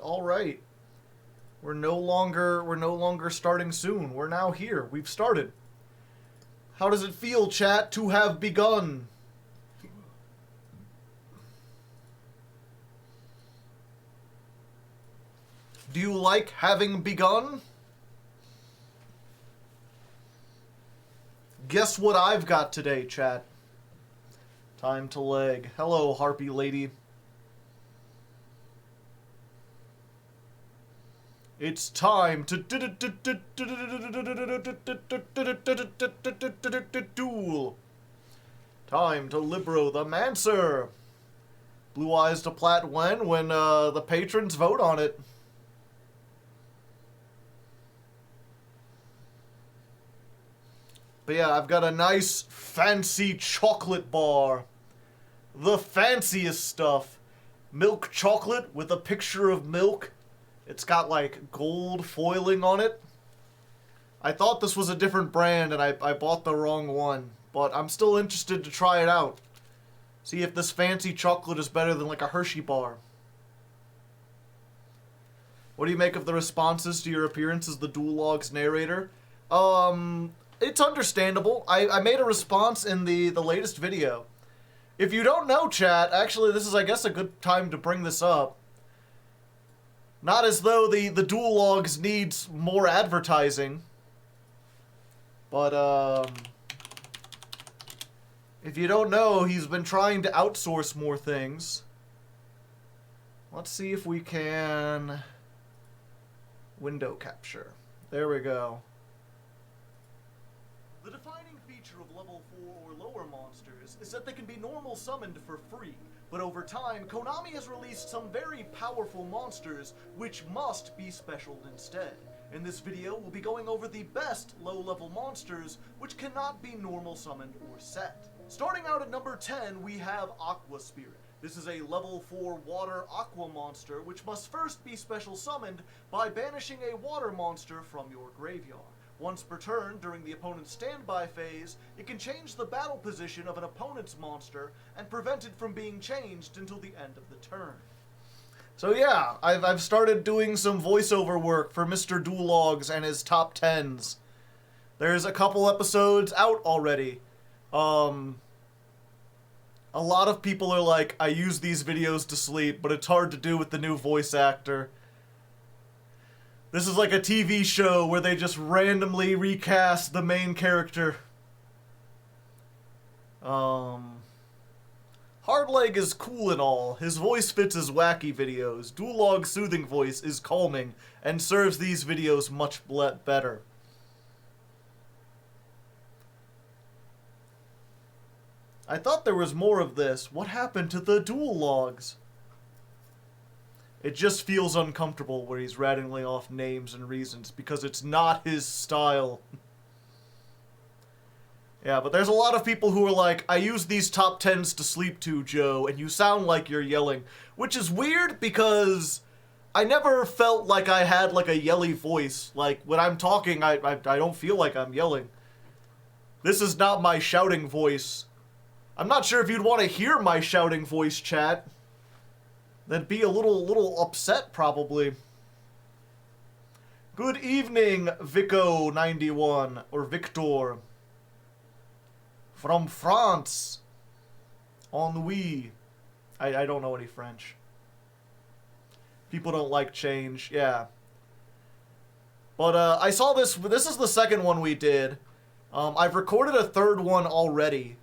All right. We're no longer starting soon. We're now here. We've started. How does it feel, chat, to have begun? Do you like having begun? Guess what I've got today, chat. Time to leg. Hello, harpy lady. It's time to duel. Time to Libro the Mancer. Blue eyes to plat when the patrons vote on it. But yeah, I've got a nice fancy chocolate bar. The fanciest stuff. Milk chocolate with a picture of milk. It's got like gold foiling on it. I thought this was a different brand and I bought the wrong one. But I'm still interested to try it out. See if this fancy chocolate is better than like a Hershey bar. What do you make of the responses to your appearance as the Duel Logs narrator? It's understandable. I made a response in the latest video. If you don't know, chat, actually this is, I guess, a good time to bring this up. Not as though the Duel Logs needs more advertising. But, if you don't know, he's been trying to outsource more things. Let's see if we can... window capture. There we go. The defining feature of level 4 or lower monsters is that they can be normal summoned for free, but over time, Konami has released some very powerful monsters which must be specialed instead. In this video, we'll be going over the best low-level monsters which cannot be normal summoned or set. Starting out at number 10, we have Aqua Spirit. This is a level 4 water aqua monster which must first be special summoned by banishing a water monster from your graveyard. Once per turn, during the opponent's standby phase, it can change the battle position of an opponent's monster and prevent it from being changed until the end of the turn. So yeah, I've started doing some voiceover work for Mr. Duel Logs and his top 10s. There's a couple episodes out already. A lot of people are like, I use these videos to sleep, but it's hard to do with the new voice actor. This is like a TV show where they just randomly recast the main character. Hardleg is cool and all. His voice fits his wacky videos. Duel Log's soothing voice is calming and serves these videos much better. I thought there was more of this. What happened to the Duel Logs? It just feels uncomfortable where he's rattling off names and reasons because it's not his style. Yeah, but there's a lot of people who are like, I use these top 10s to sleep to, Joe, and you sound like you're yelling. Which is weird because I never felt like I had like a yelly voice. Like, when I'm talking, I don't feel like I'm yelling. This is not my shouting voice. I'm not sure if you'd want to hear my shouting voice, chat. That'd be a little upset, probably. Good evening, Vico91, or Victor. From France. Ennui. I don't know any French. People don't like change, yeah. But, I saw this is the second one we did. I've recorded a third one already.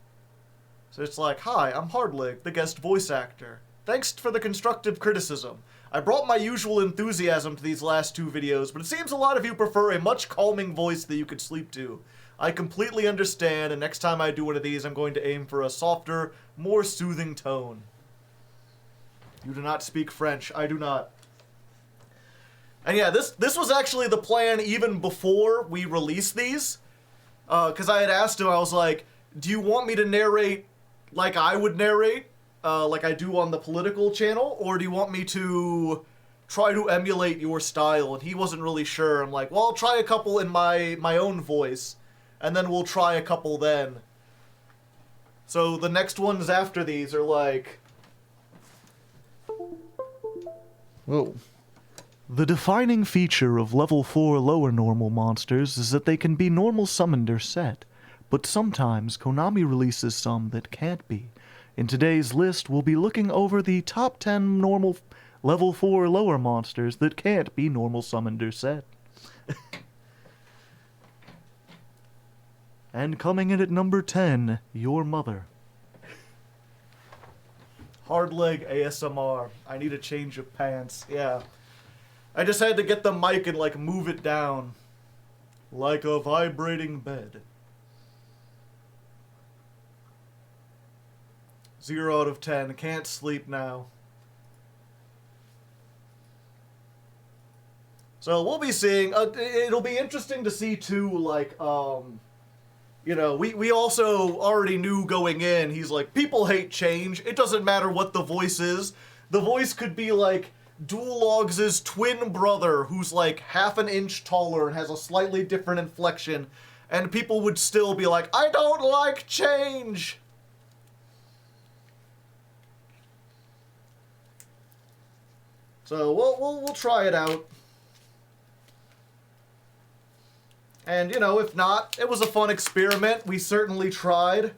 So it's like, hi, I'm Hardleg, the guest voice actor. Thanks for the constructive criticism. I brought my usual enthusiasm to these last two videos, but it seems a lot of you prefer a much calming voice that you could sleep to. I completely understand, and next time I do one of these, I'm going to aim for a softer, more soothing tone. You do not speak French. I do not. And yeah, this was actually the plan even before we released these. Because I had asked him, I was like, do you want me to narrate like I would narrate? Like I do on the political channel, or do you want me to try to emulate your style? And he wasn't really sure. I'm like, well, I'll try a couple in my own voice, and then we'll try a couple then. So the next ones after these are like... Whoa. The defining feature of level 4 lower normal monsters is that they can be normal summoned or set, but sometimes Konami releases some that can't be. In today's list, we'll be looking over the top 10 normal level 4 lower monsters that can't be normal summoned or set. And coming in at number 10, your mother. Hardleg ASMR. I need a change of pants. Yeah. I just had to get the mic and, like, move it down. Like a vibrating bed. 0 out of 10. Can't sleep now. So we'll be seeing, it'll be interesting to see too, like, you know, we also already knew going in, he's like, people hate change, it doesn't matter what the voice is. The voice could be like Duel Logs' twin brother, who's like half an inch taller and has a slightly different inflection, and people would still be like, I don't like change! So we'll try it out. And, you know, if not, it was a fun experiment. We certainly tried.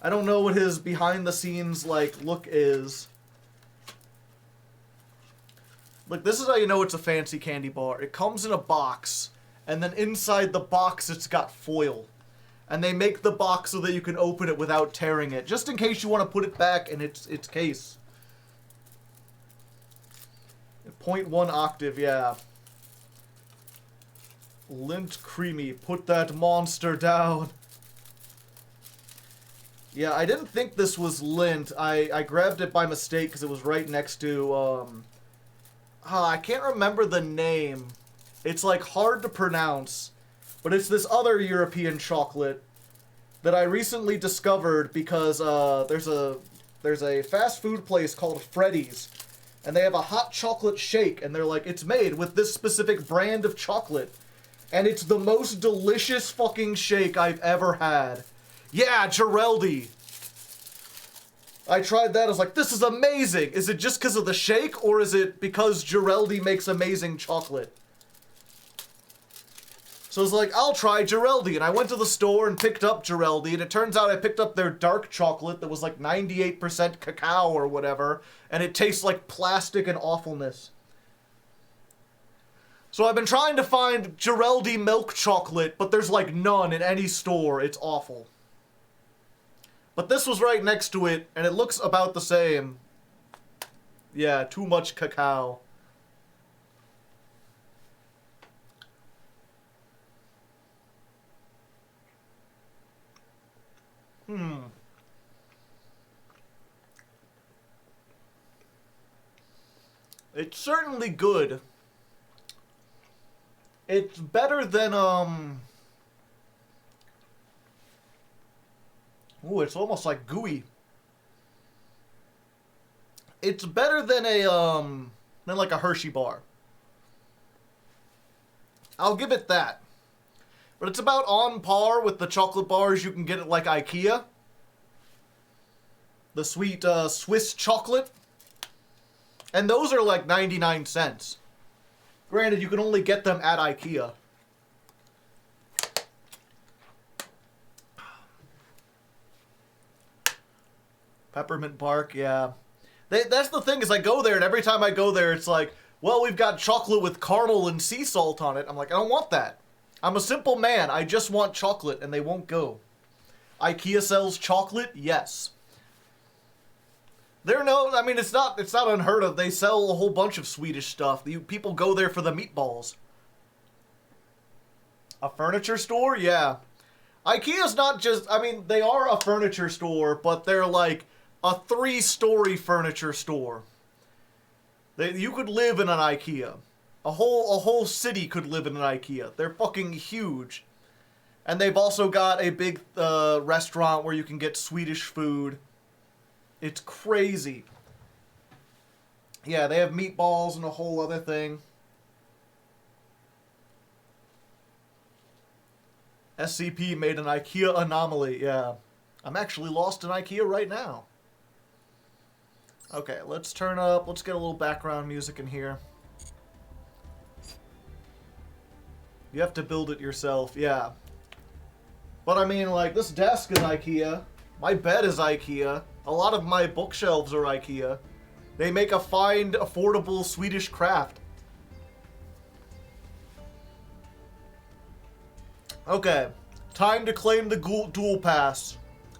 I don't know what his behind-the-scenes, like, look is. Look, this is how you know it's a fancy candy bar. It comes in a box, and then inside the box it's got foil. And they make the box so that you can open it without tearing it, just in case you want to put it back in its case. 0.1 octave, yeah. Lint creamy, put that monster down. Yeah, I didn't think this was lint. I grabbed it by mistake because it was right next to, I can't remember the name. It's, like, hard to pronounce. But it's this other European chocolate that I recently discovered because, there's a fast food place called Freddy's. And they have a hot chocolate shake, and they're like, it's made with this specific brand of chocolate. And it's the most delicious fucking shake I've ever had. Yeah, Geraldi. I tried that, I was like, this is amazing! Is it just because of the shake, or is it because Geraldi makes amazing chocolate? So I was like, I'll try Geraldi, and I went to the store and picked up Geraldi, and it turns out I picked up their dark chocolate that was like 98% cacao or whatever, and it tastes like plastic and awfulness. So I've been trying to find Geraldi milk chocolate, but there's like none in any store. It's awful. But this was right next to it, and it looks about the same. Yeah, too much cacao. It's certainly good. It's better than, ooh, it's almost like gooey. It's better than than like a Hershey bar. I'll give it that. But it's about on par with the chocolate bars you can get at, like, IKEA. The sweet, Swiss chocolate. And those are like 99 cents. Granted, you can only get them at IKEA. Peppermint bark, yeah. That's the thing, is I go there, and every time I go there, it's like, well, we've got chocolate with caramel and sea salt on it. I'm like, I don't want that. I'm a simple man. I just want chocolate, and they won't go. IKEA sells chocolate? Yes. I mean, it's not unheard of. They sell a whole bunch of Swedish stuff. People go there for the meatballs. A furniture store? Yeah. IKEA's not just, I mean, they are a furniture store, but they're like a 3-story furniture store. You could live in an IKEA. A whole city could live in an IKEA. They're fucking huge. And they've also got a big restaurant where you can get Swedish food. It's crazy. Yeah, they have meatballs and a whole other thing. SCP made an IKEA anomaly, yeah. I'm actually lost in IKEA right now. Okay, let's turn up, let's get a little background music in here. You have to build it yourself, yeah. But I mean, like, this desk is IKEA. My bed is IKEA. A lot of my bookshelves are IKEA. They make a fine, affordable Swedish craft. Okay, time to claim the duel pass.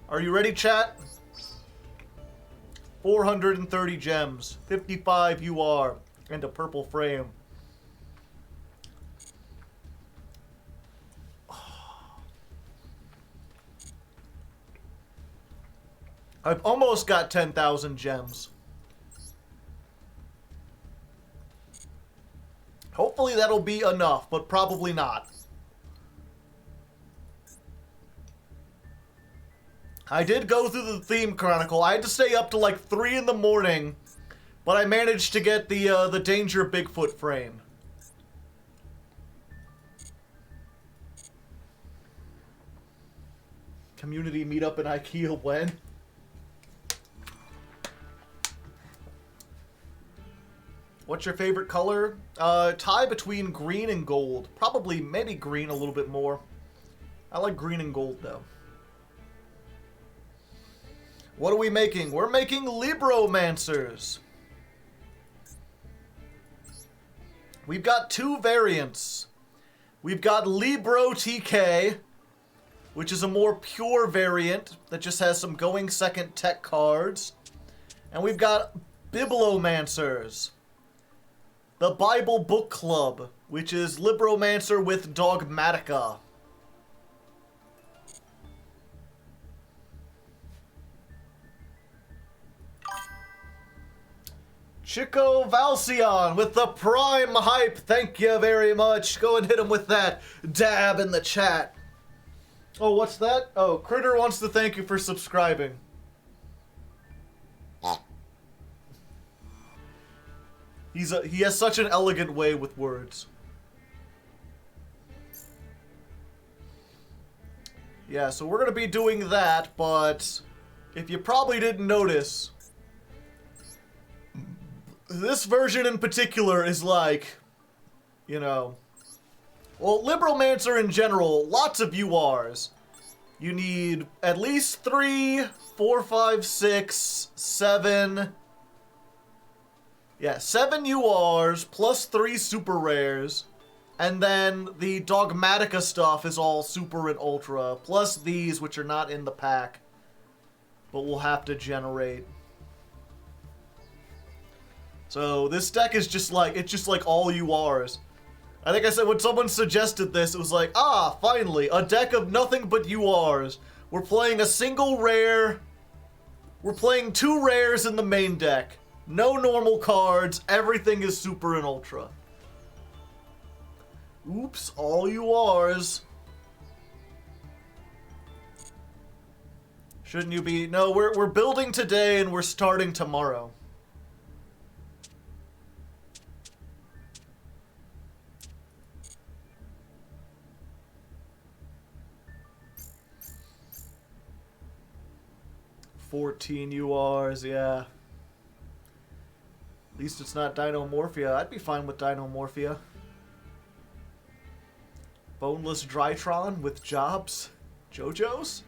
Are you ready, chat? 430 gems, 55 UR, and a purple frame. I've almost got 10,000 gems. Hopefully that'll be enough, but probably not. I did go through the theme Chronicle. I had to stay up to like 3 in the morning, but I managed to get the Danger Bigfoot frame. Community meetup in IKEA when? What's your favorite color? Tie between green and gold. Probably, maybe green a little bit more. I like green and gold, though. What are we making? We're making Libromancers. We've got 2 variants. We've got Libro TK, which is a more pure variant that just has some going second tech cards. And we've got Libromancers. The Bible Book Club, which is Libromancer with Dogmatica. Chico Valcion with the prime hype. Thank you very much. Go and hit him with that dab in the chat. Oh, what's that? Oh, Critter wants to thank you for subscribing. He has such an elegant way with words. Yeah, so we're gonna be doing that, but if you probably didn't notice, this version in particular is like, you know, well, Libromancer in general, lots of URs. You need at least 3, 4, 5, 6, 7... Yeah, 7 URs plus 3 super rares, and then the Dogmatica stuff is all super and ultra, plus these, which are not in the pack, but we'll have to generate. So this deck is just like, it's just like all URs. I think I said when someone suggested this, it was like, ah, finally, a deck of nothing but URs. We're playing a single rare, we're playing 2 rares in the main deck. No normal cards, everything is super and ultra. Oops, all URs. Shouldn't you be? No, we're building today and we're starting tomorrow. $14 URs, yeah. At least it's not Dinomorphia. I'd be fine with Dinomorphia. Boneless Drytron with Jobs? JoJo's?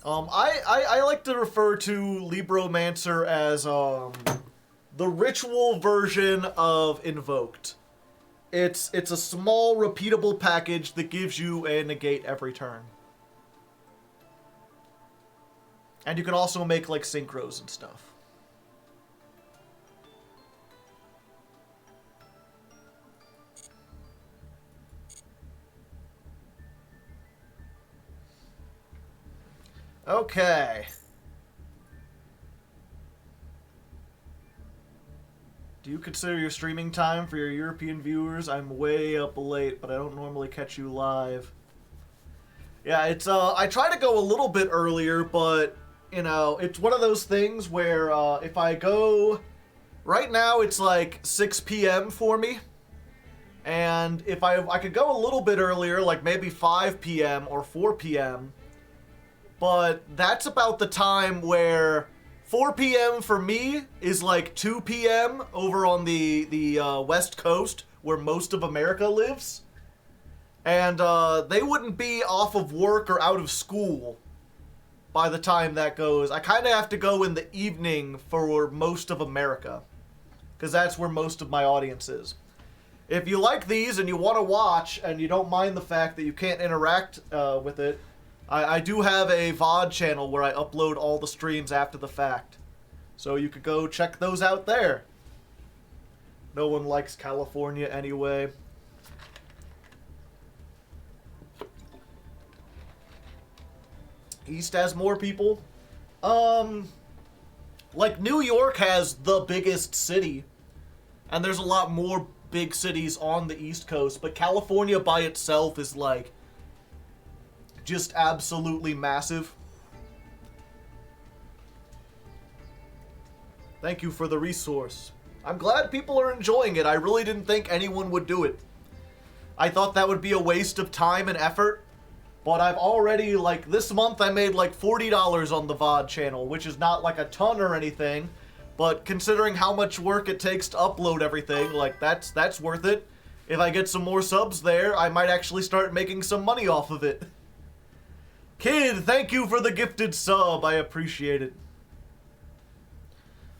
I like to refer to Libromancer as the ritual version of Invoked. It's a small repeatable package that gives you a negate every turn. And you can also make like synchros and stuff. Okay. Do you consider your streaming time for your European viewers? I'm way up late, but I don't normally catch you live. Yeah, it's I try to go a little bit earlier, but you know, it's one of those things where if I go right now it's like 6 p.m. for me. And if I could go a little bit earlier, like maybe 5 p.m. or 4 p.m., but that's about the time where 4 p.m. for me is like 2 p.m. over on the West Coast, where most of America lives. And they wouldn't be off of work or out of school by the time that goes. I kind of have to go in the evening for most of America, because that's where most of my audience is. If you like these and you want to watch and you don't mind the fact that you can't interact with it, I do have a VOD channel where I upload all the streams after the fact. So you could go check those out there. No one likes California anyway. East has more people. Like New York has the biggest city. And there's a lot more big cities on the East Coast. But California by itself is like just absolutely massive. Thank you for the resource. I'm glad people are enjoying it. I really didn't think anyone would do it. I thought that would be a waste of time and effort. But I've already, like, this month I made like $40 on the VOD channel, which is not like a ton or anything. But considering how much work it takes to upload everything, like, that's worth it. If I get some more subs there, I might actually start making some money off of it. Kid, thank you for the gifted sub. I appreciate it.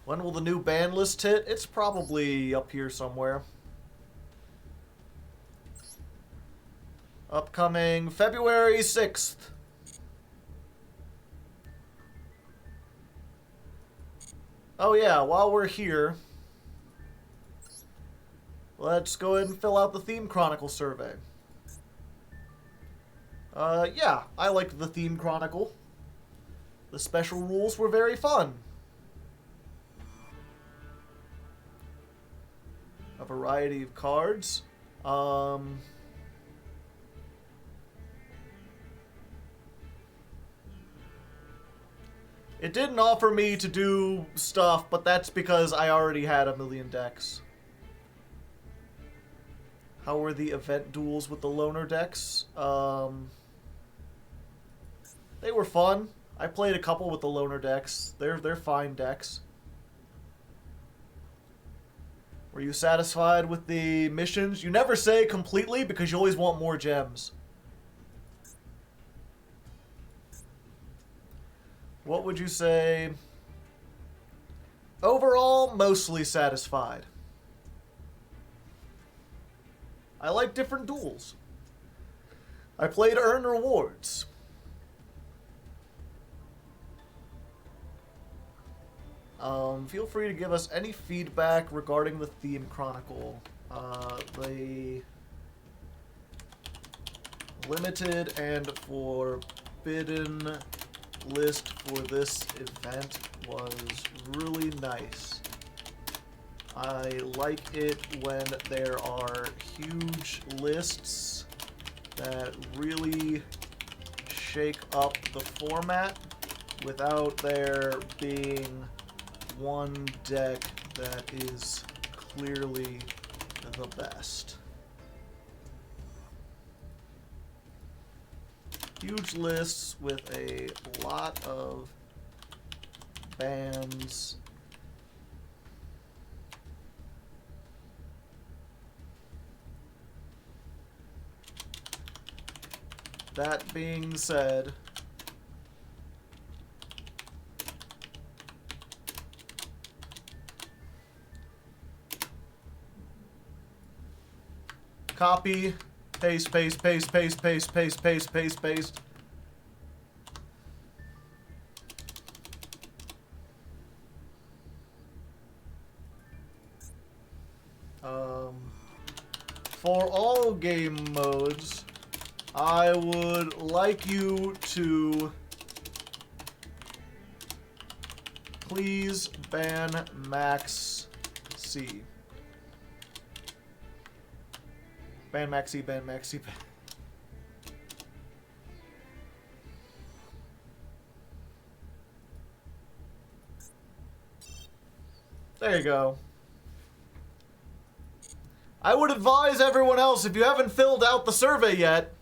When will the new ban list hit? It's probably up here somewhere. Upcoming February 6th. Oh yeah, while we're here, let's go ahead and fill out the Theme Chronicle survey. Yeah, I liked the Theme Chronicle. The special rules were very fun. A variety of cards. It didn't offer me to do stuff, but that's because I already had a million decks. How were the event duels with the loner decks? They were fun. I played a couple with the loner decks. They're fine decks. Were you satisfied with the missions? You never say completely because you always want more gems. What would you say? Overall, mostly satisfied. I like different duels. I played Earn Rewards. Feel free to give us any feedback regarding the Theme Chronicle. The limited and forbidden list for this event was really nice. I like it when there are huge lists that really shake up the format without there being one deck that is clearly the best. Huge lists with a lot of bans. That being said, copy, paste, paste, paste, paste, paste, paste, paste, paste, paste. For all game modes, I would like you to please ban Maxx C. Ban Maxx C, ban Maxx C, ban. There you go. I would advise everyone else, if you haven't filled out the survey yet,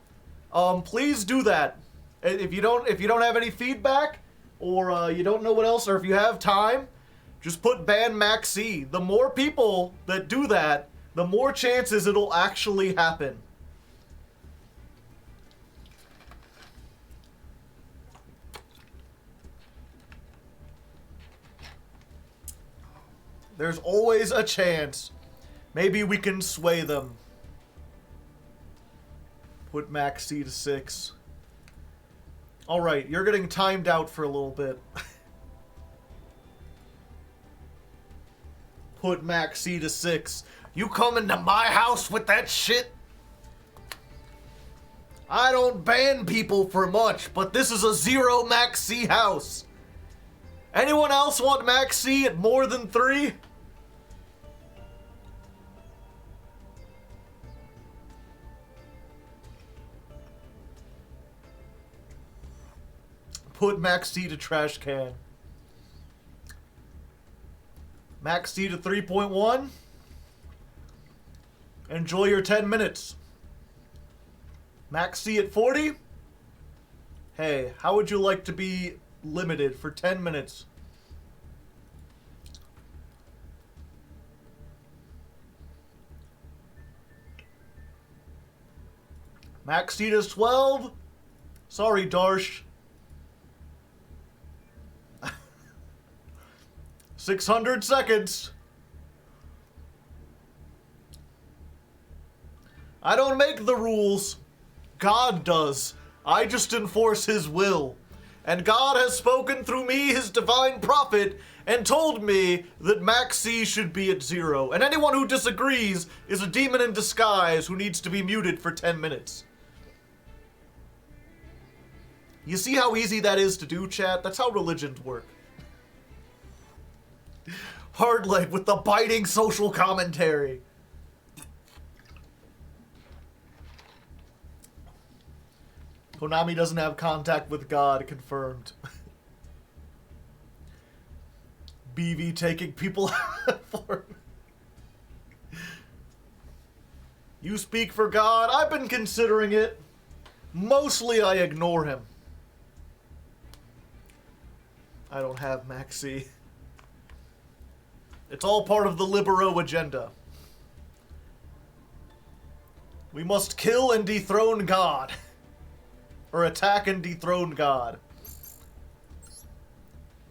please do that. If you don't have any feedback or you don't know what else, or if you have time, just put ban Maxx C. The more people that do that, the more chances it'll actually happen. There's always a chance. Maybe we can sway them. Put Maxx C to 6. Alright, you're getting timed out for a little bit. Put Maxx C to 6. You come into my house with that shit? I don't ban people for much, but this is a 0 Maxx C house. Anyone else want Maxx C at more than 3? Put Maxx C to trash can. Maxx C to 3.1. Enjoy your 10 minutes. Maxx C at 40. Hey, how would you like to be limited for 10 minutes? Maxx C to 12. Sorry, Darsh. 600 seconds. I don't make the rules. God does. I just enforce his will. And God has spoken through me, his divine prophet, and told me that Maxx C should be at 0. And anyone who disagrees is a demon in disguise who needs to be muted for 10 minutes. You see how easy that is to do, chat? That's how religions work. Hardleg with the biting social commentary. Konami doesn't have contact with God, confirmed. BV taking people for You speak for God? I've been considering it. Mostly I ignore him. I don't have Maxx C. It's all part of the Libero agenda. We must kill and dethrone God. Or attack and dethrone God.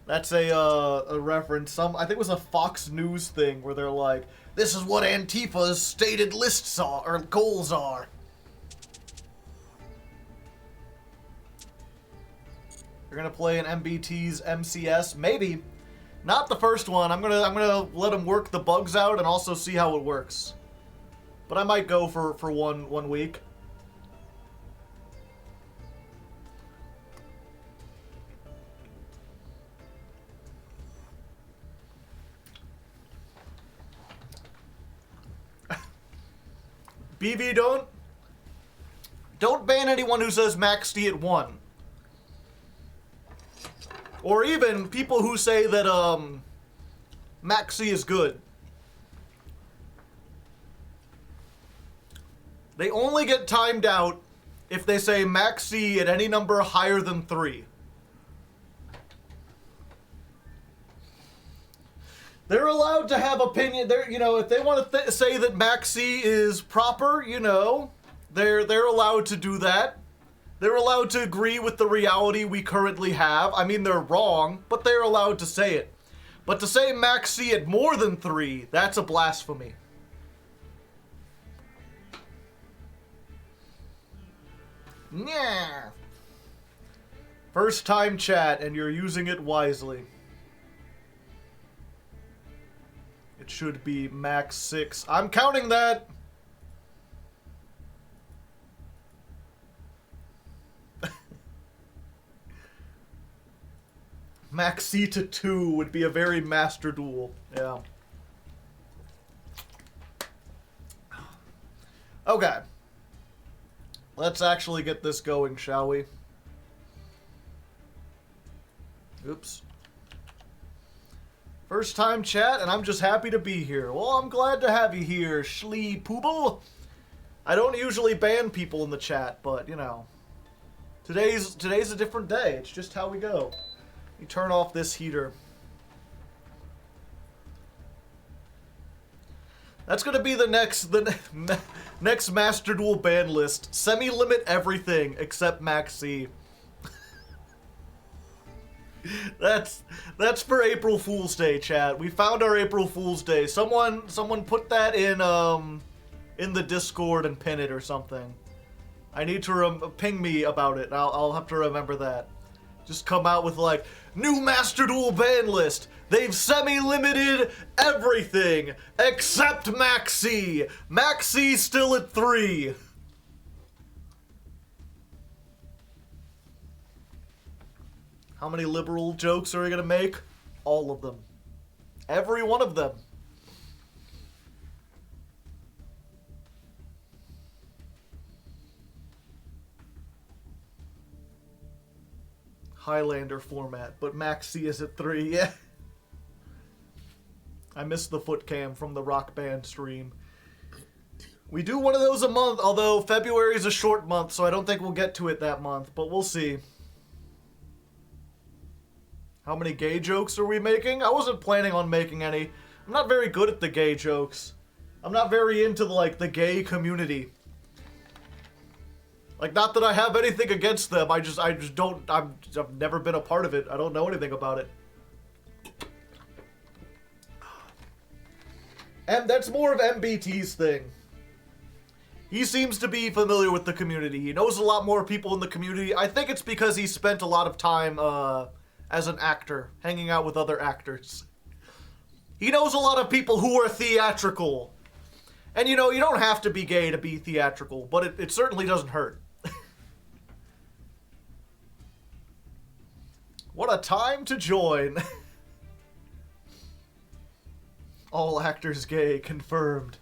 That's a reference. I think it was a Fox News thing where they're like, this is what Antifa's stated lists are, or goals are. You're gonna play an MBT's MCS? Maybe. Not the first one. I'm gonna let him work the bugs out and also see how it works. But I might go for one week. BV, don't ban anyone who says Maxx C at 1. Or even people who say that Maxx C is good. They only get timed out if they say Maxx C at any number higher than 3. They're allowed to have opinion. They're, you know, if they want to say that Maxx C is proper, you know, they're allowed to do that. They're allowed to agree with the reality we currently have. I mean, they're wrong, but they're allowed to say it. But to say Maxx C at more than 3, that's a blasphemy. Yeah. First time chat, and you're using it wisely. It should be Maxx 6. I'm counting that! Maxx C to 2 would be a very master duel. Yeah. Okay. Let's actually get this going, shall we? Oops. First time chat, and I'm just happy to be here. Well, I'm glad to have you here, Schlee Pooble. I don't usually ban people in the chat, but, you know. Today's a different day. It's just how we go. You turn off this heater. That's gonna be the next Master Duel ban list. Semi-limit everything except Maxx C. That's for April Fool's Day, chat. We found our April Fool's Day. Someone put that in the Discord and pin it or something. I need to ping me about it. I'll have to remember that. Just come out with like new Master Duel ban list. They've semi-limited everything except Maxx C. Maxx C still at 3. How many liberal jokes are we gonna make? All of them. Every one of them. Highlander format, but Maxx C is at 3, yeah. I missed the foot cam from the Rock Band stream. We do one of those a month, although February is a short month, so I don't think we'll get to it that month, but we'll see. How many gay jokes are we making? I wasn't planning on making any. I'm not very good at the gay jokes. I'm not very into the gay community. Like, not that I have anything against them. I just don't. I've never been a part of it. I don't know anything about it. And that's more of MBT's thing. He seems to be familiar with the community. He knows a lot more people in the community. I think it's because he spent a lot of time as an actor, hanging out with other actors. He knows a lot of people who are theatrical. And you know, you don't have to be gay to be theatrical, but it certainly doesn't hurt. What a time to join. All actors gay, confirmed.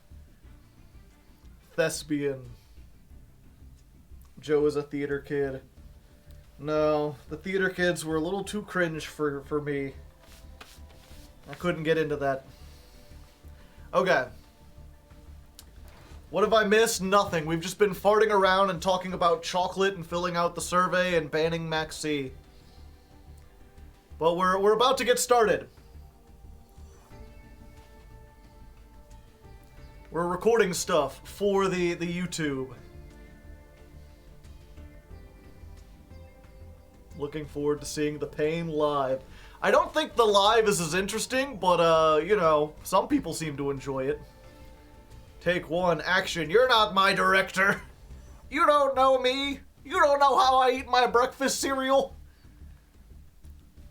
Thespian. Joe is a theater kid. No, the theater kids were a little too cringe for me. I couldn't get into that. Okay. What have I missed? Nothing. We've just been farting around and talking about chocolate and filling out the survey and banning Maxx C. But we're about to get started. We're recording stuff for the YouTube. Looking forward to seeing the pain live. I don't think the live is as interesting, but you know, some people seem to enjoy it. Take 1, action. You're not my director. You don't know me. You don't know how I eat my breakfast cereal.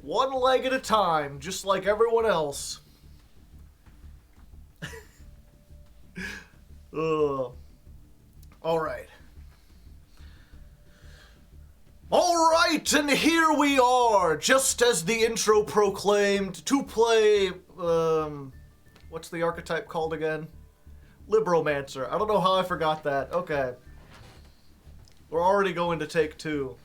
One leg at a time, just like everyone else. Ugh. Alright. Alright, and here we are, just as the intro proclaimed, to play, what's the archetype called again? Libromancer. I don't know how I forgot that. Okay. We're already going to take 2.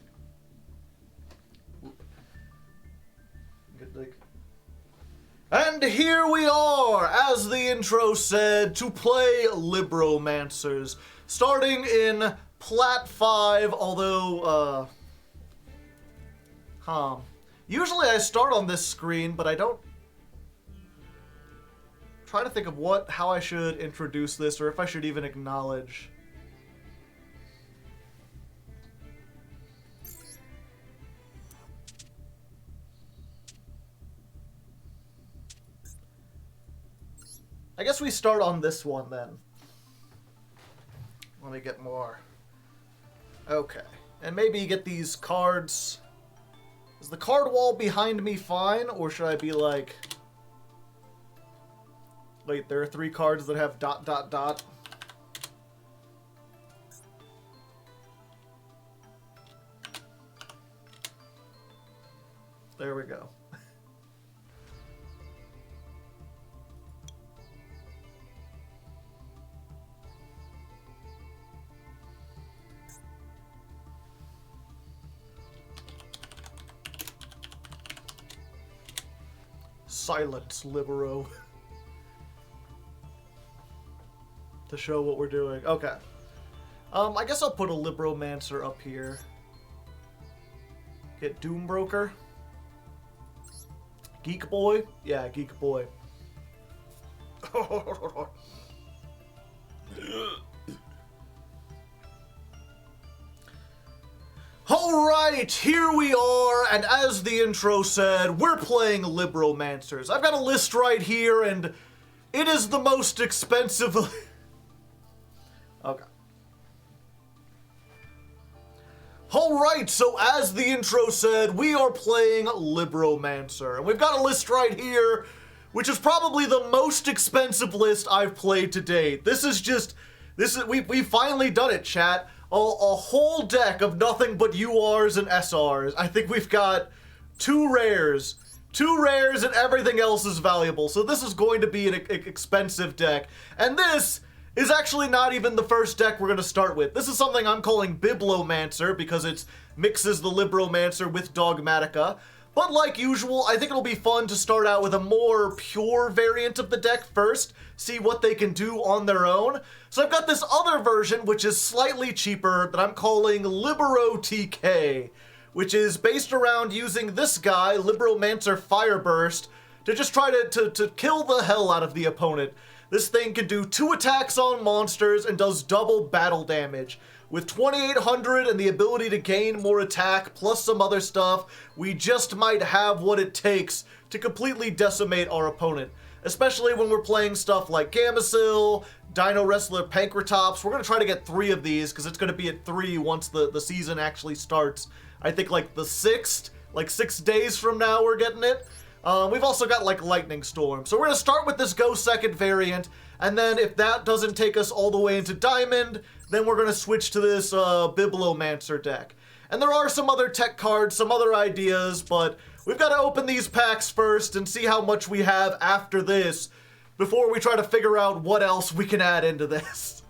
And here we are, as the intro said, to play Libromancers. Starting in Plat 5, although, usually I start on this screen, but I don't... I'm trying to think of how I should introduce this, or if I should even acknowledge. I guess we start on this one, then. Let me get more. Okay. And maybe get these cards. Is the card wall behind me fine, or should I be like... Wait, there are 3 cards that have ... There we go. Silence, Libero. To show what we're doing. Okay. I guess I'll put a Libromancer up here. Get Doombroker. Geek Boy? Yeah, Geek Boy. Alright, here we are, and as the intro said, we're playing Libromancers. I've got a list right here, and it is the most expensive... Okay. Alright, so as the intro said, we are playing Libromancer. And we've got a list right here, which is probably the most expensive list I've played to date. We've finally done it, chat. A whole deck of nothing but URs and SRs. I think we've got two rares, and everything else is valuable. So this is going to be an expensive deck. And this is actually not even the first deck we're going to start with. This is something I'm calling Biblomancer because it mixes the Libromancer with Dogmatica. But like usual, I think it'll be fun to start out with a more pure variant of the deck first, see what they can do on their own. So I've got this other version, which is slightly cheaper, that I'm calling Libro TK, which is based around using this guy, Libromancer Fireburst, to just try to kill the hell out of the opponent. This thing can do 2 attacks on monsters and does double battle damage. With 2800 and the ability to gain more attack, plus some other stuff, we just might have what it takes to completely decimate our opponent. Especially when we're playing stuff like Gamecill, Dino Wrestler Pankratops. We're going to try to get 3 of these, because it's going to be at 3 once the season actually starts. I think like the 6th, like 6 days from now we're getting it. We've also got like Lightning Storm. So we're going to start with this Go Second variant, and then if that doesn't take us all the way into Diamond, then we're going to switch to this Biblomancer deck. And there are some other tech cards, some other ideas, but we've got to open these packs first and see how much we have after this before we try to figure out what else we can add into this.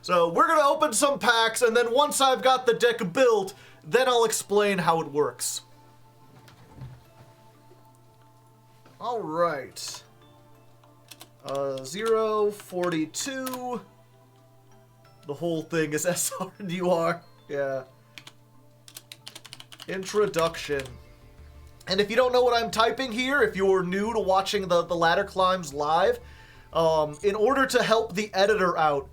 So we're going to open some packs, and then once I've got the deck built, then I'll explain how it works. All right. 042. The whole thing is SR and UR. Yeah. Introduction. And if you don't know what I'm typing here, if you're new to watching the Ladder Climbs live, in order to help the editor out,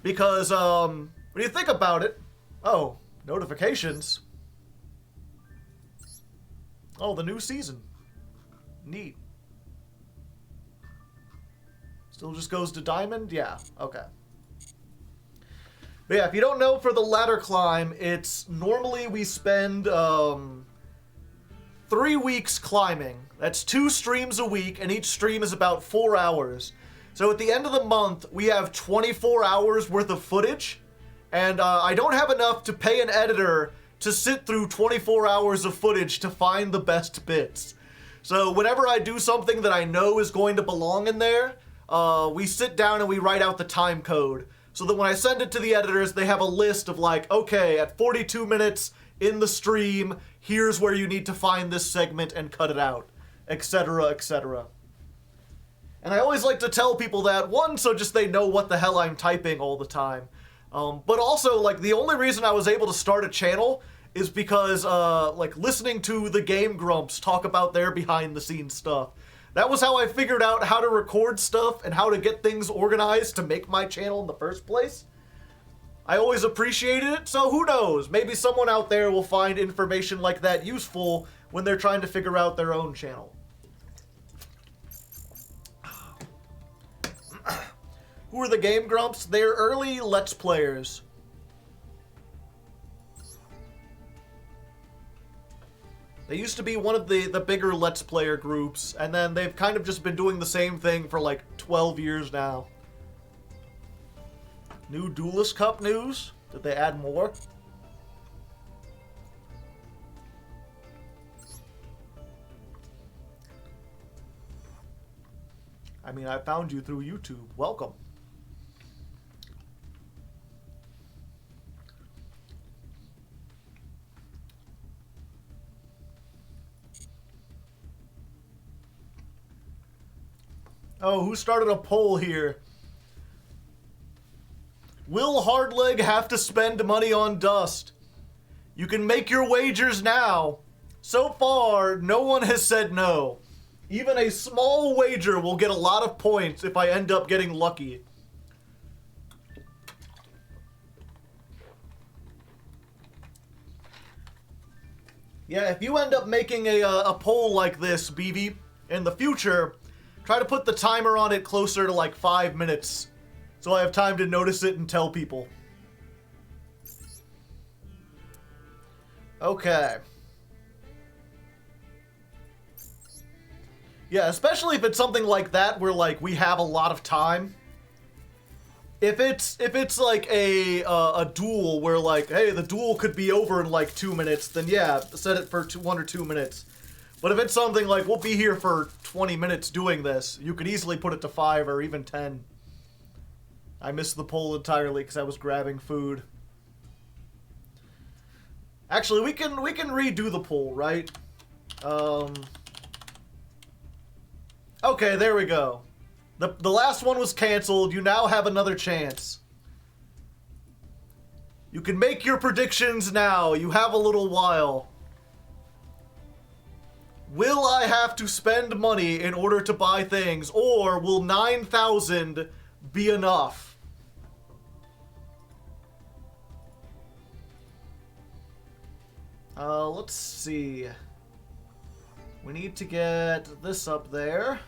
because when you think about it, oh, notifications. Oh, the new season. Neat. Still just goes to Diamond? Yeah, okay. But yeah, if you don't know, for the Ladder Climb, it's normally we spend 3 weeks climbing. That's 2 streams a week, and each stream is about 4 hours. So at the end of the month, we have 24 hours worth of footage, and I don't have enough to pay an editor to sit through 24 hours of footage to find the best bits. So whenever I do something that I know is going to belong in there, we sit down and we write out the time code. So that when I send it to the editors, they have a list of like, okay, at 42 minutes in the stream, here's where you need to find this segment and cut it out, etc., etc. And I always like to tell people that, one, so just they know what the hell I'm typing all the time. But also, like, the only reason I was able to start a channel is because, like, listening to the Game Grumps talk about their behind-the-scenes stuff. That was how I figured out how to record stuff and how to get things organized to make my channel in the first place. I always appreciated it, so who knows? Maybe someone out there will find information like that useful when they're trying to figure out their own channel. Who are the Game Grumps? They're early Let's Players. They used to be one of the bigger Let's Player groups, and then they've kind of just been doing the same thing for like 12 years now. New Duelist Cup news? Did they add more? I mean, I found you through YouTube. Welcome. Oh, who started a poll here? Will Hardleg have to spend money on Dust? You can make your wagers now. So far, no one has said no. Even a small wager will get a lot of points if I end up getting lucky. Yeah, if you end up making a poll like this, BB, in the future, try to put the timer on it closer to like 5 minutes, so I have time to notice it and tell people. Okay. Yeah, especially if it's something like that where like we have a lot of time. If it's like a duel where like, hey, the duel could be over in like 2 minutes, then yeah, set it for 1 or 2 minutes. But if it's something like we'll be here for 20 minutes doing this, you could easily put it to 5 or even 10. I missed the poll entirely because I was grabbing food. Actually, we can redo the poll, right? Okay, there we go. The last one was canceled. You now have another chance. You can make your predictions now. You have a little while. Will I have to spend money in order to buy things, or will 9,000 be enough? Let's see. We need to get this up there.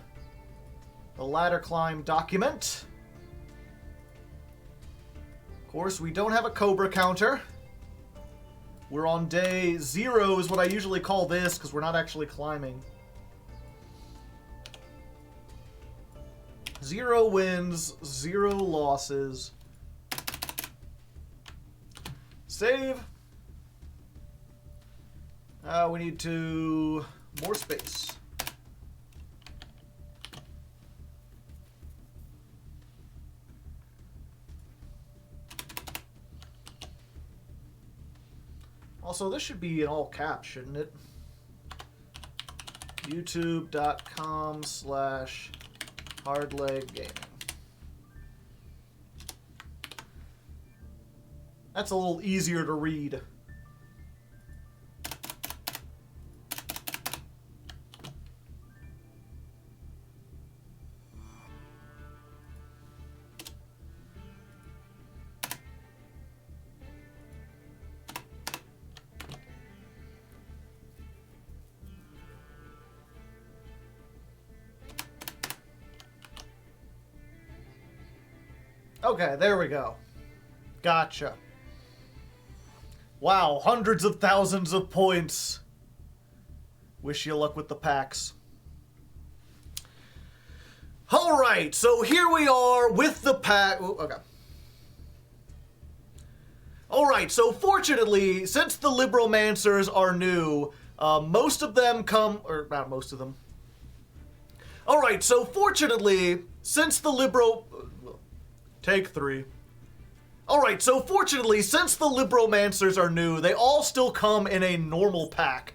The ladder climb document. Of course, we don't have a Cobra counter. We're on day 0 is what I usually call this, because we're not actually climbing. 0 wins, 0 losses. Save. We need to... more space. Also, this should be in all caps, shouldn't it? youtube.com/Hardleg Gaming. That's a little easier to read. Okay, there we go. Gotcha. Wow, hundreds of thousands of points. Wish you luck with the packs. Alright, so here we are with the pack. Ooh, okay. Alright, so fortunately, since the Libromancers are new, most of them come, or not most of them. Alright, so fortunately, since the Take 3. Alright, so fortunately, since the Libromancers are new, they all still come in a normal pack,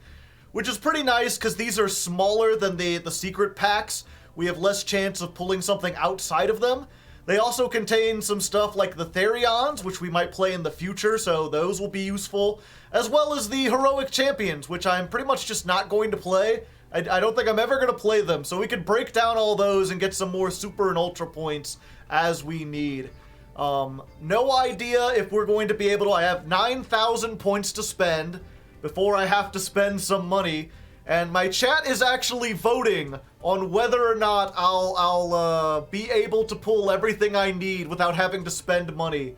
which is pretty nice because these are smaller than the secret packs. We have less chance of pulling something outside of them. They also contain some stuff like the Therions, which we might play in the future, so those will be useful, as well as the Heroic Champions, which I'm pretty much just not going to play. I don't think I'm ever going to play them, so we can break down all those and get some more Super and Ultra points as we need. No idea if we're going to be able to... I have 9,000 points to spend before I have to spend some money, and my chat is actually voting on whether or not I'll be able to pull everything I need without having to spend money.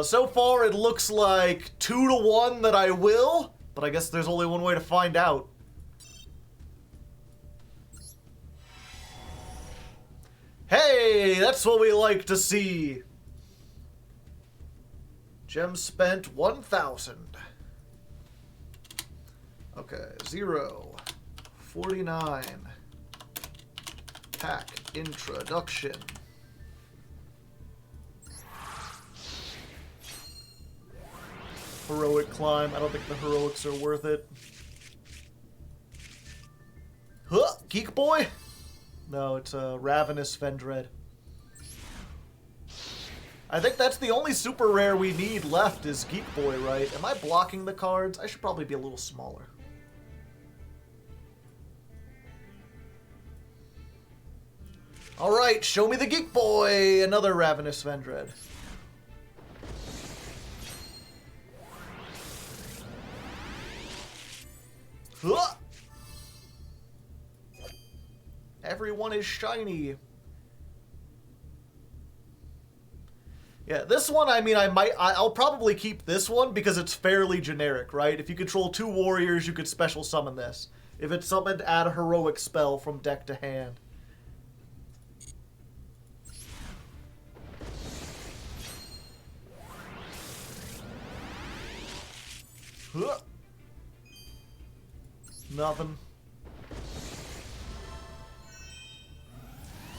So far, it looks like 2 to 1 that I will, but I guess there's only one way to find out. Hey, that's what we like to see. Gems spent 1,000. Okay, 0, 49. Pack introduction. Heroic climb. I don't think the heroics are worth it. Huh, Geek Boy? No, it's a Ravenous Vendread. I think that's the only super rare we need left is Geek Boy, right? Am I blocking the cards? I should probably be a little smaller. Alright, show me the Geek Boy! Another Ravenous Vendread. Huh. Everyone is shiny. Yeah, this one, I mean, I'll probably keep this one because it's fairly generic, right? If you control 2 warriors, you could special summon this. If it's summoned, add a heroic spell from deck to hand. Huh. Nothing.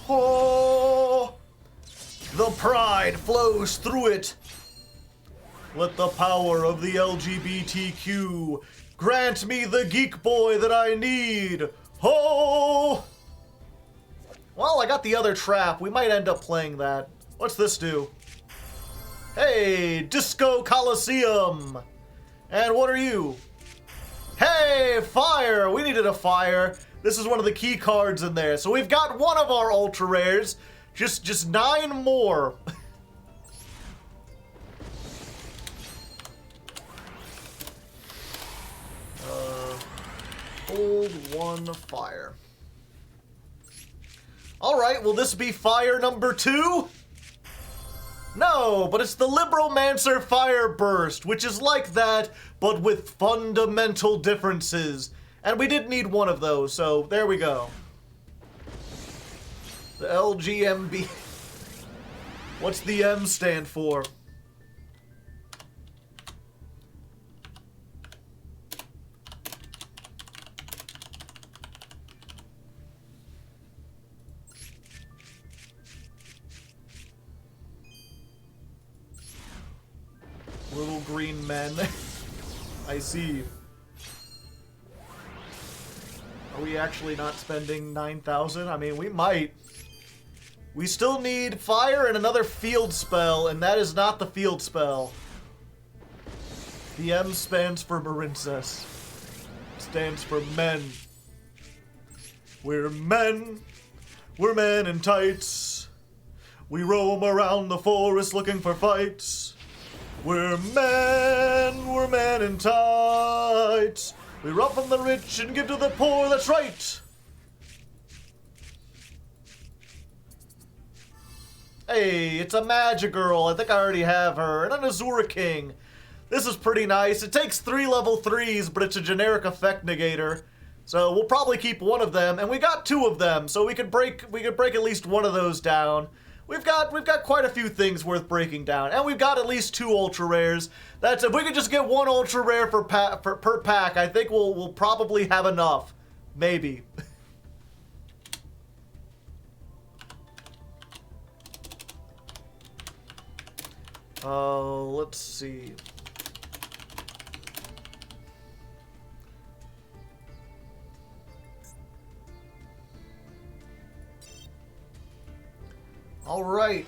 Oh! The pride flows through it. Let the power of the LGBTQ grant me the Geek Boy that I need. Oh! Well, I got the other trap. We might end up playing that. What's this do? Hey, Disco Coliseum. And what are you? Hey, fire! We needed a fire. This is one of the key cards in there. So we've got one of our ultra rares. Just 9 more. Hold 1 fire. Alright, will this be fire number 2? No, but it's the Libromancer Fire Burst, which is like that, but with fundamental differences. And we did need one of those, so there we go. The LGMB. What's the M stand for? Little green men. I see. Are we actually not spending 9,000? I mean, we might. We still need fire and another field spell, and that is not the field spell. The M stands for Marincess. Stands for men. We're men. We're men in tights. We roam around the forest looking for fights. We're men in tights. We rob from the rich and give to the poor, that's right. Hey, it's a Magigirl. I think I already have her. And an Azura King. This is pretty nice. It takes 3 level 3s, but it's a generic effect negator. So we'll probably keep one of them, and we got 2 of them, so we could break at least one of those down. We've got quite a few things worth breaking down, and we've got at least 2 ultra rares. That's if we could just get 1 ultra rare per pack, I think we'll probably have enough, maybe. Let's see. All right.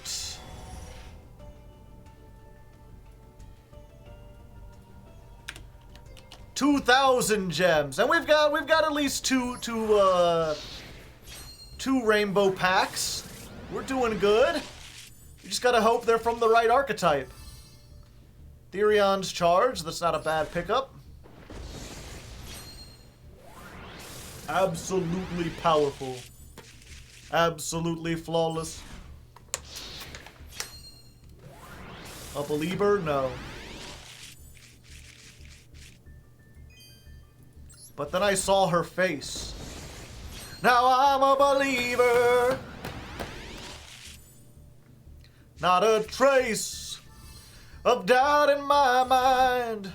$2,000 gems, and we've got at least two rainbow packs. We're doing good. You just gotta hope they're from the right archetype. Therion's charge. That's not a bad pickup. Absolutely powerful. Absolutely flawless. A believer? No. But then I saw her face. Now I'm a believer. Not a trace of doubt in my mind.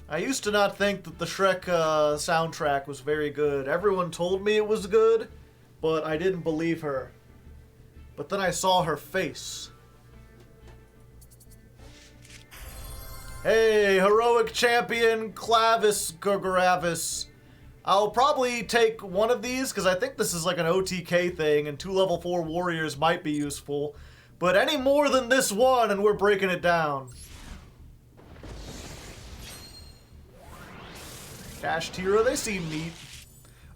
I used to not think that the Shrek soundtrack was very good. Everyone told me it was good, but I didn't believe her. But then I saw her face. Hey, heroic champion Clavis Gurgaravis. I'll probably take one of these because I think this is like an OTK thing and 2 level 4 warriors might be useful. But any more than this one and we're breaking it down. Cash Tira, they seem neat.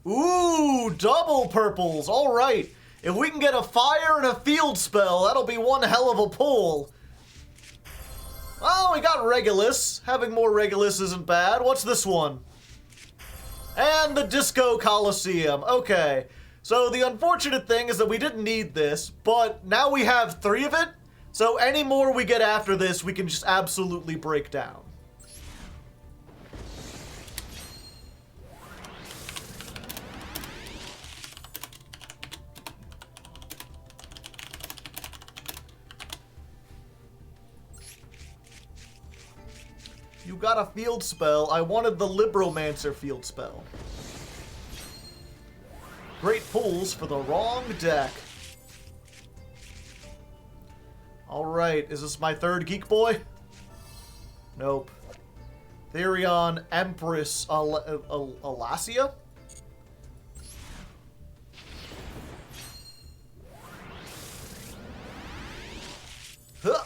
Ooh, double purples. All right. If we can get a fire and a field spell, that'll be one hell of a pull. Oh, we got Regulus. Having more Regulus isn't bad. What's this one? And the Disco Coliseum. Okay. So the unfortunate thing is that we didn't need this, but now we have 3 of it. So any more we get after this, we can just absolutely break down. You got a field spell. I wanted the Libromancer field spell. Great pulls for the wrong deck. Alright, is this my 3rd Geek Boy? Nope. Therion Empress Alasia? Huh.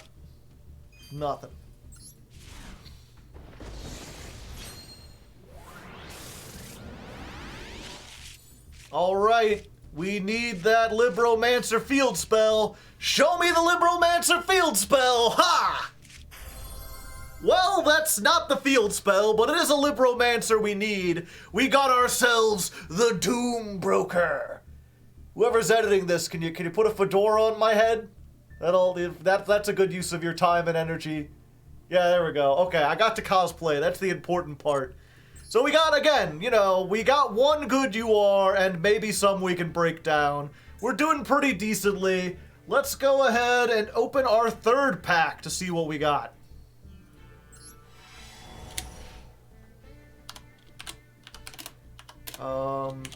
Nothing. Alright, we need that Libromancer field spell. Show me the Libromancer field spell! Ha! Well, that's not the field spell, but it is a Libromancer we need. We got ourselves the Doom Broker. Whoever's editing this, can you put a fedora on my head? That's a good use of your time and energy. Yeah, there we go. Okay, I got to cosplay. That's the important part. So we got, again, you know, we got 1 good UR and maybe some we can break down. We're doing pretty decently. Let's go ahead and open our 3rd pack to see what we got.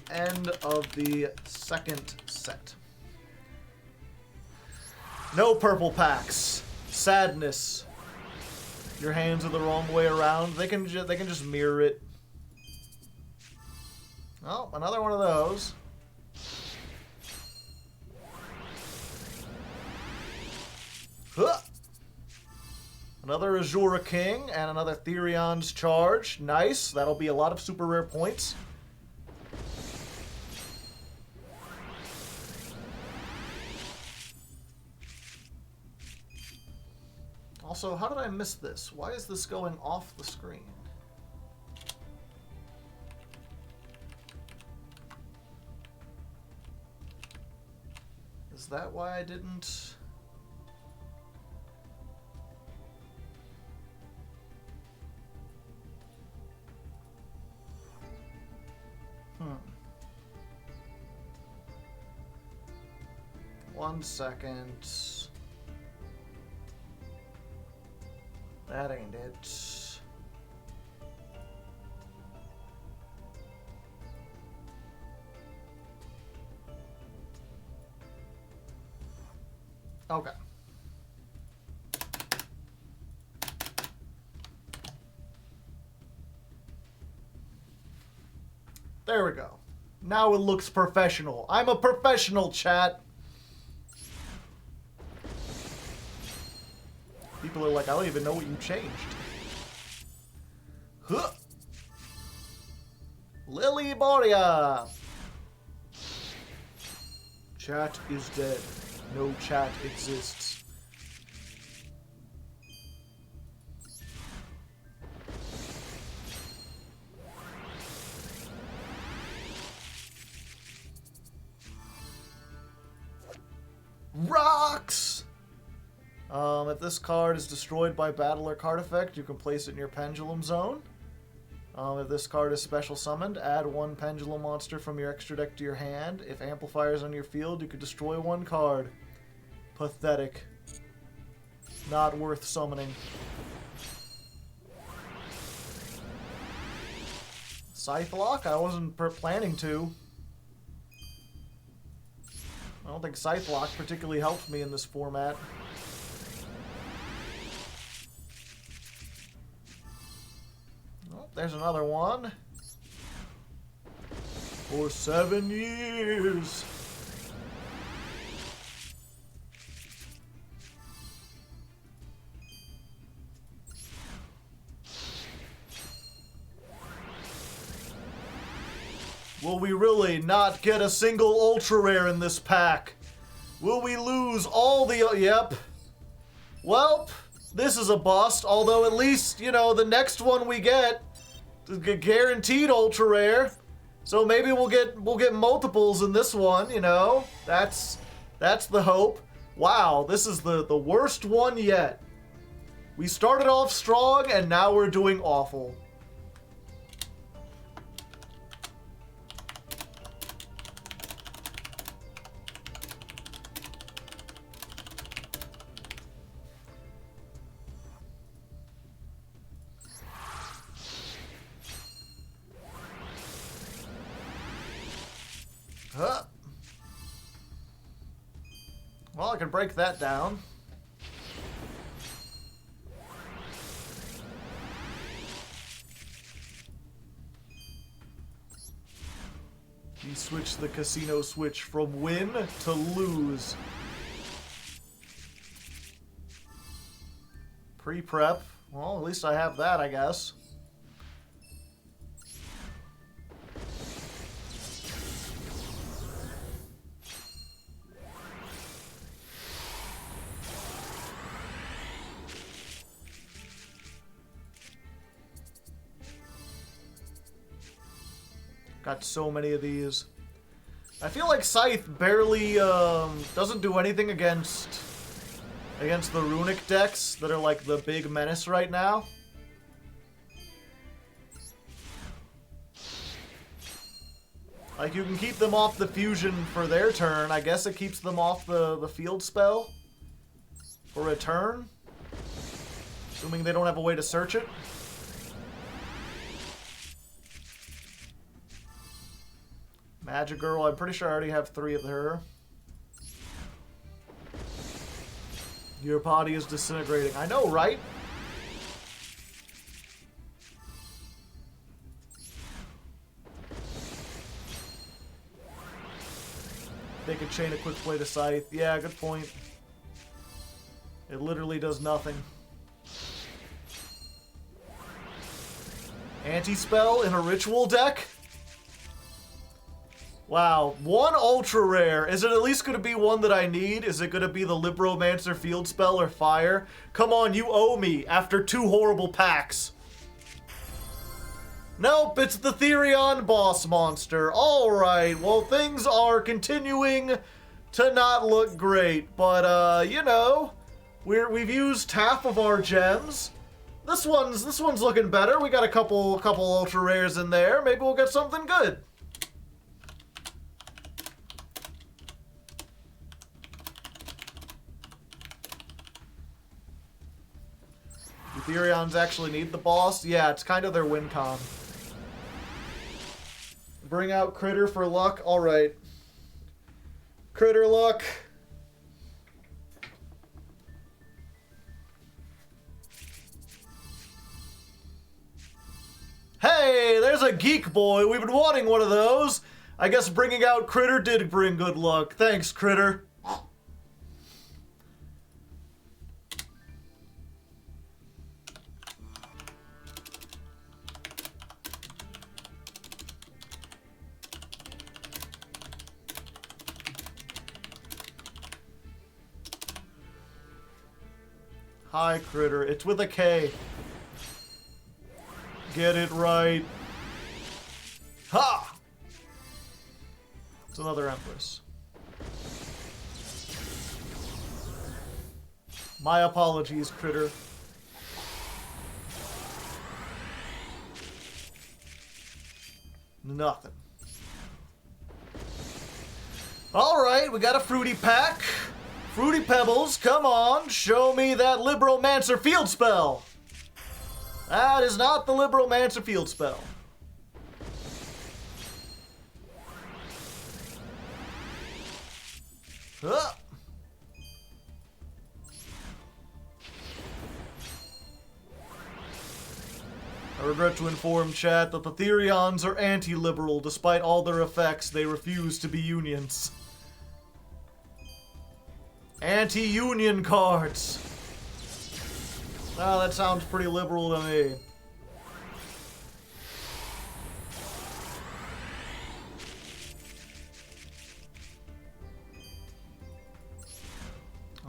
End of the 2nd set. No purple packs. Sadness. Your hands are the wrong way around. They can just mirror it. Oh, another one of those. Huh. Another Azura King and another Therion's Charge. Nice. That'll be a lot of super rare points. Also, how did I miss this? Why is this going off the screen? Is that why I didn't? One second. That ain't it. Okay. There we go. Now it looks professional. I'm a professional, chat. People are like, I don't even know what you changed. Huh. Lily Boria. Chat is dead. No chat exists. Rocks! If this card is destroyed by battle or card effect, you can place it in your pendulum zone. If this card is special summoned, add 1 pendulum monster from your extra deck to your hand. If amplifier is on your field, you could destroy 1 card. Pathetic. Not worth summoning. Scythe Lock? I wasn't planning to. I don't think Scythe Lock particularly helped me in this format. Oh, there's another one. For 7 years. Will we really not get a single ultra rare in this pack? Will we lose all the... Yep. Well, this is a bust, although at least, you know, the next one we get is guaranteed ultra rare. So maybe we'll get multiples in this one, you know? That's the hope. Wow, this is the worst one yet. We started off strong and now we're doing awful. Well, I can break that down. You switch the casino switch from win to lose. Pre-prep. Well, at least I have that, I guess. Got so many of these. I feel like Scythe barely doesn't do anything against the runic decks that are like the big menace right now. Like, you can keep them off the fusion for their turn. I guess it keeps them off the field spell for a turn. Assuming they don't have a way to search it. Magic Girl, I'm pretty sure I already have 3 of her. Your body is disintegrating. I know, right? They could chain a quick play to Scythe. Yeah, good point. It literally does nothing. Anti-spell in a ritual deck? Wow, 1 ultra rare. Is it at least going to be one that I need? Is it going to be the Libromancer field spell or fire? Come on, you owe me after 2 horrible packs. Nope, it's the Therion boss monster. Alright, well, things are continuing to not look great. But, you know, we've used half of our gems. This one's looking better. We got a couple ultra rares in there. Maybe we'll get something good. Do Therions actually need the boss? Yeah, it's kind of their win con. Bring out Critter for luck? Alright. Critter luck. Hey, there's a geek boy. We've been wanting one of those. I guess bringing out Critter did bring good luck. Thanks, Critter. Hi, Critter. It's with a K. Get it right. Ha! It's another Empress. My apologies, Critter. Nothing. Alright, we got a fruity pack. Fruity Pebbles, come on, show me that Libromancer field spell. That is not the Libromancer field spell. Huh. I regret to inform chat that the Therions are anti-liberal. Despite all their effects, they refuse to be unions. Anti-union cards. Oh, that sounds pretty liberal to me.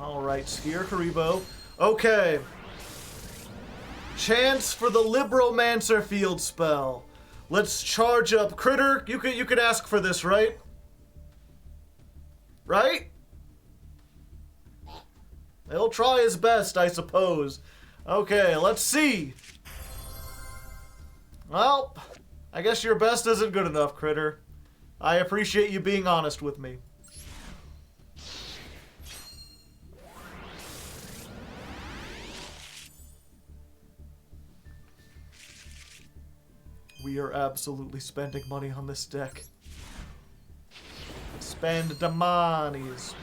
Alright, Sphere Karibo. Okay. Chance for the Libromancer field spell. Let's charge up. Critter, you could ask for this, right? Right? He'll try his best, I suppose. Okay, let's see. Well, I guess your best isn't good enough, Critter. I appreciate you being honest with me. We are absolutely spending money on this deck. Spend the monies.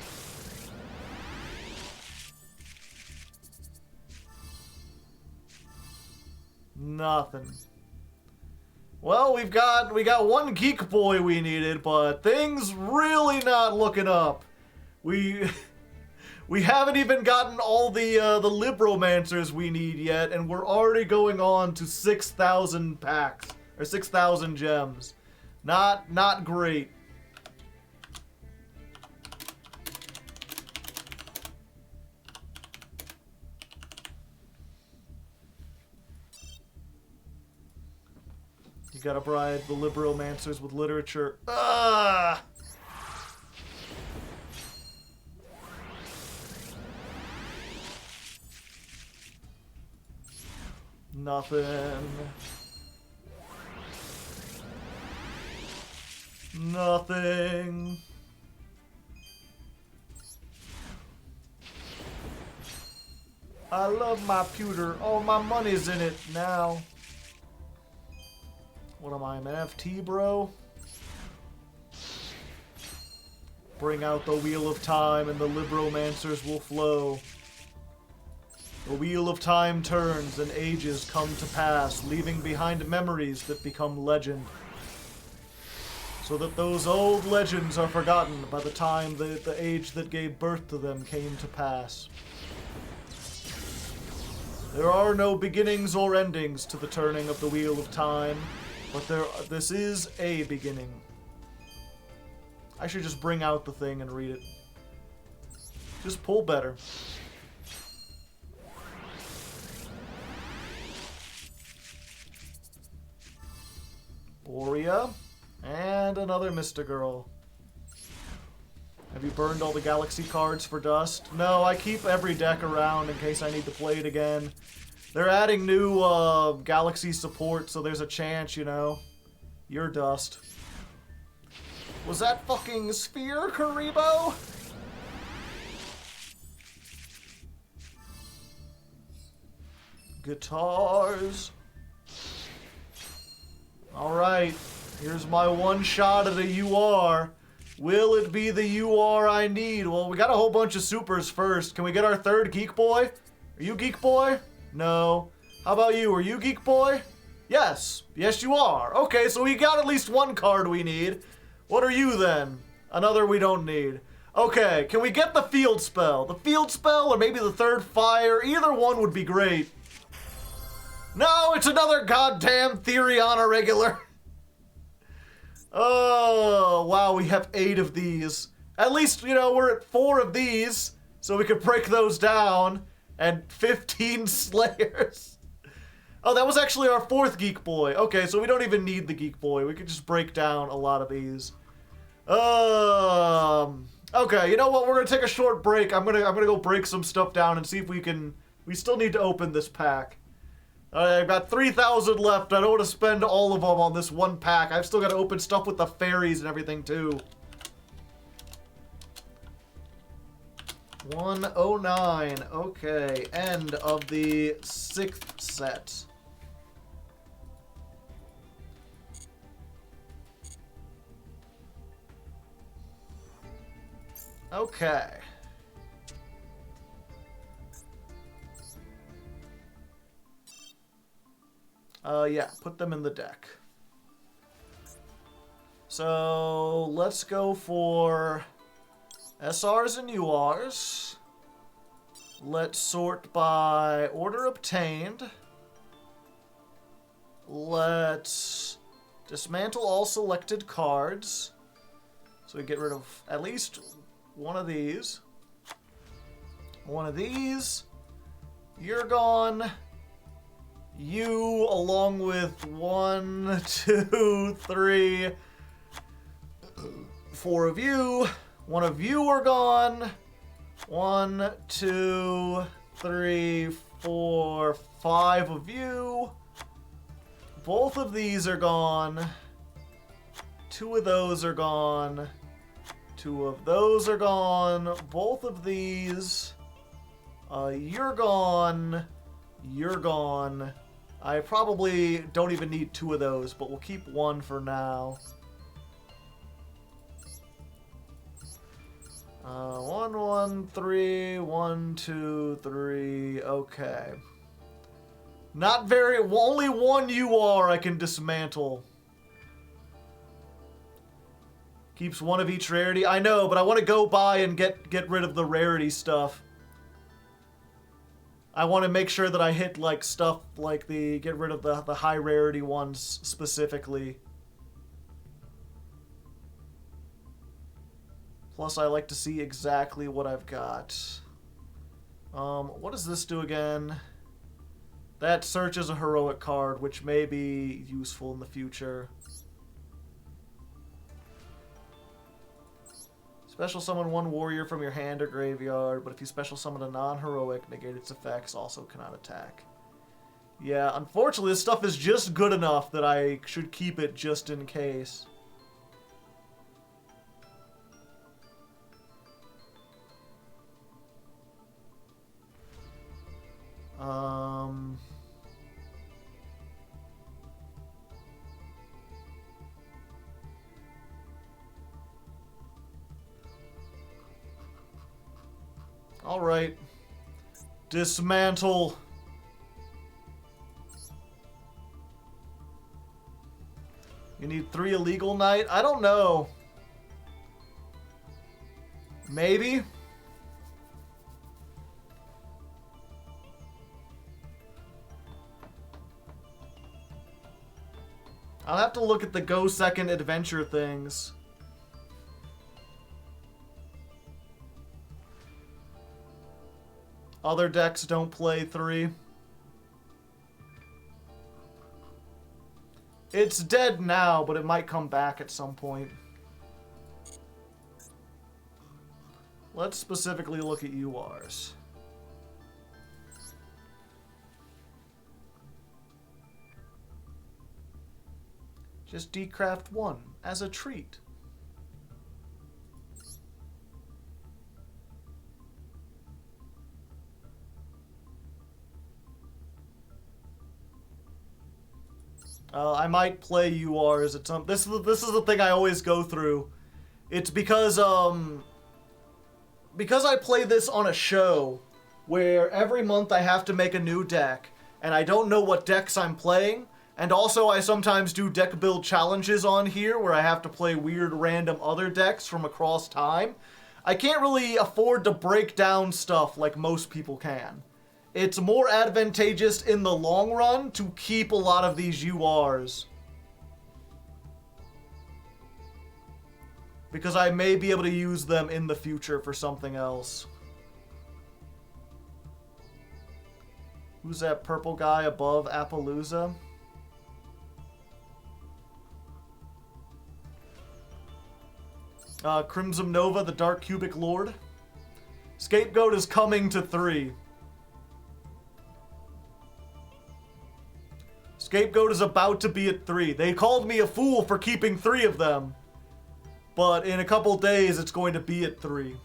Nothing. Well, we got one geek boy we needed, but things really not looking up. We haven't even gotten all the Libromancers we need yet, and we're already going on to 6,000 packs or 6,000 gems. Not great. You gotta bribe the Libromancers with literature. Ah! Nothing. Nothing. I love my pewter. Oh, my money's in it now. What am I, an FT, bro? Bring out the Wheel of Time and the Libromancers will flow. The Wheel of Time turns and ages come to pass, leaving behind memories that become legend. So that those old legends are forgotten by the time the age that gave birth to them came to pass. There are no beginnings or endings to the turning of the Wheel of Time. But this is a beginning. I should just bring out the thing and read it. Just pull better. Borea. And another Mr. Girl. Have you burned all the Galaxy cards for dust? No, I keep every deck around in case I need to play it again. They're adding new Galaxy support, so there's a chance, you know. You're dust. Was that fucking Sphere Karibo? Guitars. Alright, here's my one shot at a UR. Will it be the UR I need? Well, we got a whole bunch of supers first. Can we get our third Geek Boy? Are you Geek Boy? No. How about you? Are you Geek Boy? Yes. Yes, you are. Okay, so we got at least one card we need. What are you, then? Another we don't need. Okay, can we get the field spell? The field spell or maybe the third fire? Either one would be great. No, it's another goddamn Therion irregular. Oh, wow, we have 8 of these. At least, you know, we're at 4 of these, so we could break those down. And 15 Slayers. Oh, that was actually our 4th Geek Boy. Okay, so we don't even need the Geek Boy. We could just break down a lot of these. Okay, you know what? We're gonna take a short break. I'm gonna go break some stuff down and see if we can. We still need to open this pack. I've got 3,000 left. I don't want to spend all of them on this one pack. I've still got to open stuff with the fairies and everything too. 109. Okay, end of the 6th set. Okay. Yeah, put them in the deck. So, let's go for SRs and URs. Let's sort by order obtained. Let's dismantle all selected cards. So we get rid of at least one of these. One of these. You're gone. You, along with 1, 2, 3, 4 of you. One of you are gone. 1, 2, 3, 4, 5 of you. Both of these are gone. 2 of those are gone. 2 of those are gone. Both of these. You're gone. You're gone. I probably don't even need 2 of those, but we'll keep 1 for now. 1, 1, 3, 1, 2, 3. Okay. Not very. Only 1 UR I can dismantle. Keeps 1 of each rarity. I know, but I want to go by and get rid of the rarity stuff. I want to make sure that I hit like stuff like get rid of the high rarity ones specifically. Plus, I like to see exactly what I've got. What does this do again? That searches a heroic card, which may be useful in the future. Special summon 1 warrior from your hand or graveyard, but if you special summon a non-heroic, negate its effects, also cannot attack. Yeah, unfortunately, this stuff is just good enough that I should keep it just in case. Alright. Dismantle. You need 3 illegal knight? I don't know. Maybe? I'll have to look at the Go Second Adventure things. Other decks don't play 3. It's dead now, but it might come back at some point. Let's specifically look at URs. Just decraft 1 as a treat. I might play URs at some. This is the thing I always go through. It's because I play this on a show where every month I have to make a new deck, and I don't know what decks I'm playing. And also I sometimes do deck build challenges on here where I have to play weird random other decks from across time. I can't really afford to break down stuff like most people can. It's more advantageous in the long run to keep a lot of these URs. Because I may be able to use them in the future for something else. Who's that purple guy above Appaloosa? Crimson Nova, the Dark Cubic Lord. Scapegoat is coming to 3. Scapegoat is about to be at 3. They called me a fool for keeping 3 of them. But in a couple days, it's going to be at 3.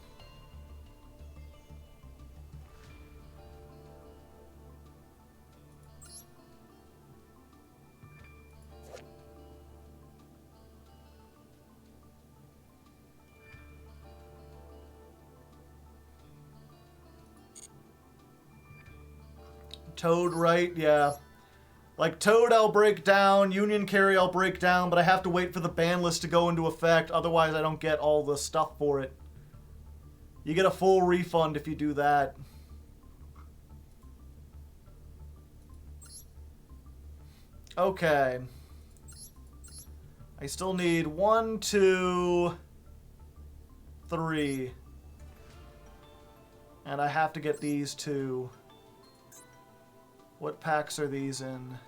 Toad, right? Yeah. Like, Toad I'll break down, Union Carry I'll break down, but I have to wait for the ban list to go into effect, otherwise I don't get all the stuff for it. You get a full refund if you do that. Okay. I still need 1, 2, 3. And I have to get these too. What packs are these in?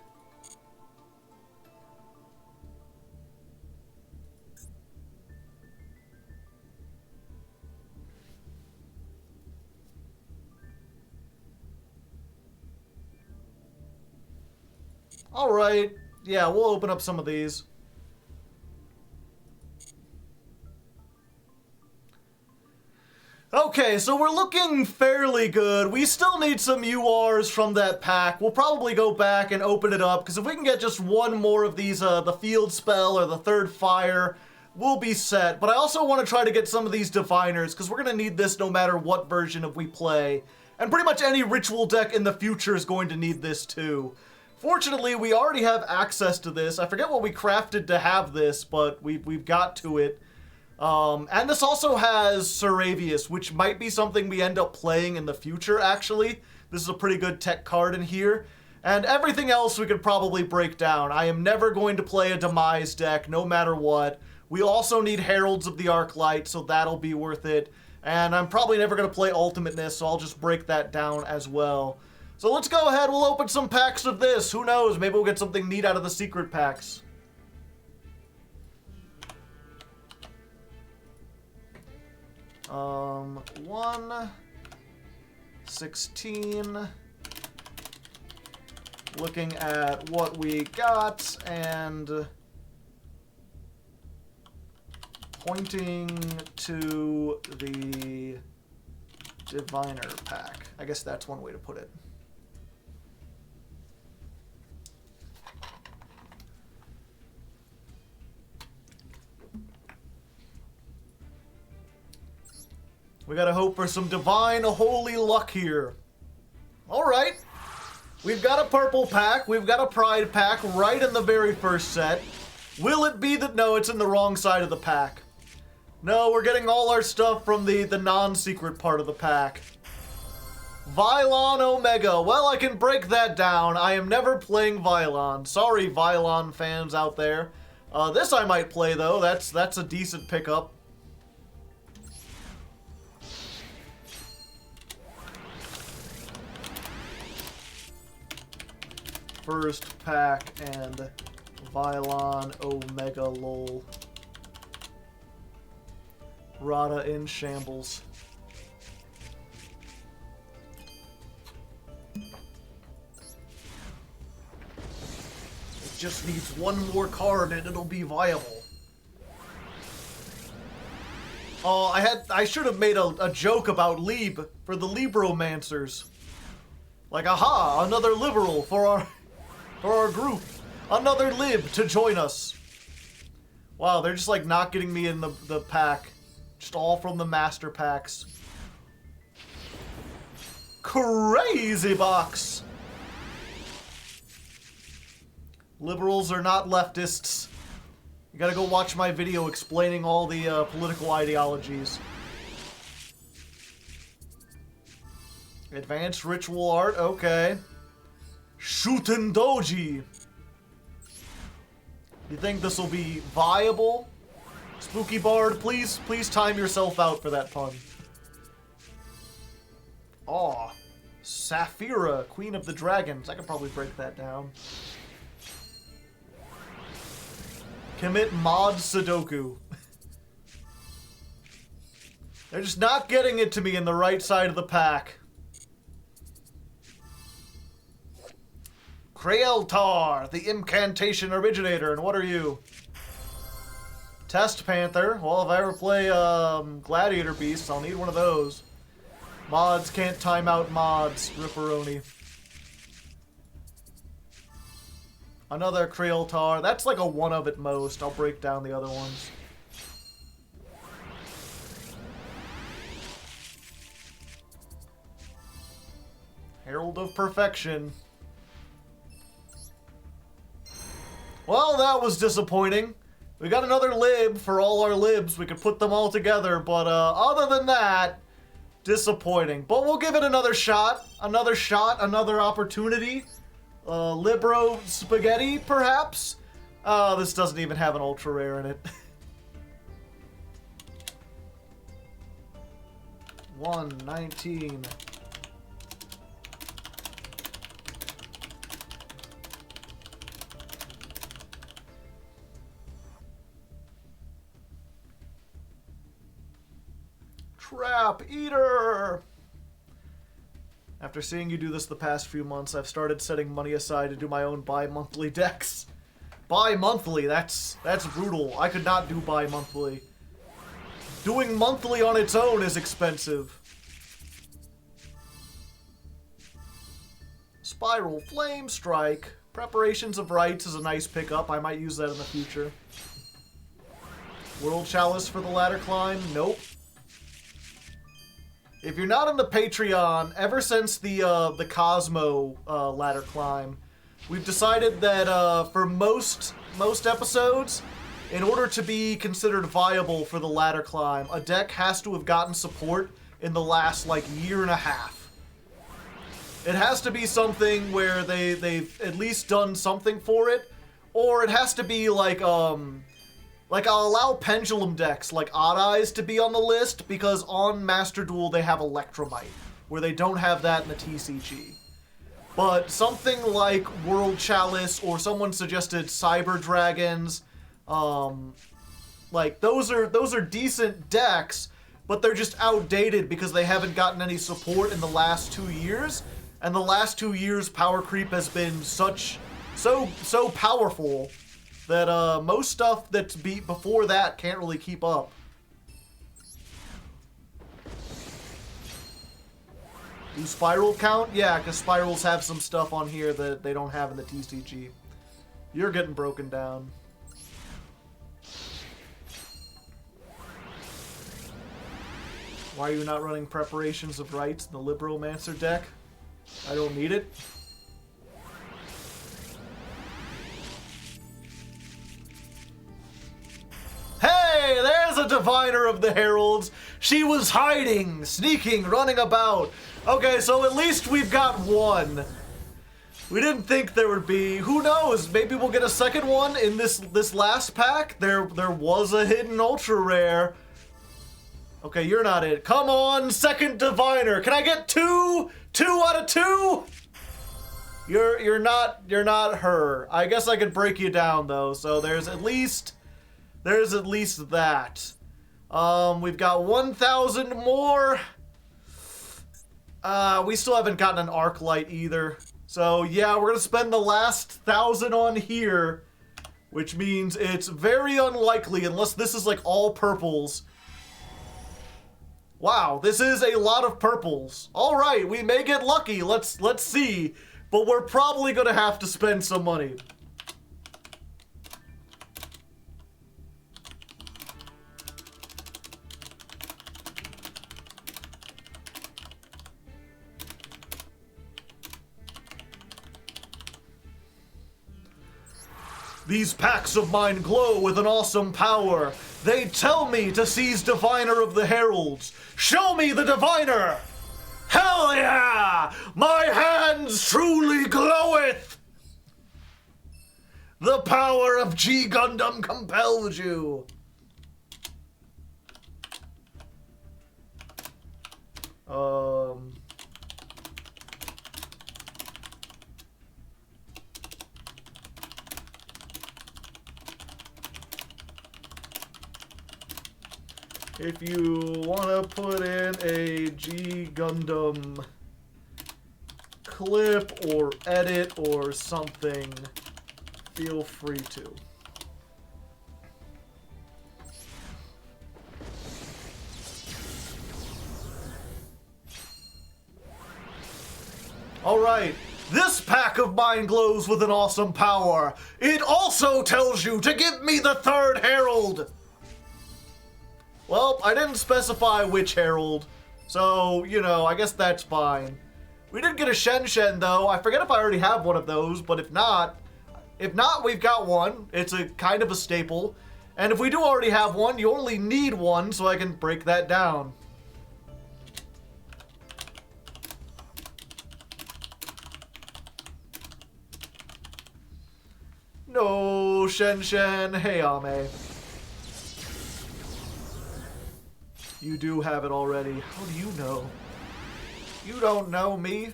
Alright. Yeah, we'll open up some of these. Okay, so we're looking fairly good. We still need some URs from that pack. We'll probably go back and open it up, because if we can get just one more of these, the field spell or the third fire, we'll be set. But I also want to try to get some of these diviners, because we're going to need this no matter what version of we play. And pretty much any ritual deck in the future is going to need this too. Fortunately, we already have access to this. I forget what we crafted to have this, but we've got to it. And this also has Saravius, which might be something we end up playing in the future, actually. This is a pretty good tech card in here. And everything else we could probably break down. I am never going to play a Demise deck, no matter what. We also need Heralds of the Arclight, so that'll be worth it. And I'm probably never going to play Ultimateness, so I'll just break that down as well. So let's go ahead, we'll open some packs of this. Who knows, maybe we'll get something neat out of the secret packs. One, 16. Looking at what we got and pointing to the Diviner pack. I guess that's one way to put it. We gotta hope for some divine holy luck here. Alright. We've got a purple pack. We've got a pride pack right in the very first set. Will it be that... No, it's in the wrong side of the pack. No, we're getting all our stuff from the non-secret part of the pack. Vylon Omega. Well, I can break that down. I am never playing Vylon. Sorry, Vylon fans out there. This I might play, though. That's a decent pickup. First pack and Vylon Omega lol. Rada in shambles. It just needs one more card and it'll be viable. Oh, I should have made a joke about Lib for the Libromancers. Like, aha, another liberal for our group. Another lib to join us. Wow, they're just like not getting me in the pack. Just all from the master packs. Crazy box. Liberals are not leftists. You gotta go watch my video explaining all the political ideologies. Advanced ritual art, okay. Shuten Doji. You think this will be viable? Spooky Bard, please time yourself out for that pun. Aw. Saphira, Queen of the Dragons. I could probably break that down. Commit mod Sudoku. They're just not getting it to me in the right side of the pack. Crealtar, the incantation originator, and what are you? Test Panther. Well, if I ever play Gladiator Beasts, I'll need one of those. Mods can't time out mods, Ripperoni. Another Crealtar. That's like a one of at most. I'll break down the other ones. Herald of Perfection. Well, that was disappointing. We got another lib for all our libs. We could put them all together, but other than that, disappointing. But we'll give it another shot, another opportunity. Libro Spaghetti, perhaps? This doesn't even have an ultra rare in it. 119. Trap Eater! After seeing you do this the past few months, I've started setting money aside to do my own bi-monthly decks. Bi-monthly, that's brutal. I could not do bi-monthly. Doing monthly on its own is expensive. Spiral Flame Strike. Preparations of Rites is a nice pickup. I might use that in the future. World Chalice for the ladder climb? Nope. If you're not on the Patreon, ever since the Cosmo ladder climb, we've decided that for most episodes, in order to be considered viable for the ladder climb, a deck has to have gotten support in the last like year and a half. It has to be something where they've at least done something for it, or it has to be like I'll allow pendulum decks like Odd Eyes to be on the list because on Master Duel they have Electromite, where they don't have that in the TCG. But something like World Chalice or someone suggested Cyber Dragons, like those are decent decks, but they're just outdated because they haven't gotten any support in the last 2 years. And the last 2 years power creep has been so powerful that most stuff that's beat before that can't really keep up. Do Spiral count? Yeah, because Spirals have some stuff on here that they don't have in the TCG. You're getting broken down. Why are you not running Preparations of Rites in the Libromancer deck? I don't need it. Hey, there's a Diviner of the Heralds. She was hiding, sneaking, running about. Okay, so at least we've got one. We didn't think there would be. Who knows? Maybe we'll get a second one in this last pack. There was a hidden ultra rare. Okay, you're not it. Come on, second Diviner. Can I get two? 2 out of 2? You're not her. I guess I could break you down though. So there's at least that. We've got 1,000 more. We still haven't gotten an arc light either. So yeah, we're gonna spend the last 1,000 on here, which means it's very unlikely, unless this is like all purples. Wow, this is a lot of purples. All right, we may get lucky. Let's see, but we're probably gonna have to spend some money. These packs of mine glow with an awesome power. They tell me to seize Diviner of the Heralds. Show me the Diviner! Hell yeah! My hands truly gloweth! The power of G Gundam compels you. If you want to put in a G Gundam clip or edit or something, feel free to. Alright, this pack of mine glows with an awesome power. It also tells you to give me the third Herald. Well, I didn't specify which Herald, so, you know, I guess that's fine. We did get a Shen Shen, though. I forget if I already have one of those, but if not, we've got one. It's a kind of a staple. And if we do already have one, you only need one, so I can break that down. No, Shen Shen, hey Ame. You do have it already. How do you know? You don't know me.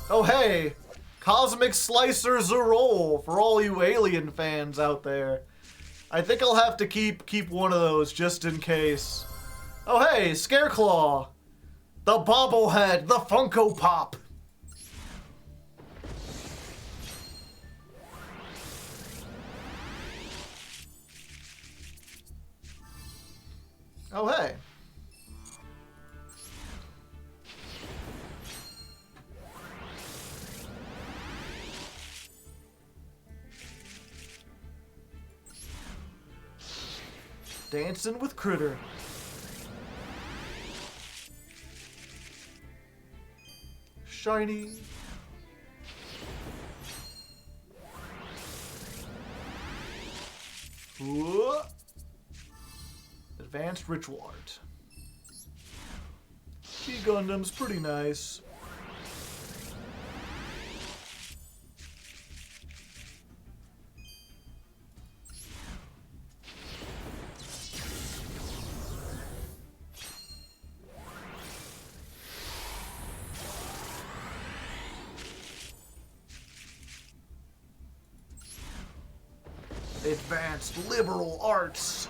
Oh, hey! Cosmic Slicers a roll for all you Alien fans out there. I think I'll have to keep one of those just in case. Oh, hey! Scareclaw! The bobblehead! The Funko Pop! Oh, hey. Dancing with Critter. Shiny. Whoa. Advanced Ritual Art. Gundam's pretty nice. Advanced Liberal Arts.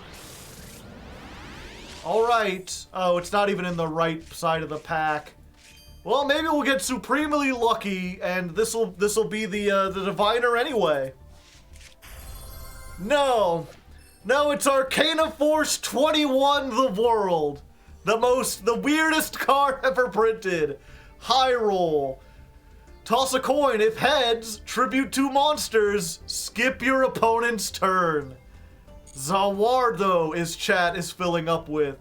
Alright. Oh, it's not even in the right side of the pack. Well, maybe we'll get supremely lucky, and this'll be the diviner anyway. No. No, it's Arcana Force 21 The World. The weirdest card ever printed. High roll. Toss a coin. If heads, tribute 2 monsters. Skip your opponent's turn. Zawardo chat is filling up with.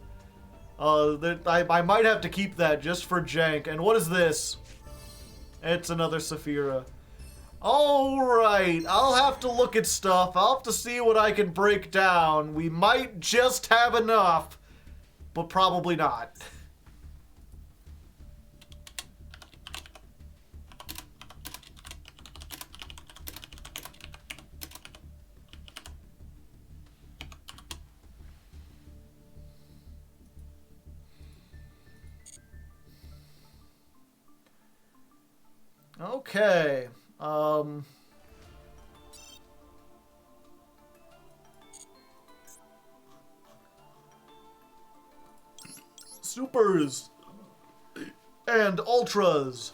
I might have to keep that just for jank. And what is this? It's another Saphira. Alright, I'll have to look at stuff. I'll have to see what I can break down. We might just have enough, but probably not. Okay. Supers and ultras.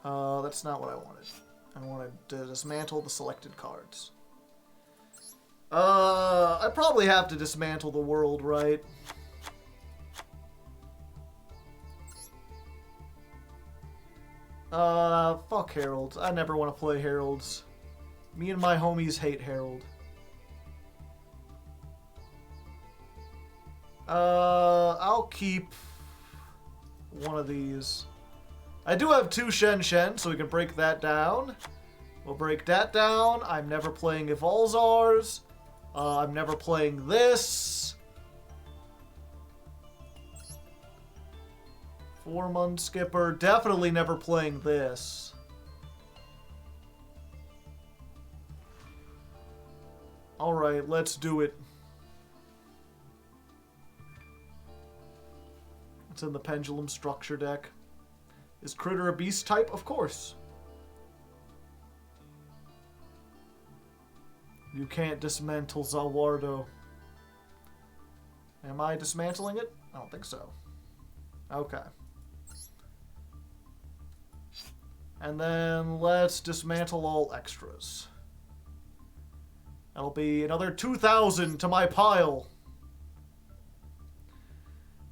That's not what I wanted. I wanted to dismantle the selected cards. I probably have to dismantle the world, right? Fuck Herald. I never want to play Heralds. Me and my homies hate Herald. I'll keep one of these. I do have 2 Shen Shen, so we can break that down. We'll break that down. I'm never playing Evolzars. I'm never playing this. 4-month skipper. Definitely never playing this. Alright, let's do it. It's in the Pendulum Structure deck. Is Critter a beast type? Of course. You can't dismantle Zawardo. Am I dismantling it? I don't think so. Okay. And then let's dismantle all extras. That'll be another 2,000 to my pile.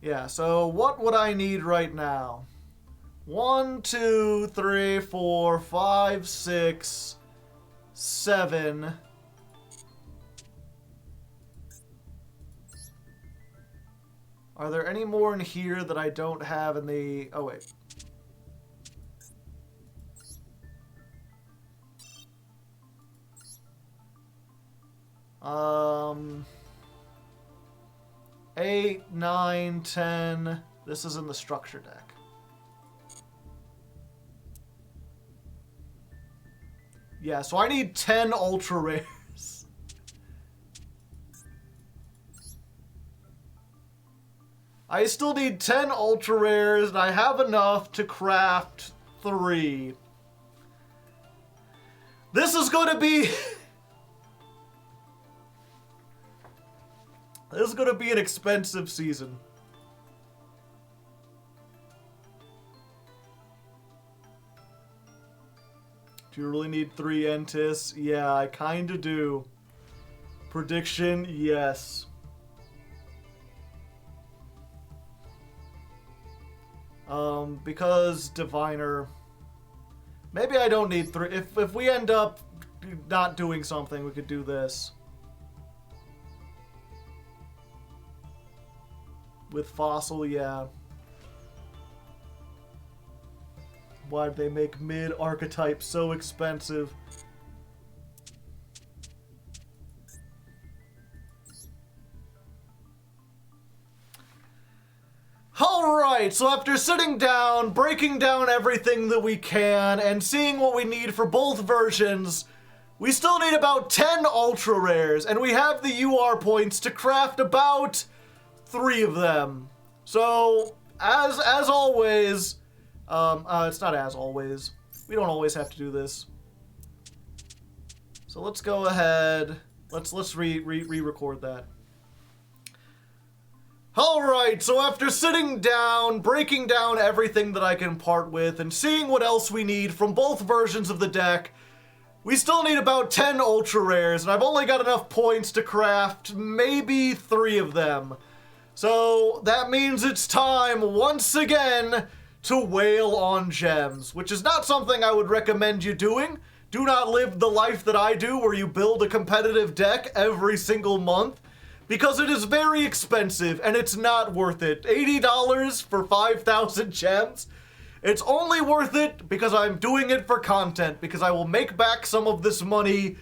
Yeah, so what would I need right now? 1, 2, 3, 4, 5, 6, 7. Are there any more in here that I don't have in the... Oh, wait. Um... 8, 9, 10. This is in the structure deck. Yeah, so I need 10 ultra rares. I still need 10 ultra rares, and I have enough to craft 3. This is going to be... This is going to be an expensive season. Do you really need 3 Entis? Yeah, I kind of do. Prediction, yes. Because Diviner... Maybe I don't need 3. If we end up not doing something, we could do this. With Fossil, yeah. Why'd they make mid-archetype so expensive? Alright, so after sitting down, breaking down everything that we can, and seeing what we need for both versions, we still need about 10 ultra rares, and we have the UR points to craft about 3 of them. So, as always, it's not as always. We don't always have to do this. So let's go ahead. Let's re-record that. Alright, so after sitting down, breaking down everything that I can part with, and seeing what else we need from both versions of the deck, we still need about 10 ultra rares, and I've only got enough points to craft maybe 3 of them. So that means it's time, once again, to wail on gems, which is not something I would recommend you doing. Do not live the life that I do, where you build a competitive deck every single month, because it is very expensive, and it's not worth it. $80 for 5,000 gems? It's only worth it because I'm doing it for content, because I will make back some of this money,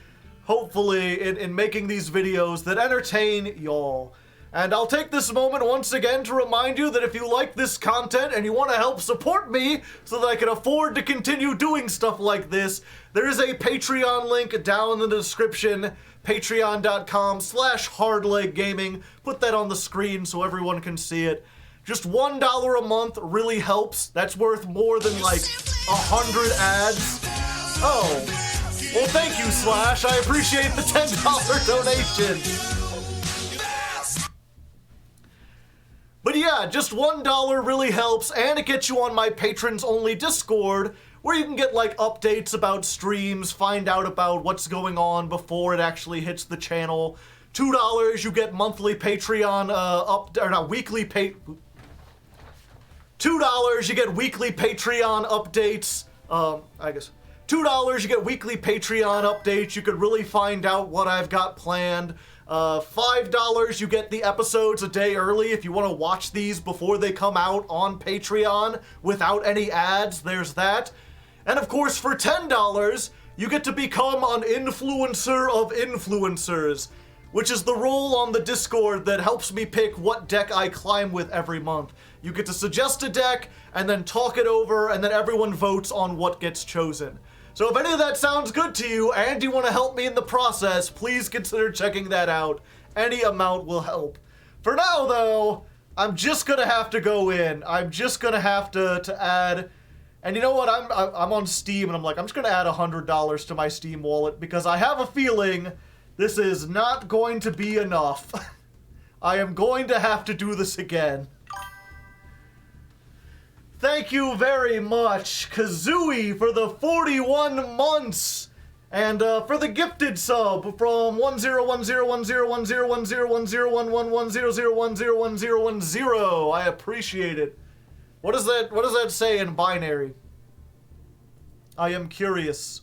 hopefully, in making these videos that entertain y'all. And I'll take this moment once again to remind you that if you like this content and you want to help support me so that I can afford to continue doing stuff like this, there is a Patreon link down in the description, patreon.com/Hardleg Gaming. Put that on the screen so everyone can see it. Just $1 a month really helps. That's worth more than like 100 ads. Oh, well thank you, Slash. I appreciate the $10 donation. But yeah, just $1 really helps, and it gets you on my patrons-only Discord, where you can get, like, updates about streams, find out about what's going on before it actually hits the channel. $2, you get monthly Patreon, weekly $2, you get weekly Patreon updates, $2, you get weekly Patreon updates, you could really find out what I've got planned. $5, you get the episodes a day early if you want to watch these before they come out on Patreon without any ads. There's that. And of course, for $10, you get to become an influencer of influencers, which is the role on the Discord that helps me pick what deck I climb with every month. You get to suggest a deck, and then talk it over, and then everyone votes on what gets chosen. So if any of that sounds good to you, and you want to help me in the process, please consider checking that out. Any amount will help. For now, though, I'm just gonna have to go in. I'm just gonna have to add... And you know what? I'm on Steam, and I'm like, I'm just gonna add $100 to my Steam wallet, because I have a feeling this is not going to be enough. I am going to have to do this again. Thank you very much, Kazooie, for the 41 months, and for the gifted sub from 101010101010110010101010. I appreciate it. What does that say in binary? I am curious.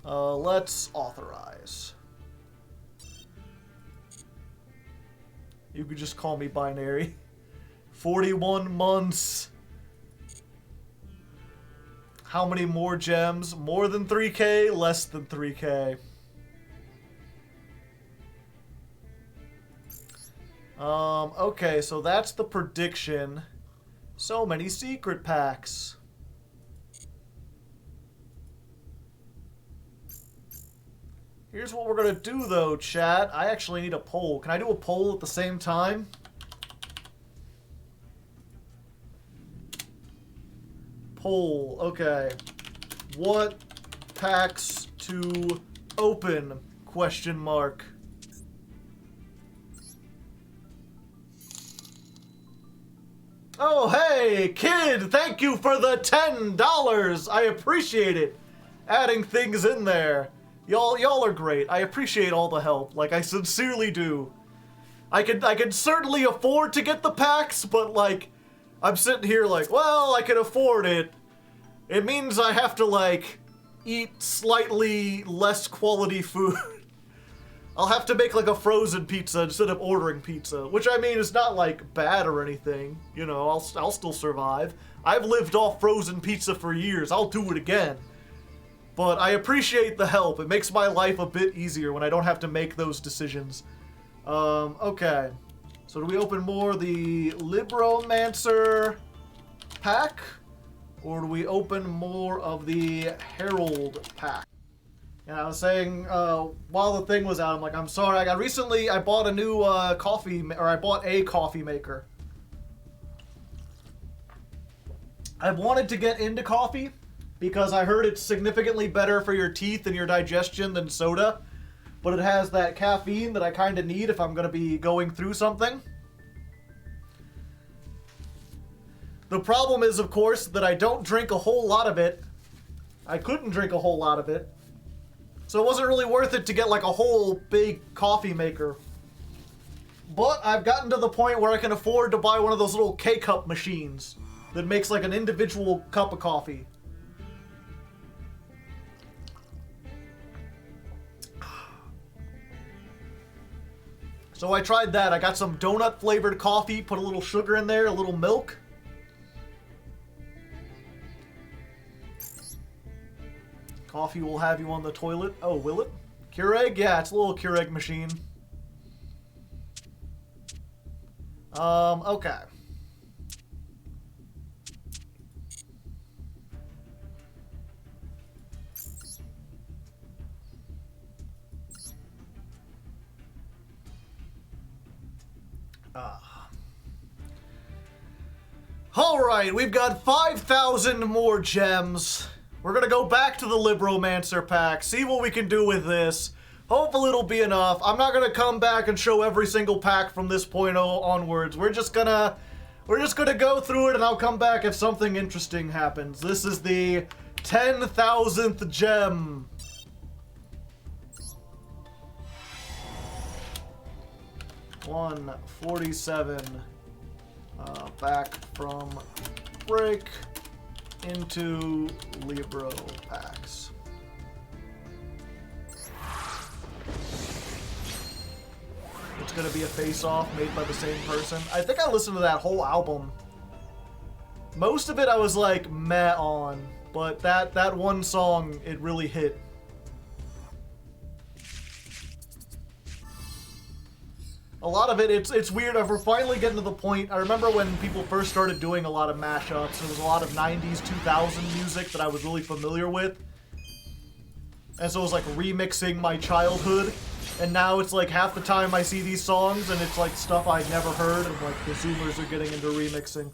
Let's authorize. You could just call me binary. 41 months. How many more gems? More than 3K, less than 3K. Okay, so that's the prediction. So many secret packs. Here's what we're gonna do though, chat. I actually need a poll. Can I do a poll at the same time? Poll, okay. What packs to open? Question mark. Oh, hey, kid, thank you for the $10. I appreciate it. Adding things in there. Y'all are great. I appreciate all the help. Like, I sincerely do. I could certainly afford to get the packs, but like, I'm sitting here like, well, I can afford it. It means I have to like, eat slightly less quality food. I'll have to make like a frozen pizza instead of ordering pizza, which I mean is not like bad or anything. You know, I'll still survive. I've lived off frozen pizza for years. I'll do it again. But I appreciate the help. It makes my life a bit easier when I don't have to make those decisions. Okay. So do we open more the Libromancer pack? Or do we open more of the Herald pack? And I was saying, while the thing was out, I'm like, I'm sorry, I bought a new I bought a coffee maker. I've wanted to get into coffee because I heard it's significantly better for your teeth and your digestion than soda, but it has that caffeine that I kind of need if I'm going to be going through something. The problem is, of course, that I don't drink a whole lot of it. I couldn't drink a whole lot of it. So it wasn't really worth it to get like a whole big coffee maker. But I've gotten to the point where I can afford to buy one of those little K-cup machines that makes like an individual cup of coffee. So I tried that. I got some donut flavored coffee, put a little sugar in there, a little milk. Coffee will have you on the toilet. Oh, will it? Keurig? Yeah, it's a little Keurig machine. Okay. Alright, we've got 5,000 more gems. We're gonna go back to the Libromancer pack, see what we can do with this. Hopefully it'll be enough. I'm not gonna come back and show every single pack from this point onwards. We're just gonna go through it and I'll come back if something interesting happens. This is the 10,000th gem. $147. Back from break into Libro packs. It's gonna be a face-off made by the same person. I think I listened to that whole album. Most of it I was like meh on, but that one song, it really hit. A lot of it, it's weird. We're finally getting to the point. I remember when people first started doing a lot of mashups. There was a lot of 90s, 2000 music that I was really familiar with. And so it was like remixing my childhood. And now it's like half the time I see these songs and it's like stuff I'd never heard and like the Zoomers are getting into remixing.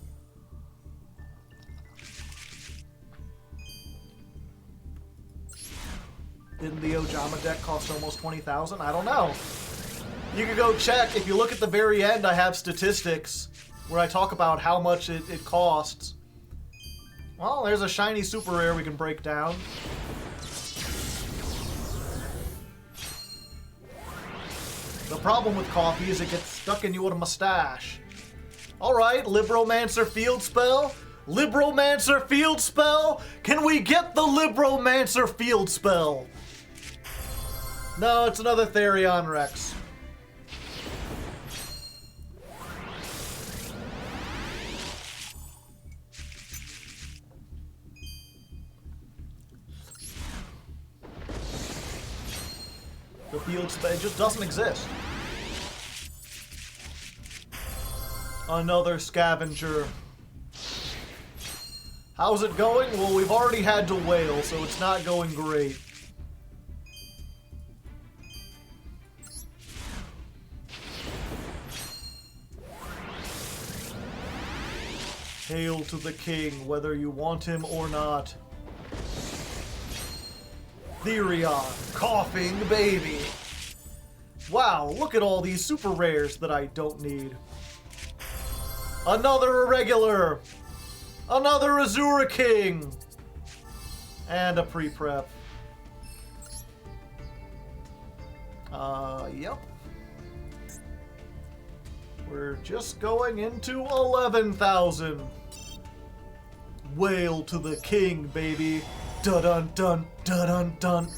Didn't the Ojama deck cost almost 20,000? I don't know. You can go check. If you look at the very end, I have statistics where I talk about how much it costs. Well, there's a shiny super rare we can break down. The problem with coffee is it gets stuck in you with a mustache. Alright, Libromancer field spell. Libromancer field spell? Can we get the Libromancer field spell? No, it's another Therion Rex. The field spell, it just doesn't exist. Another scavenger. How's it going? Well, we've already had to wail, so it's not going great. Hail to the king, whether you want him or not. Therion, coughing baby. Wow, look at all these super rares that I don't need. Another irregular. Another Azura King. And a pre-prep. Yep. We're just going into 11,000. Wail to the king, baby. Dun-dun-dun, dun-dun-dun.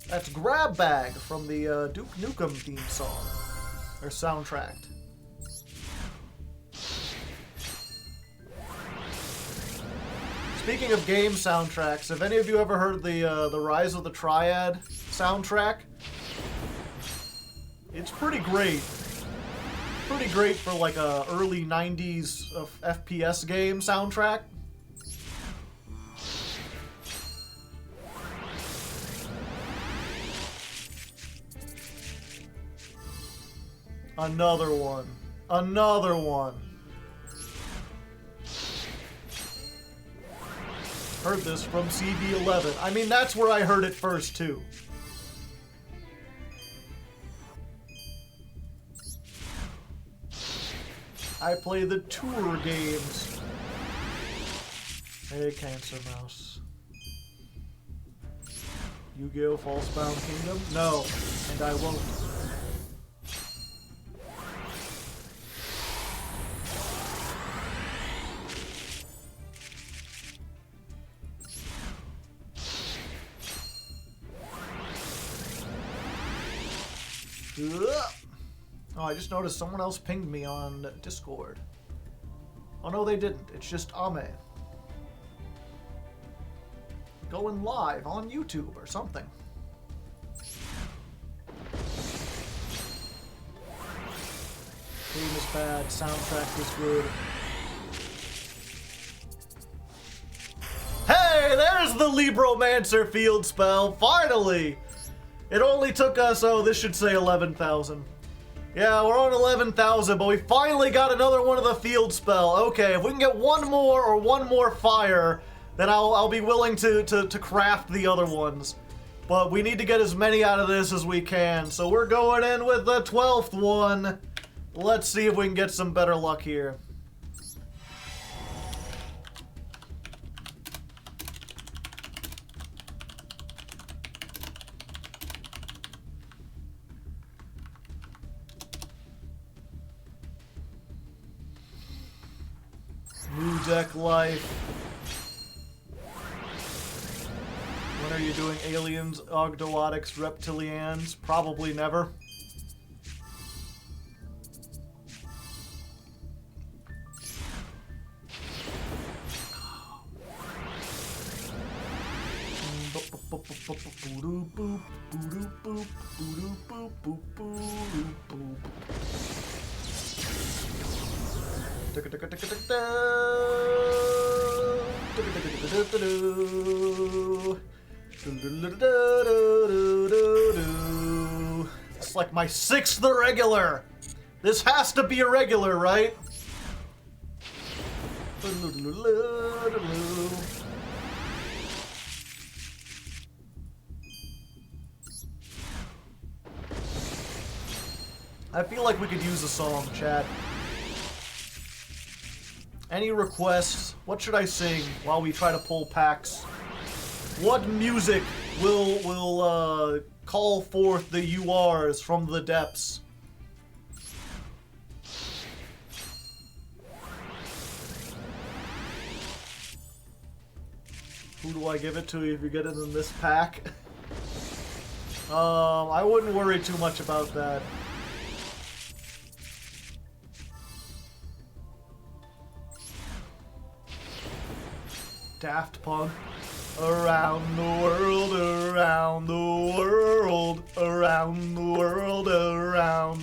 That's Grab Bag from the Duke Nukem theme song, or soundtrack. Speaking of game soundtracks, have any of you ever heard the Rise of the Triad soundtrack? It's pretty great. Pretty great for like a early 90s FPS game soundtrack. Another one. Another one. Heard this from CB11. I mean, that's where I heard it first, too. I play the tour games. Hey, Cancer Mouse. Yu-Gi-Oh! Falsebound Kingdom? No, and I won't. Oh, I just noticed someone else pinged me on Discord. Oh no, they didn't. It's just Ame. Going live on YouTube or something. Game is bad, soundtrack is good. Hey, there's the Libromancer field spell, finally! It only took us, oh, this should say 11,000. Yeah, we're on 11,000, but we finally got another one of the field spell. Okay, if we can get one more or one more fire, then I'll be willing to craft the other ones. But we need to get as many out of this as we can, so we're going in with the 12th one. Let's see if we can get some better luck here. New deck life. When are you doing aliens, Ogdoadics, reptilians? Probably never. It's like my 6th irregular. This has to be a regular, right? I feel like we could use a song, chat. Any requests? What should I sing while we try to pull packs? What music will call forth the URs from the depths? Who do I give it to if you get it in this pack? I wouldn't worry too much about that. Daft Punk. Around the world, around the world, around the world, around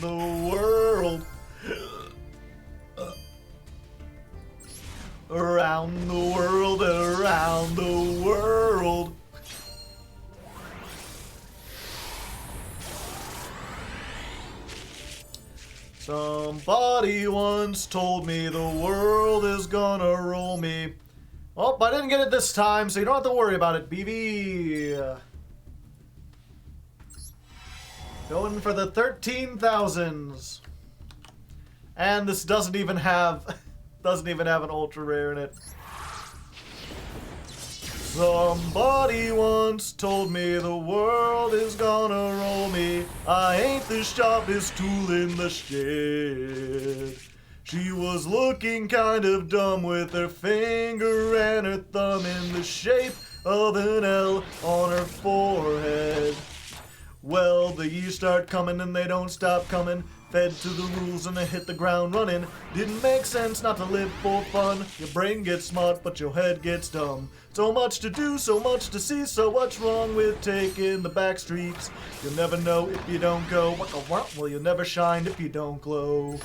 Somebody once told me the world is gonna roll me. Oh, I didn't get it this time, so you don't have to worry about it, BB. Going for the 13,000s. And this doesn't even have an ultra rare in it. Somebody once told me the world is gonna roll me. I ain't the sharpest tool in the shed. She was looking kind of dumb with her finger and her thumb in the shape of an L on her forehead. Well, the years start coming and they don't stop coming. Fed to the rules and I hit the ground running. Didn't make sense not to live for fun. Your brain gets smart, but your head gets dumb. So much to do, so much to see, so what's wrong with taking the back streets? You'll never know if you don't go. Well, you'll never shine if you don't glow.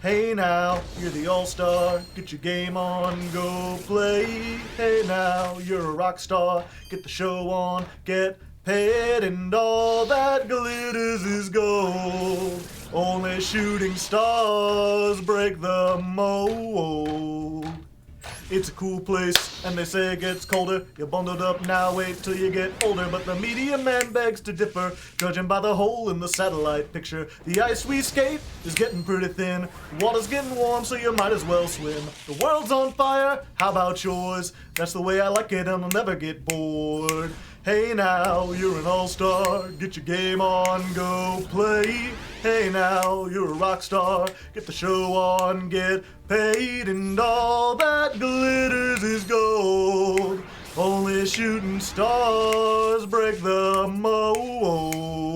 Hey now, you're the all-star, get your game on, go play. Hey now, you're a rock star, get the show on, get paid, and all that glitters is gold. Only shooting stars break the mold. It's a cool place, and they say it gets colder. You're bundled up now, wait till you get older. But the media man begs to differ, judging by the hole in the satellite picture. The ice we skate is getting pretty thin. Water's getting warm, so you might as well swim. The world's on fire, how about yours? That's the way I like it, and I'll never get bored. Hey now, you're an all-star, get your game on, go play. Hey now, you're a rock star, get the show on, get paid, and all that glitters is gold. Only shooting stars break the mold.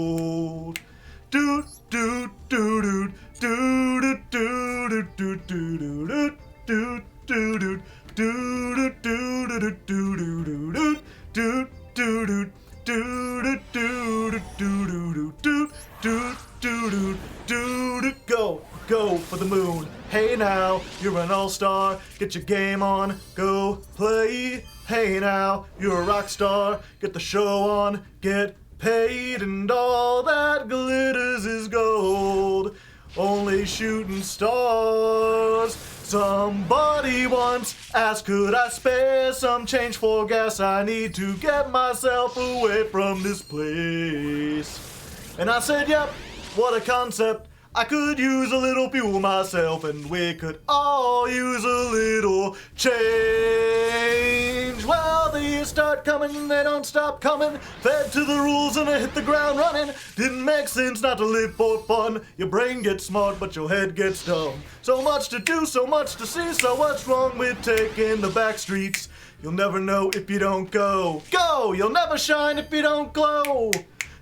Doot doot doot doot doot doot doot doot doot doot doot doot doot doot doot doot. Do do do do do do do do do do do. Go for the moon. Hey now, you're an all-star. Get your game on, go play. Hey now, you're a rock star. Get the show on, get paid, and all that glitters is gold. Only shooting stars. Somebody once asked, could I spare some change for gas? I need to get myself away from this place. And I said, yep, what a concept. I could use a little fuel myself, and we could all use a little change. Well, the years start coming, and they don't stop coming. Fed to the rules, and I hit the ground running. Didn't make sense not to live for fun. Your brain gets smart, but your head gets dumb. So much to do, so much to see, so what's wrong with taking the back streets? You'll never know if you don't go. Go! You'll never shine if you don't glow.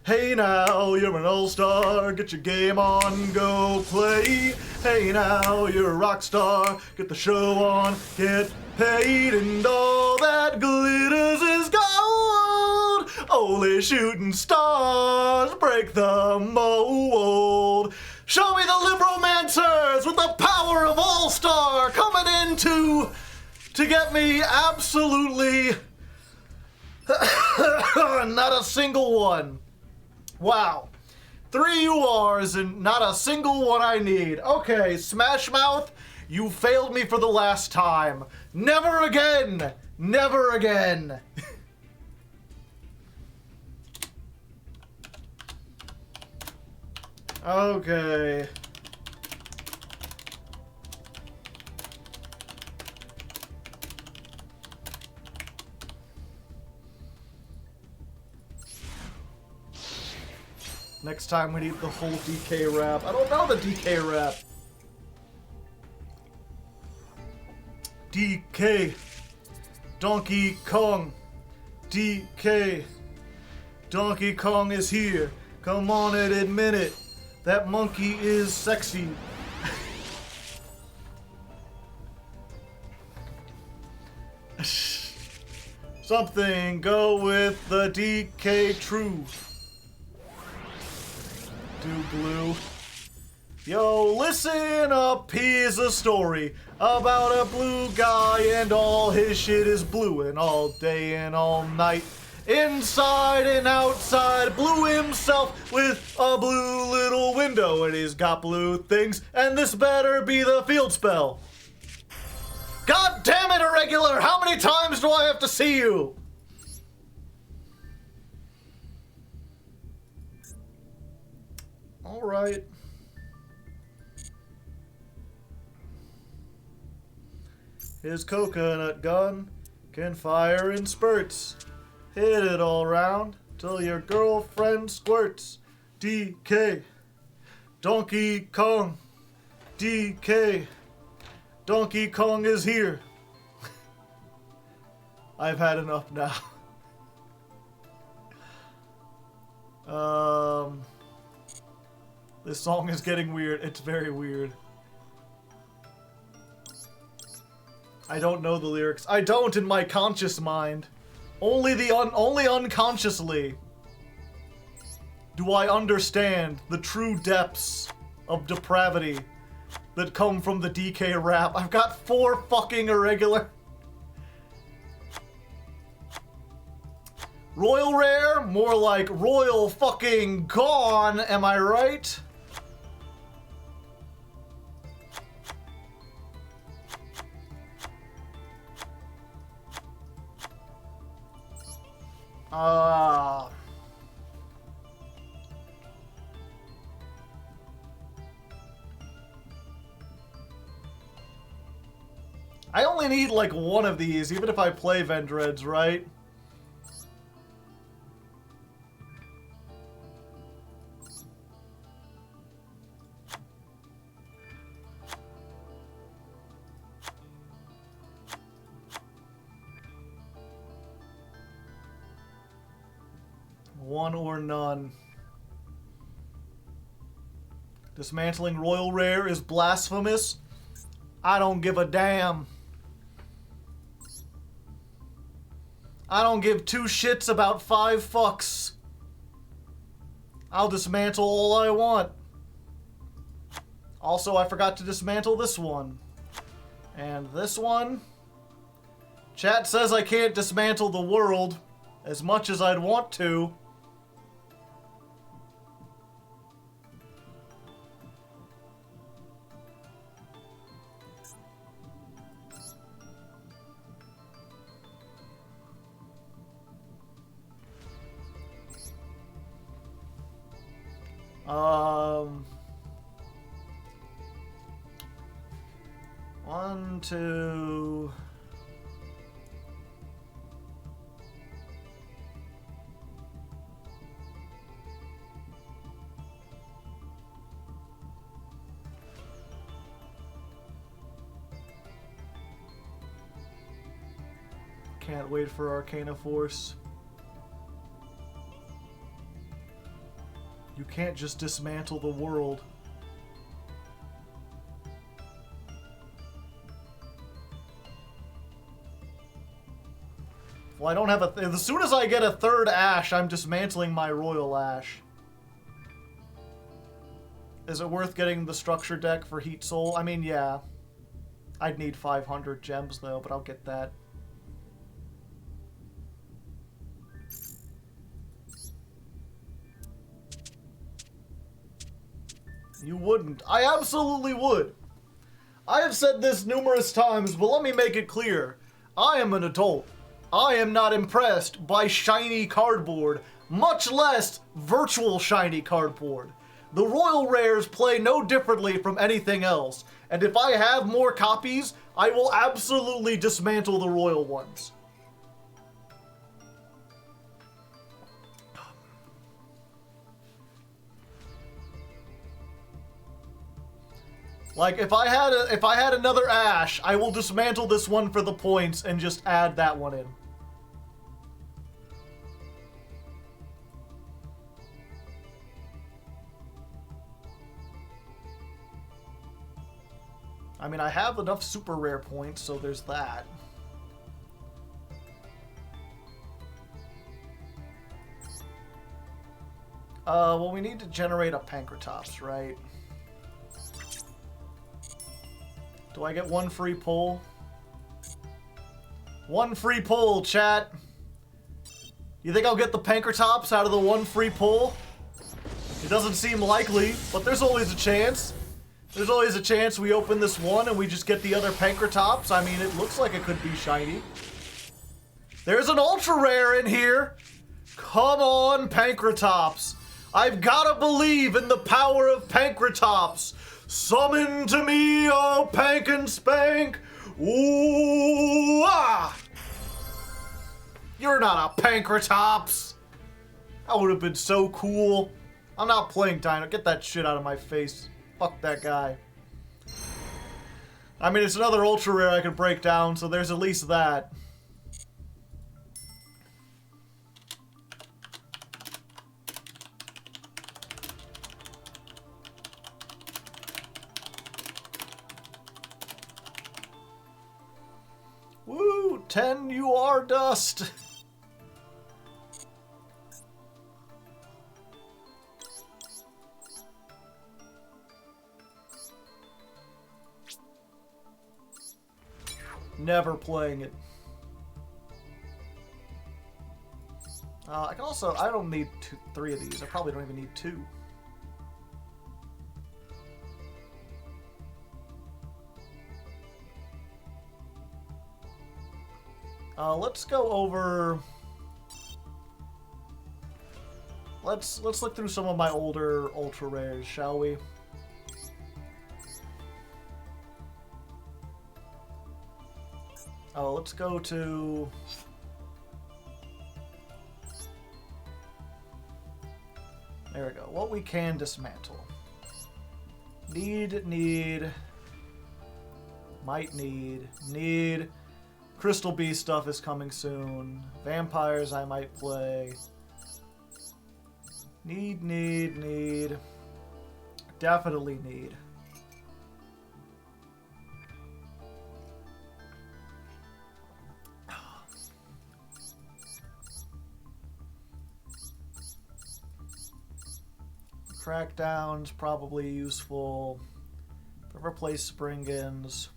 Hey now, you're an all-star, get your game on, go play. Hey now, you're a rock star, get the show on, get paid, and all that glitters is gold. Only shooting stars break the mold. Show me the Libromancers with the power of all-star coming in to get me absolutely not a single one. Wow. 3 URs and not a single one I need. Okay, Smash Mouth, you failed me for the last time. Never again. Never again. Okay. Next time we need the whole DK rap. I don't know the DK rap. DK. Donkey Kong. DK. Donkey Kong is here. Come on and admit it. That monkey is sexy. Something. Go with the DK True. Do blue. Yo, listen up, here's a story about a blue guy and all his shit is blue, and all day and all night inside and outside, blew himself with a blue little window, and he's got blue things, and this better be the field spell. God damn it, Irregular! How many times do I have to see you? Alright. His coconut gun can fire in spurts. Hit it all round till your girlfriend squirts. DK. Donkey Kong. DK. Donkey Kong is here. I've had enough now. This song is getting weird. It's very weird. I don't know the lyrics. I don't in my conscious mind. Only unconsciously do I understand the true depths of depravity that come from the DK rap. I've got 4 fucking irregular. Royal Rare? More like Royal fucking Gone, am I right? I only need like one of these, even if I play Vendreads, right? One or none. Dismantling Royal Rare is blasphemous. I don't give a damn. I don't give 2 shits about 5 fucks. I'll dismantle all I want. Also, I forgot to dismantle this one. And this one. Chat says I can't dismantle the world as much as I'd want to. One, two. Can't wait for Arcana Force. You can't just dismantle the world. Well, I don't have a... As soon as I get a 3rd Ash, I'm dismantling my Royal Ash. Is it worth getting the structure deck for Heat Soul? I mean, yeah. I'd need 500 gems, though, but I'll get that. You wouldn't. I absolutely would. I have said this numerous times, but let me make it clear. I am an adult. I am not impressed by shiny cardboard, much less virtual shiny cardboard. The Royal Rares play no differently from anything else, and if I have more copies, I will absolutely dismantle the Royal ones. Like, if I had another Ash, I will dismantle this one for the points and just add that one in. I mean, I have enough super rare points, so there's that. Well, we need to generate a Pancratops, right? Do I get 1 free pull? 1 free pull, chat! You think I'll get the Pankratops out of the one free pull? It doesn't seem likely, but there's always a chance. There's always a chance we open this one and we just get the other Pankratops. I mean, it looks like it could be shiny. There's an ultra rare in here. Come on, Pankratops. I've gotta believe in the power of Pankratops. Summon to me, oh Pank and Spank. Ooh, ah! You're not a Pankratops. That would have been so cool. I'm not playing Dino. Get that shit out of my face. Fuck that guy. I mean, it's another ultra rare I could break down, so there's at least that. Woo! 10 UR dust! Never playing it. I can also, I don't need three of these. I probably don't even need two. Let's go over. Let's look through some of my older ultra rares, shall we? Oh, let's go to. There we go. What we can dismantle. Need. Might need. Crystal Beast stuff is coming soon. Vampires I might play. Need. Definitely need. Crackdown's probably useful. Replace Springans.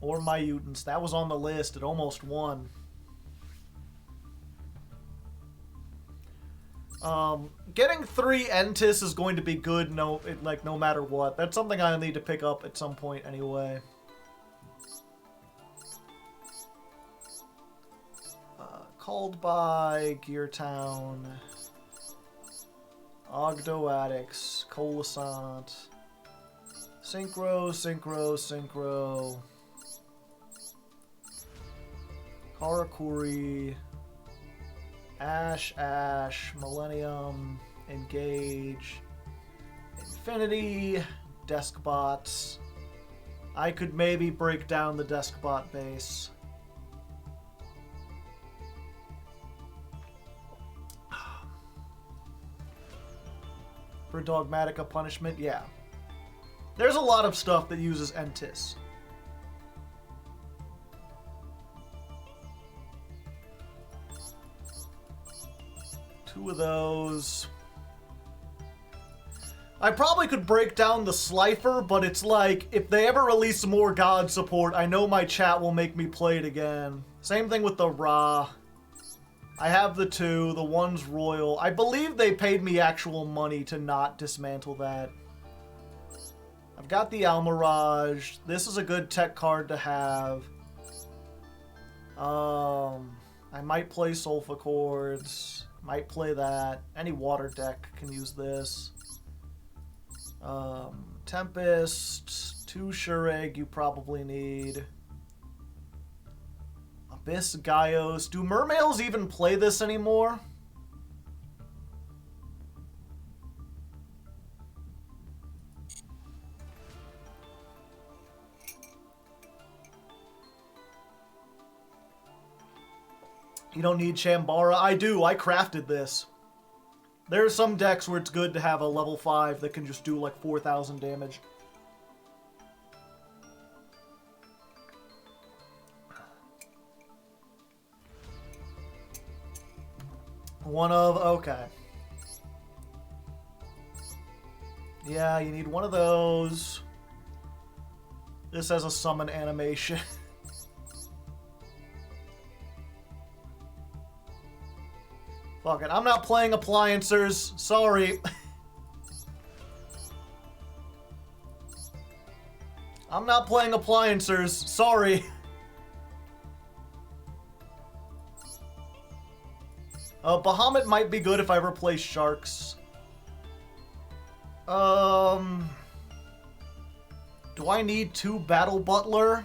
Or my mutants. That was on the list. It almost won. Getting 3 Entis is going to be good. No matter what. That's something I need to pick up at some point anyway. Called by Gear Town. Ogdoadics, Colasant, Synchro, Karakuri, Ash, Millennium, Engage, Infinity, Deskbots. I could maybe break down the Deskbot base. For Dogmatica Punishment, yeah. There's a lot of stuff that uses Entis. Two of those. I probably could break down the Slifer, but it's like, if they ever release more God support, I know my chat will make me play it again. Same thing with the Ra. I have the 2, the one's Royal. I believe they paid me actual money to not dismantle that. I've got the Almirage. This is a good tech card to have. I might play Sulfa Chords. Might play that. Any water deck can use this. Tempest. 2 Shureg you probably need. Abyss Gaios. Do Mermails even play this anymore? You don't need Shambara. I do. I crafted this. There are some decks where it's good to have a level 5 that can just do like 4,000 damage. One of, okay. Yeah, you need one of those. This has a summon animation. Fuck it. I'm not playing appliancers. Sorry. I'm not playing appliancers. Sorry. Bahamut might be good if I ever play sharks. Do I need 2 Battle Butler?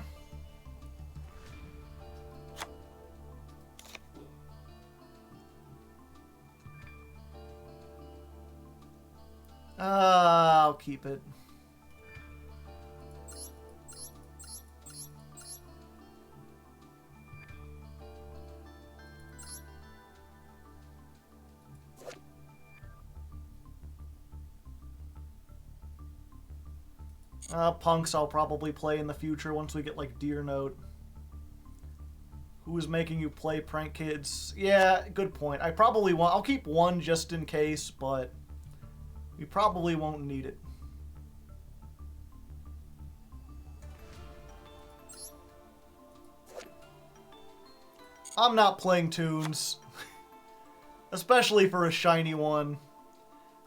I'll keep it. Punks I'll probably play in the future once we get, like, Deer Note. Who's making you play Prank Kids? Yeah, good point. I probably won't. I'll keep 1 just in case, but we probably won't need it. I'm not playing tunes. Especially for a shiny one.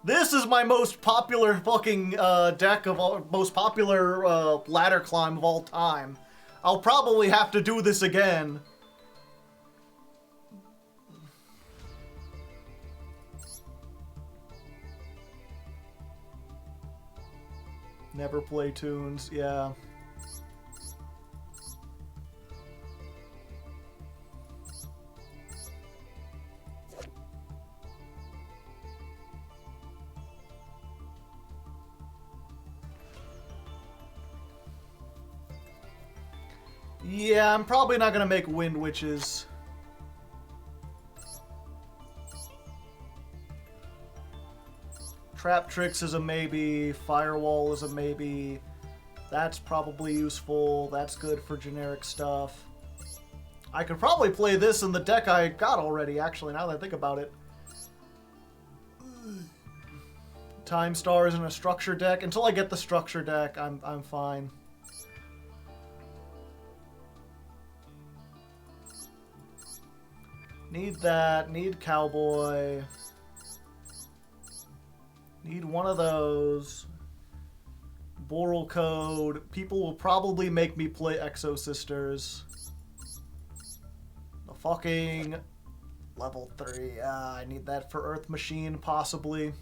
This is my most popular fucking deck of all, most popular ladder climb of all time. I'll probably have to do this again. Never play tunes, yeah. Yeah, I'm probably not gonna make Wind Witches. Trap Tricks is a maybe. Firewall is a maybe. That's probably useful. That's good for generic stuff. I could probably play this in the deck I got already, actually, now that I think about it. Time Stars in a structure deck. Until I get the structure deck, I'm fine. Need that. Need Cowboy. Need one of those. Boral Code. People will probably make me play Exo Sisters. The fucking level 3. I need that for Earth Machine, possibly.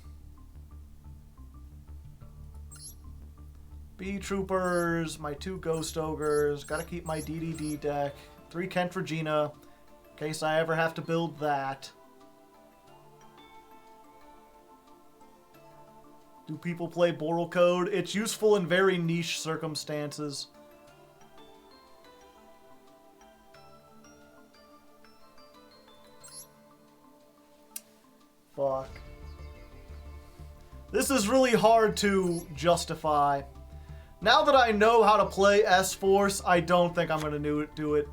Bee Troopers. My 2 Ghost Ogres. Gotta keep my DDD deck. 3 Kentragina. In case I ever have to build that. Do people play Boral Code? It's useful in very niche circumstances. Fuck. This is really hard to justify. Now that I know how to play S-Force, I don't think I'm going to do it.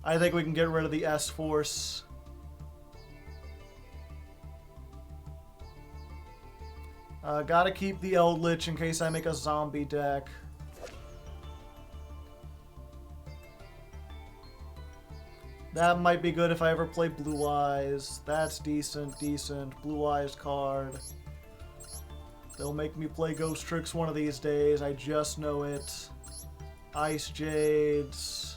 I think we can get rid of the S-Force. Gotta keep the Eldritch in case I make a zombie deck. That might be good if I ever play Blue Eyes. That's decent, decent. Blue Eyes card. They'll make me play Ghost Tricks one of these days. I just know it. Ice Jades.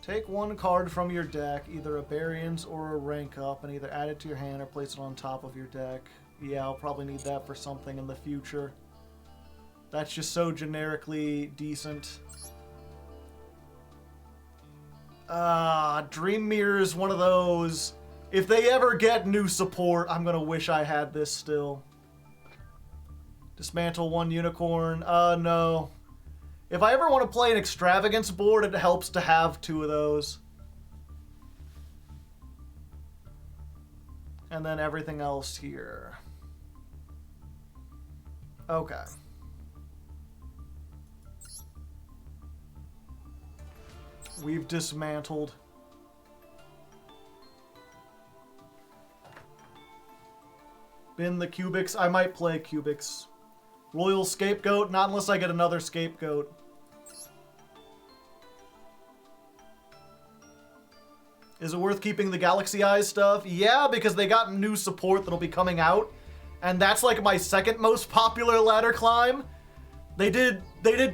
Take 1 card from your deck, either a Barians or a Rank Up, and either add it to your hand or place it on top of your deck. Yeah, I'll probably need that for something in the future. That's just so generically decent. Dream Mirror is one of those. If they ever get new support, I'm gonna wish I had this still. Dismantle 1 Unicorn. No. If I ever want to play an Extravagance board, it helps to have 2 of those. And then everything else here. Okay. We've dismantled. Bin the Cubics. I might play Cubics. Loyal Scapegoat? Not unless I get another Scapegoat. Is it worth keeping the Galaxy Eyes stuff? Yeah, because they got new support that'll be coming out. And that's like my second most popular ladder climb. They did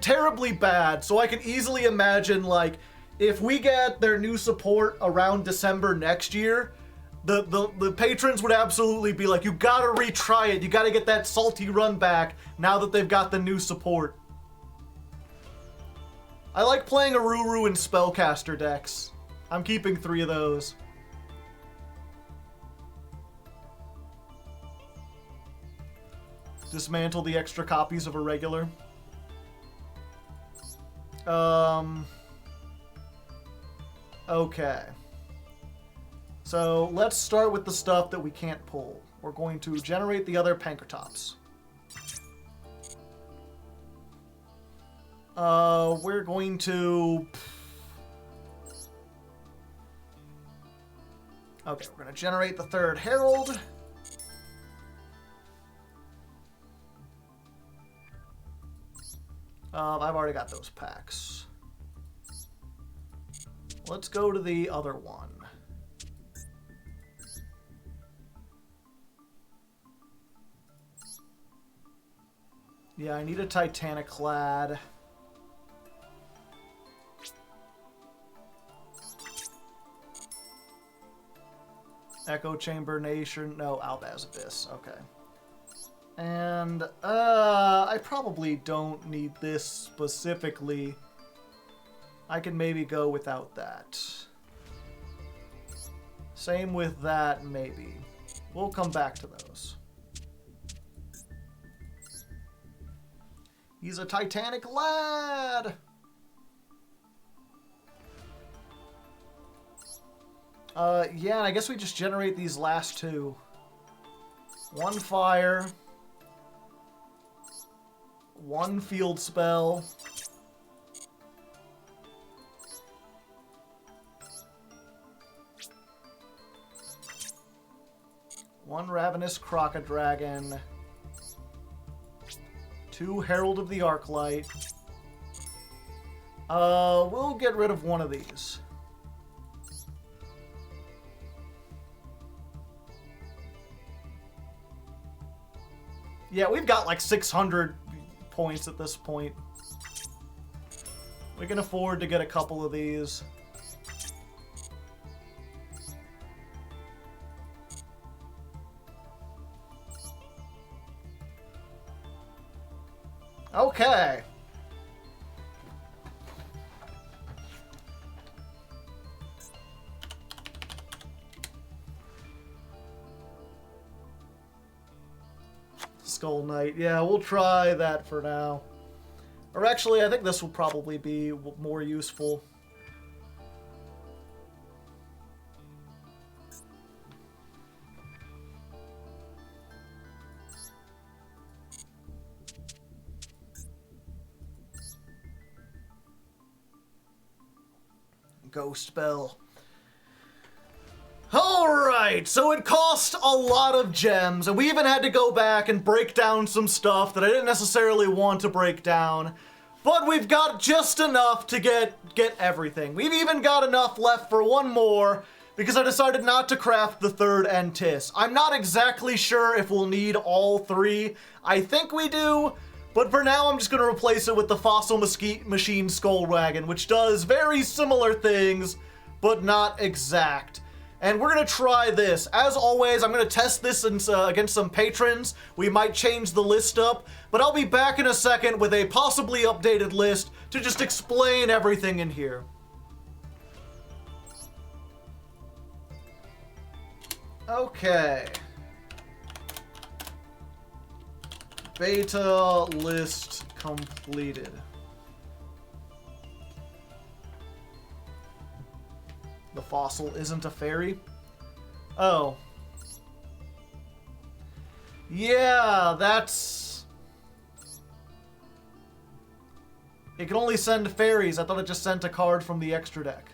terribly bad, so I can easily imagine, like, if we get their new support around December next year, the patrons would absolutely be like, you gotta retry it, you gotta get that salty run back now that they've got the new support. I like playing Aruru and Spellcaster decks. I'm keeping 3 of those. Dismantle the extra copies of a regular. Okay. So let's start with the stuff that we can't pull. We're going to generate the other Pankratops. We're going to... Okay, we're going to generate the 3rd Herald. I've already got those packs. Let's go to the other one. Yeah, I need a Titaniclad. Echo Chamber Nation. No, Albaz Abyss. Okay. And, I probably don't need this specifically. I can maybe go without that. Same with that, maybe. We'll come back to those. He's a Titanic lad! Yeah, and I guess we just generate these last 2. 1 fire. 1 field spell. One Ravenous Crocodragon. 2 Herald of the Arclight. We'll get rid of one of these. Yeah, we've got like 600 points at this point. We can afford to get a couple of these. Okay. Skull Knight. Yeah, we'll try that for now. Or actually, I think this will probably be more useful. Ghost Spell. Alright, so it cost a lot of gems, and we even had to go back and break down some stuff that I didn't necessarily want to break down, but we've got just enough to get everything. We've even got enough left for one more, because I decided not to craft the 3rd Entis. I'm not exactly sure if we'll need all 3. I think we do, but for now I'm just going to replace it with the Fossil Machine Skull Wagon, which does very similar things, but not exact. And we're going to try this. As always, I'm going to test this against some patrons. We might change the list up, but I'll be back in a second with a possibly updated list to just explain everything in here. Okay. Beta list completed. The fossil isn't a fairy? Oh. Yeah, that's... It can only send fairies. I thought it just sent a card from the extra deck.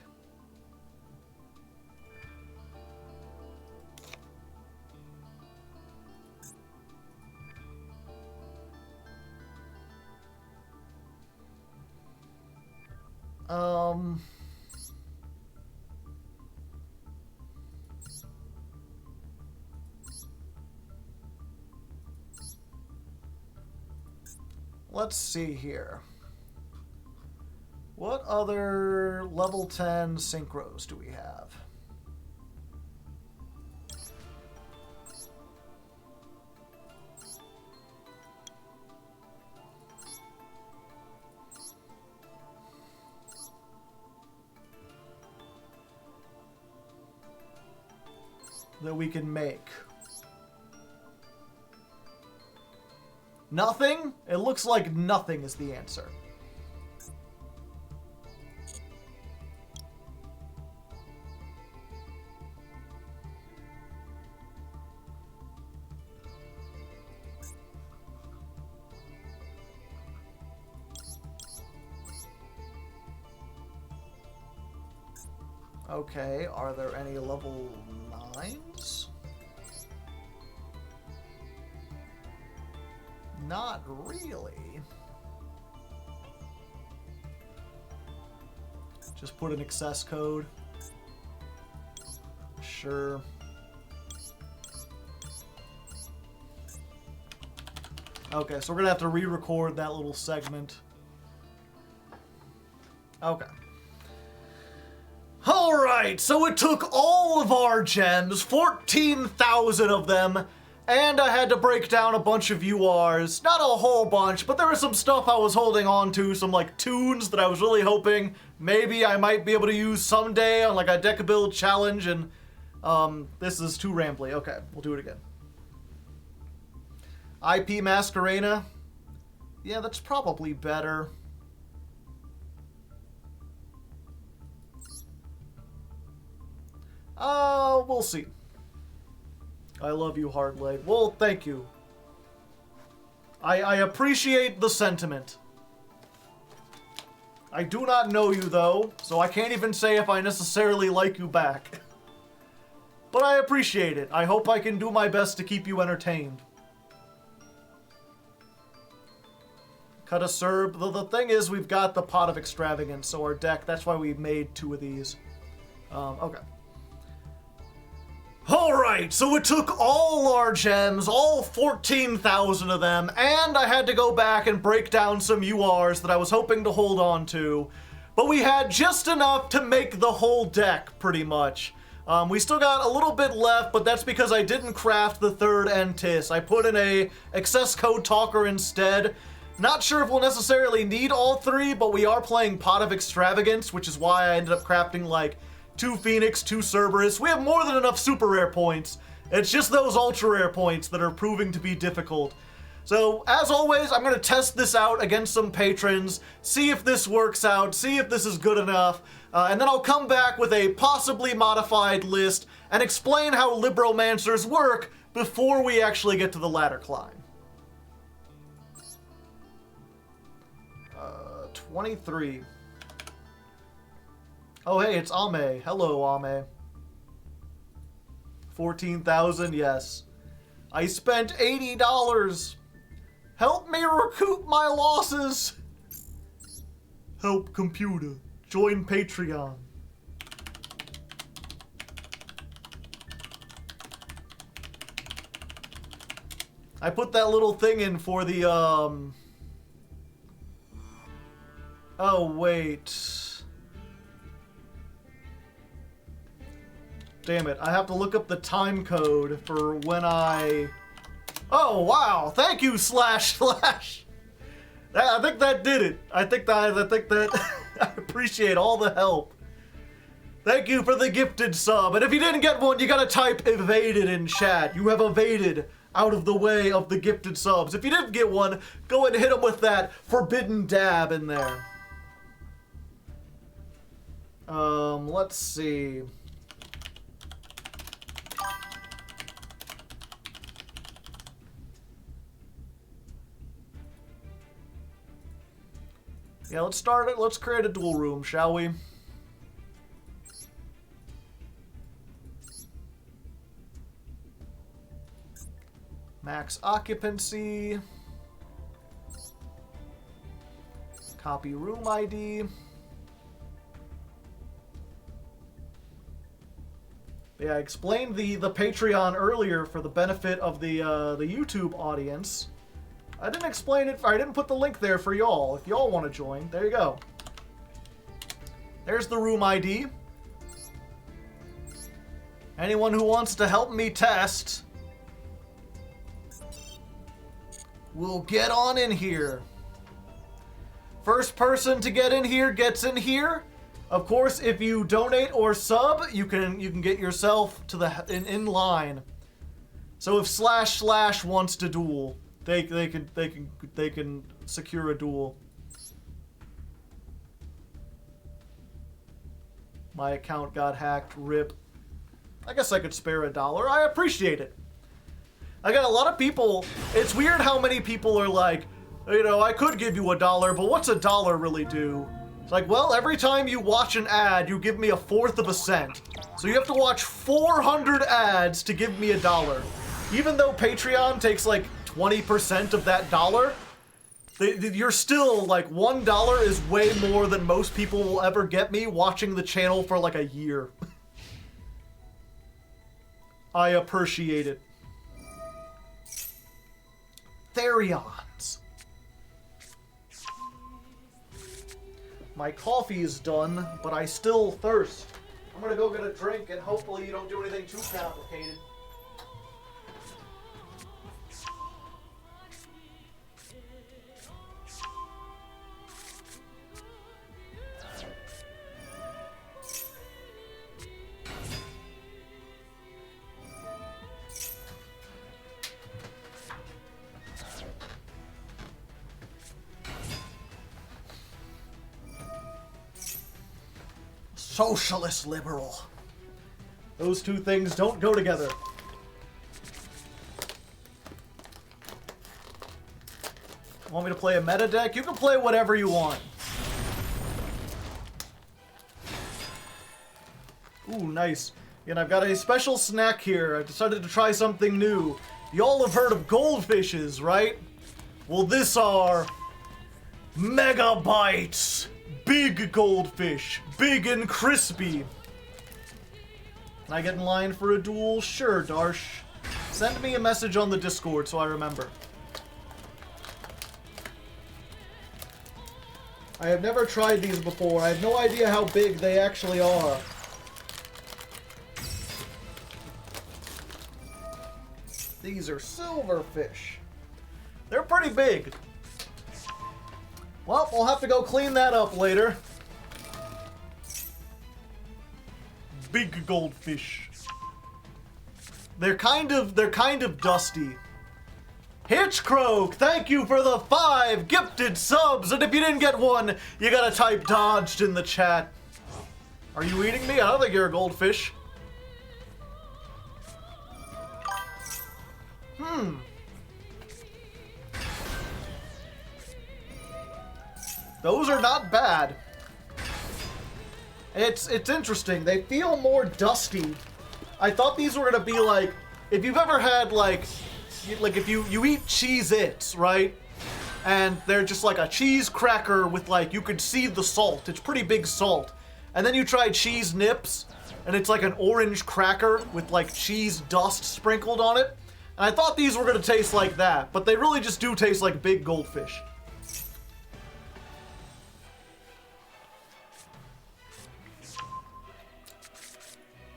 let's see here. What other level 10 synchros do we have? That we can make. Nothing? It looks like nothing is the answer. Okay, are there any level 9s? Not really. Just put an access code. Sure. Okay, so we're gonna have to re-record that little segment. Okay. Alright, so it took all of our gems, 14,000 of them, and I had to break down a bunch of URs. Not a whole bunch, but there was some stuff I was holding on to, some like tunes that I was really hoping maybe I might be able to use someday on like a deck-a-build challenge, and this is too rambly. Okay, we'll do it again. IP Masquerena? Yeah, that's probably better. We'll see. I love you, Hardleg. Well, thank you. I appreciate the sentiment. I do not know you, though, so I can't even say if I necessarily like you back. But I appreciate it. I hope I can do my best to keep you entertained. Cut a Serb. The thing is, we've got the Pot of Extravagance, so our deck, that's why we made 2 of these. Okay. Alright, so it took all our gems, all 14,000 of them, and I had to go back and break down some URs that I was hoping to hold on to. But we had just enough to make the whole deck, pretty much. We still got a little bit left, but that's because I didn't craft the 3rd Entis. I put in a access code talker instead. Not sure if we'll necessarily need all 3, but we are playing Pot of Extravagance, which is why I ended up crafting like 2 Phoenix, 2 Cerberus. We have more than enough super rare points. It's just those ultra rare points that are proving to be difficult. So, as always, I'm going to test this out against some patrons, see if this works out, see if this is good enough, and then I'll come back with a possibly modified list and explain how Libromancers work before we actually get to the ladder climb. 23. Oh, hey, it's Ame. Hello, Ame. 14,000, yes. I spent $80. Help me recoup my losses. Help computer. Join Patreon. I put that little thing in for the, Oh, wait. Damn it, I have to look up the time code for when I... Oh, wow, thank you, // I think that did it. I think that I appreciate all the help. Thank you for the gifted sub. And if you didn't get one, you gotta type evaded in chat. You have evaded out of the way of the gifted subs. If you didn't get one, go ahead and hit them with that forbidden dab in there. Let's see. Yeah, let's start it. Let's create a duel room, shall we? Max occupancy. Copy room ID. Yeah, I explained the Patreon earlier for the benefit of the YouTube audience. I didn't explain it. I didn't put the link there for y'all. If y'all want to join, there you go. There's the room ID. Anyone who wants to help me test will get on in here. First person to get in here gets in here. Of course, if you donate or sub, you can get yourself to the in line. So if // wants to duel, they can secure a duel. My account got hacked. RIP. I guess I could spare $1. I appreciate it. I got a lot of people. It's weird how many people are like, you know, I could give you $1, but what's $1 really do? It's like, well, every time you watch an ad, you give me 1/4 of a cent. So you have to watch 400 ads to give me $1. Even though Patreon takes like 20% of that dollar, you're still like $1 is way more than most people will ever get me watching the channel for like a year. I appreciate it. Therions. My coffee is done, but I still thirst. I'm gonna go get a drink and hopefully you don't do anything too complicated. Socialist liberal. Those two things don't go together. Want me to play a meta deck? You can play whatever you want. Ooh, nice. And I've got a special snack here. I decided to try something new. Y'all have heard of goldfishes, right? Well, this are megabytes. Big goldfish. Big and crispy. Can I get in line for a duel? Sure, Darsh. Send me a message on the Discord so I remember. I have never tried these before. I have no idea how big they actually are. These are silverfish. They're pretty big. Well, we'll have to go clean that up later. Big goldfish. They're kind of dusty. Hitchcroak, thank you for the 5 gifted subs, and if you didn't get one, you gotta type dodged in the chat. Are you eating me? I don't think you're a goldfish. Those are not bad. It's interesting. They feel more dusty. I thought these were gonna be like, if you've ever had like if you eat Cheez-Its, right? And they're just like a cheese cracker with like, you could see the salt. It's pretty big salt. And then you try Cheese Nips, and it's like an orange cracker with like cheese dust sprinkled on it. And I thought these were gonna taste like that, but they really just do taste like big goldfish.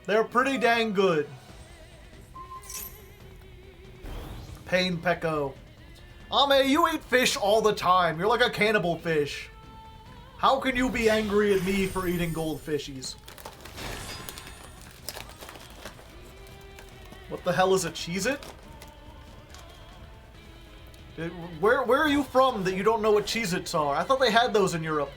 They're pretty dang good. Pain Pecco. Ame, you eat fish all the time. You're like a cannibal fish. How can you be angry at me for eating goldfishies? What the hell is a Cheez-It? Where are you from that you don't know what Cheez-Its are? I thought they had those in Europe.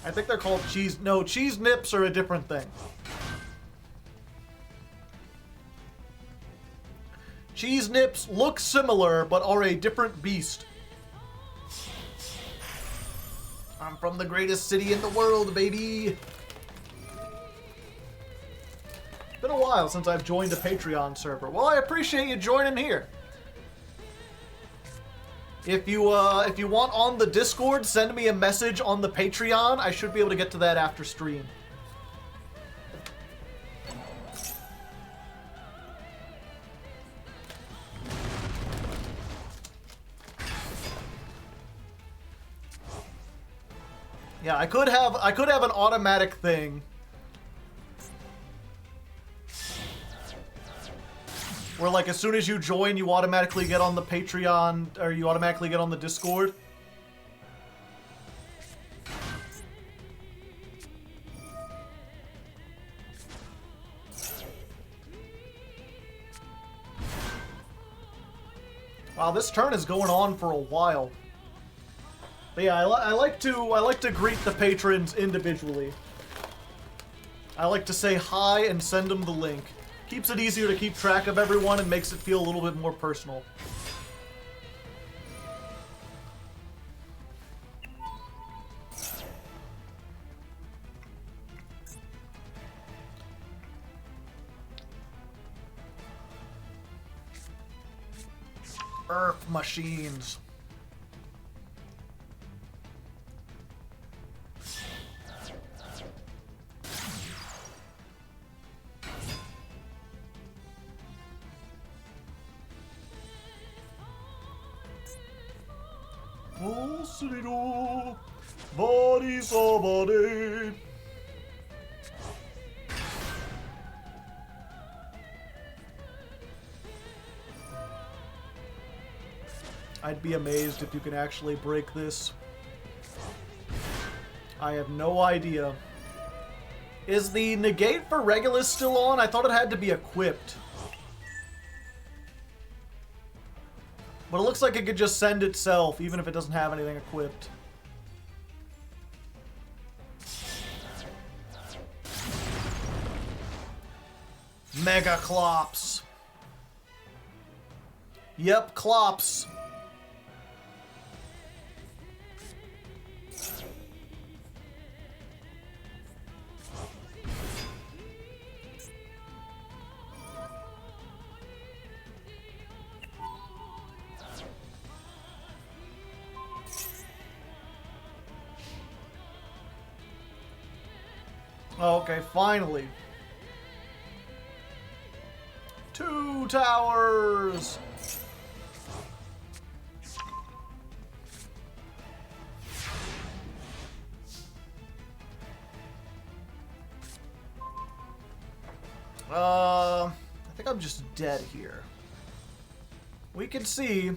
I think they're called cheese. No, cheese nips are a different thing. Cheese nips look similar, but are a different beast. I'm from the greatest city in the world, baby. Been a while since I've joined a Patreon server. Well, I appreciate you joining here. If you want on the Discord, send me a message on the Patreon. I should be able to get to that after stream. Yeah, I could have an automatic thing where, like, as soon as you join, you automatically get on the Patreon, or you automatically get on the Discord. Wow, this turn is going on for a while. But yeah, I like to greet the patrons individually. I like to say hi and send them the link. Keeps it easier to keep track of everyone and makes it feel a little bit more personal. Earth machines. I'd be amazed if you can actually break this. I have no idea. Is the negate for Regulus still on? I thought it had to be equipped. But it looks like it could just send itself, even if it doesn't have anything equipped. Mega Clops. Yep, Clops. Okay, finally. 2 towers! I think I'm just dead here. We can see.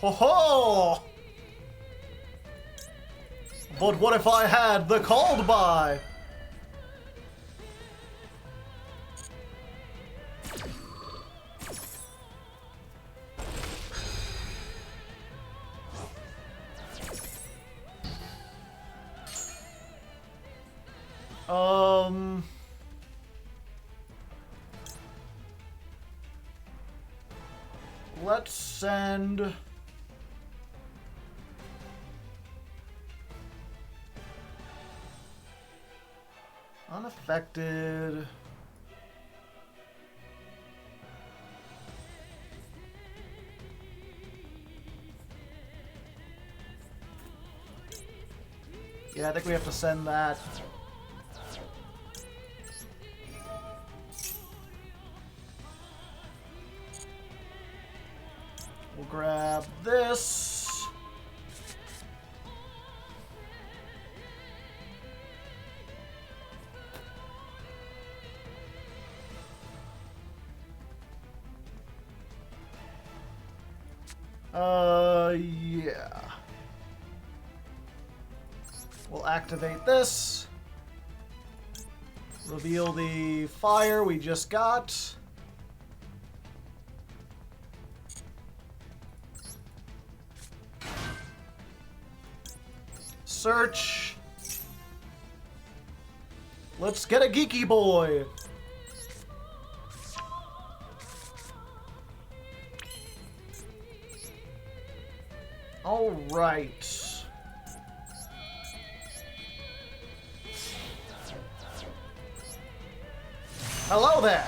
Ho ho! But what if I had the called by? Let's send unaffected. Yeah, I think we have to send that. We'll grab this. Yeah. We'll activate this. Reveal the fire we just got. Search. Let's get a geeky boy. All right. Hello there.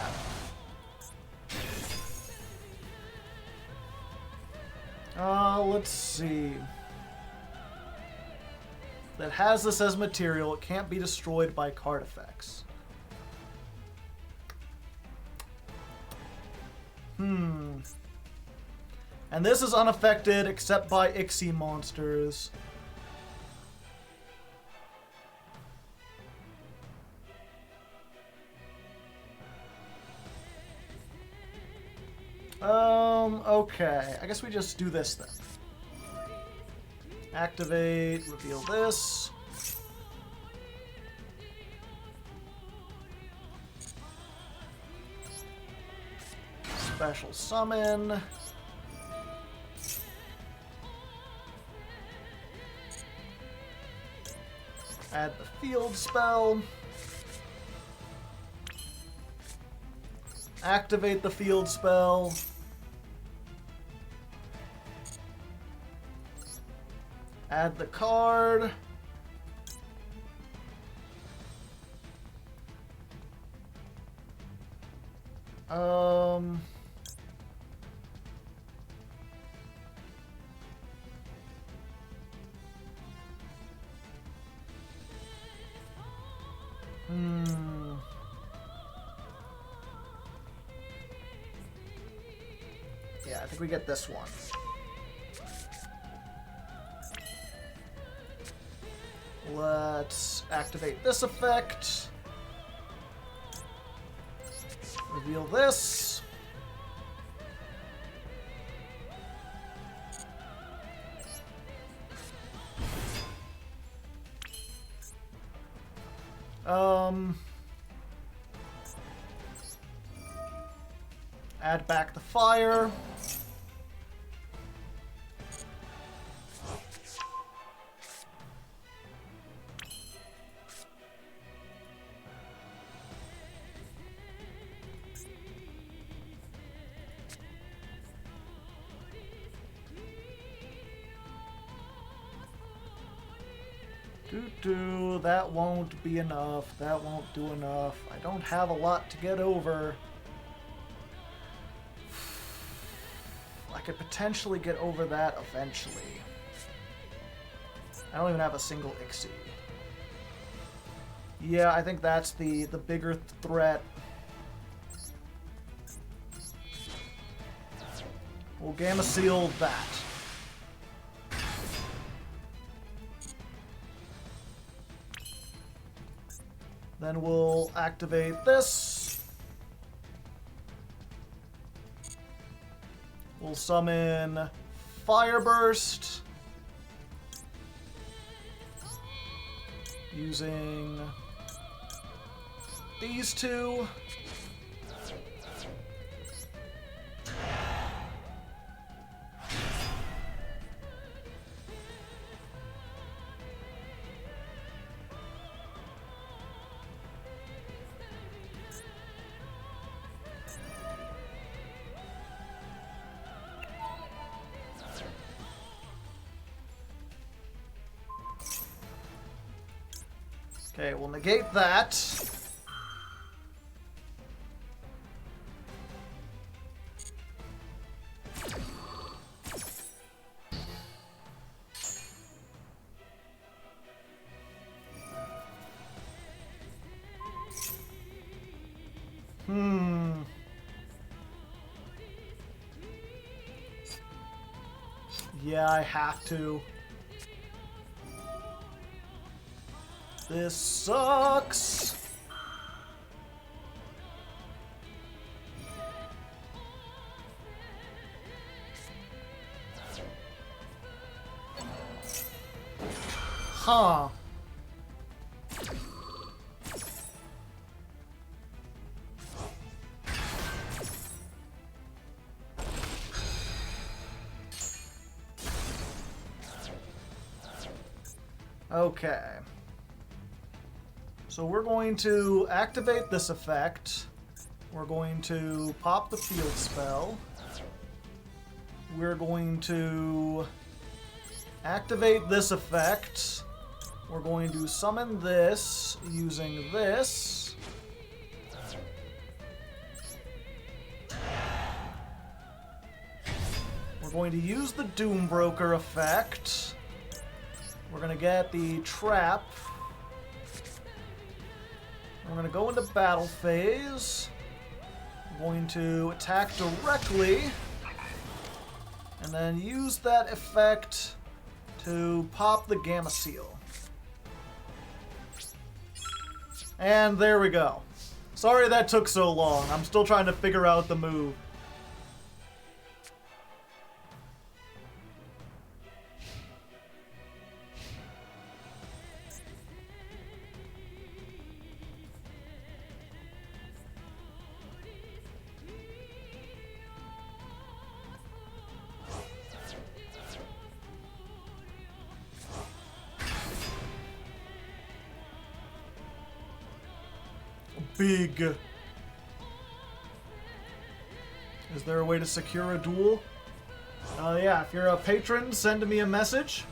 Let's see. That has this as material. It can't be destroyed by card effects. And this is unaffected except by IKEA monsters. Okay. I guess we just do this then. Activate, reveal this. Special summon. Add the field spell. Activate the field spell. Add the card. Yeah, I think we get this one. Let's activate this effect. Reveal this. Add back the fire. That won't be enough. That won't do enough. I don't have a lot to get over. I could potentially get over that eventually. I don't even have a single IKEA. Yeah, I think that's the bigger threat. We'll Gamma Seal that. Then we'll activate this. We'll summon Fire Burst using these two. Okay, we'll negate that. Yeah, I have to. This sucks. Huh. Okay. So we're going to activate this effect. We're going to pop the field spell. We're going to activate this effect. We're going to summon this using this. We're going to use the Doombroker effect. We're going to get the trap. We're going to go into battle phase. We're going to attack directly. And then use that effect to pop the Gamma Seal. And there we go. Sorry that took so long. I'm still trying to figure out the move. Big. Is there a way to secure a duel? Yeah, if you're a patron, send me a message.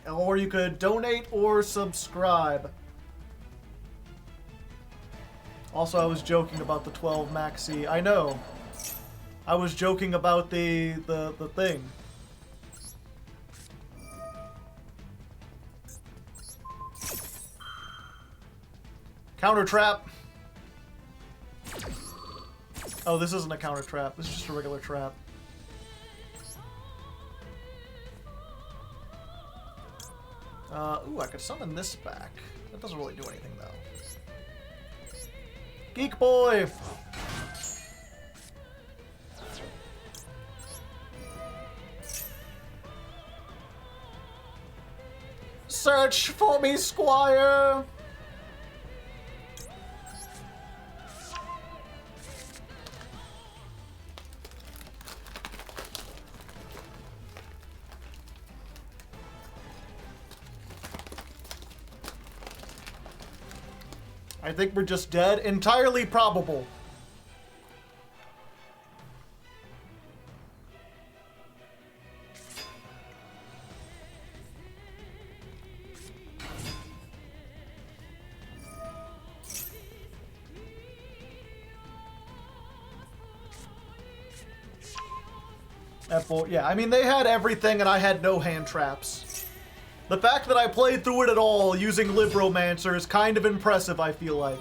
Or you could donate or subscribe. Also, I was joking about the 12 Maxx C. I know. I was joking about the thing. Counter trap. Oh, this isn't a counter trap. This is just a regular trap. Ooh, I could summon this back. That doesn't really do anything, though. Geek Boy! Search for me, Squire! I think we're just dead. Entirely probable. F4, yeah, I mean, they had everything and I had no hand traps. The fact that I played through it at all using Libromancer is kind of impressive, I feel like.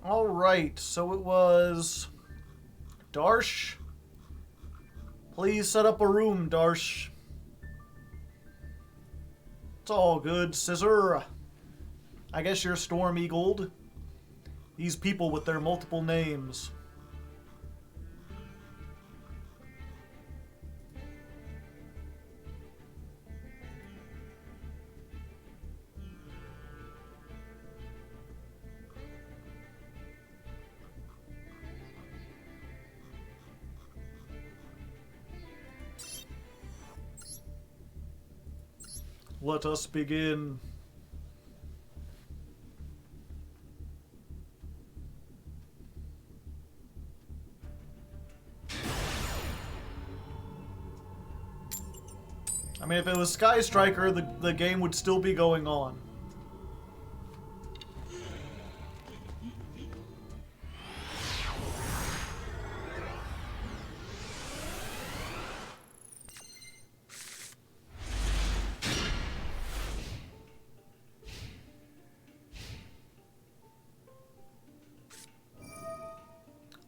Alright, so it was Darsh. Please set up a room, Darsh. It's all good, Scissor. I guess you're Storm-Eagled. These people with their multiple names. Let us begin. I mean, if it was Sky Striker, the game would still be going on.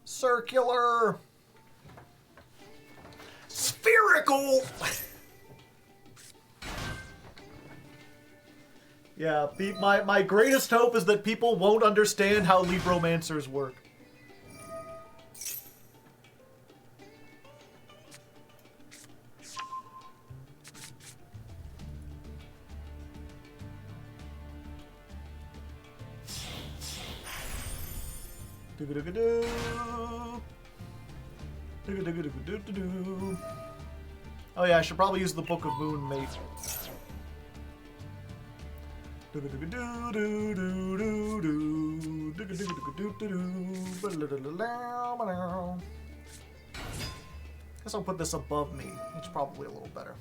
Circular. Theatrical! Yeah, my greatest hope is that people won't understand how Libromancers work. Oh yeah, I should probably use the Book of Moon, mate. Guess I'll put this above me. It's probably a little better.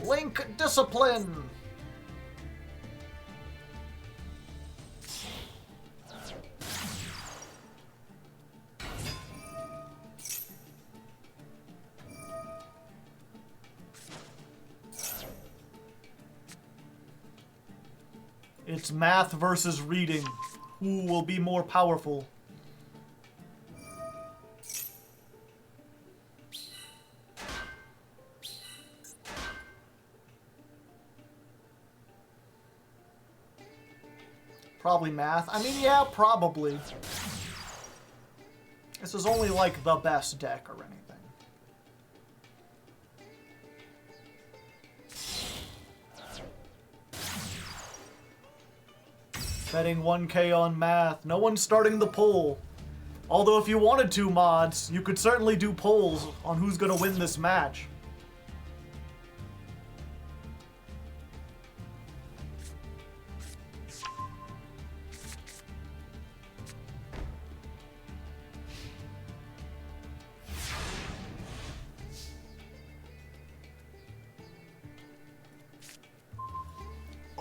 Link discipline. It's math versus reading. Who will be more powerful? Probably math. I mean, yeah, probably. This is only like the best deck or anything. Betting 1K on math. No one's starting the poll. Although if you wanted to, mods, you could certainly do polls on who's gonna win this match.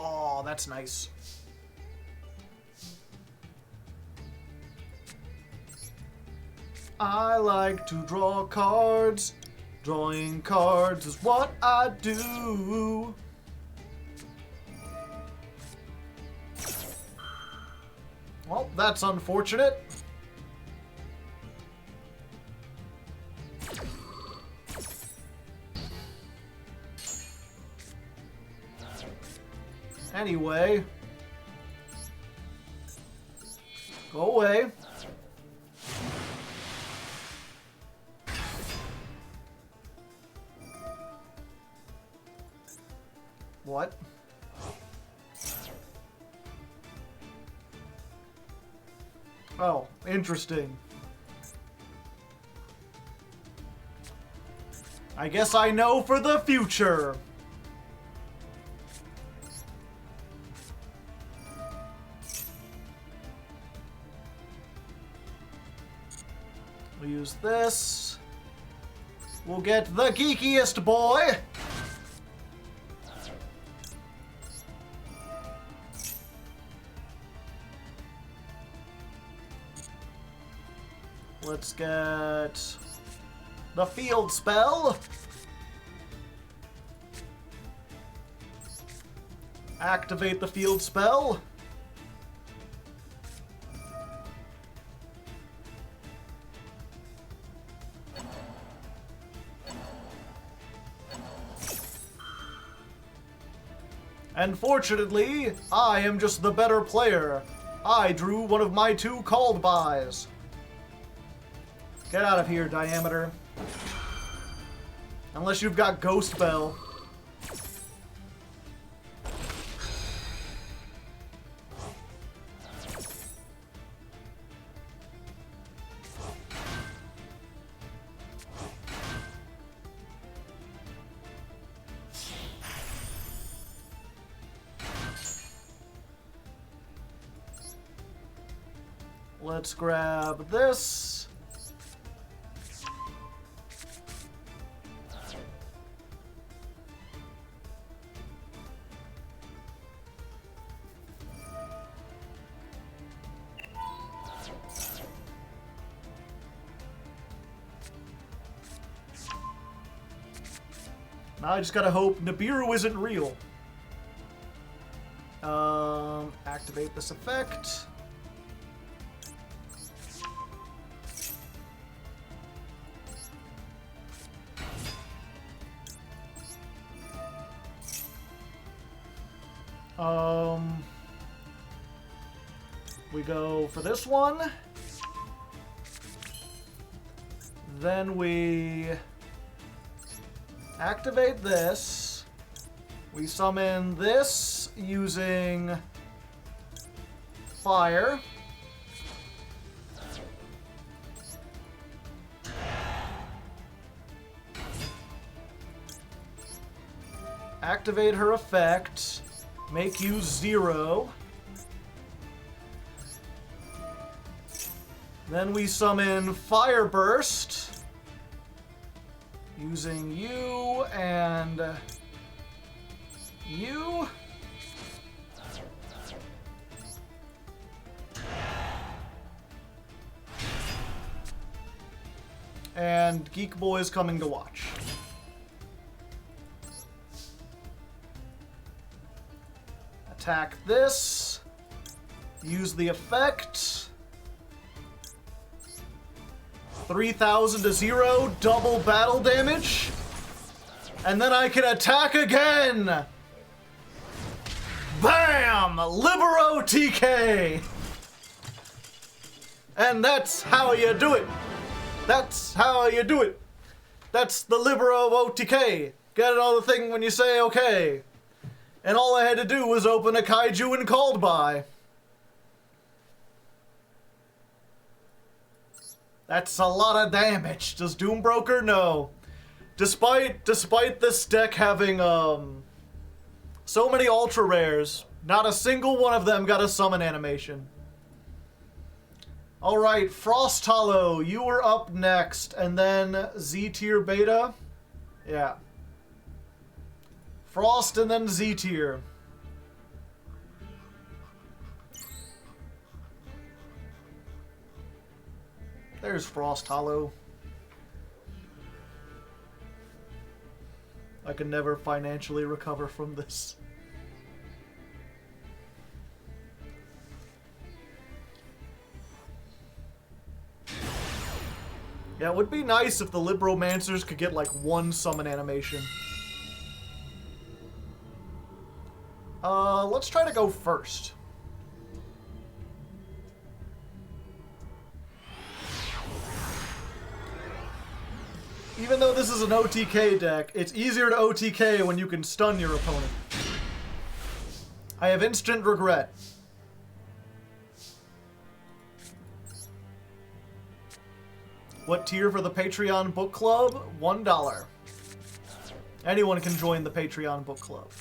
Oh, that's nice. I like to draw cards. Drawing cards is what I do. Well, that's unfortunate. Anyway. Go away. What? Oh, interesting. I guess I know for the future. We'll use this. We'll get the geekiest boy. Let's get the field spell. Activate the field spell. And fortunately, I am just the better player. I drew one of my two called bys. Get out of here, Diameter. Unless you've got Ghost Bell. Let's grab this. Now I just gotta hope Nibiru isn't real. Activate this effect. We go for this one. Then we activate this. We summon this using fire. Activate her effect. Make you 0. Then we summon Fire Burst using you and you. And Geek Boy is coming to watch. Attack this. Use the effect. 3,000 to 0, double battle damage. And then I can attack again. Bam! Libro TK. And that's how you do it. That's how you do it. That's the Libro OTK. Get it on the thing when you say okay. And all I had to do was open a kaiju and called by. That's a lot of damage. Does Doombroker? No. Despite this deck having so many ultra rares, not a single one of them got a summon animation. Alright, Frost Hollow, you were up next, and then Z tier beta. Yeah. Frost and then Z tier. There's Frost Hollow. I can never financially recover from this. Yeah, it would be nice if the Libromancers could get like one summon animation. Let's try to go first. Even though this is an OTK deck, it's easier to OTK when you can stun your opponent. I have instant regret. What tier for the Patreon book club? $1. Anyone can join the Patreon book club.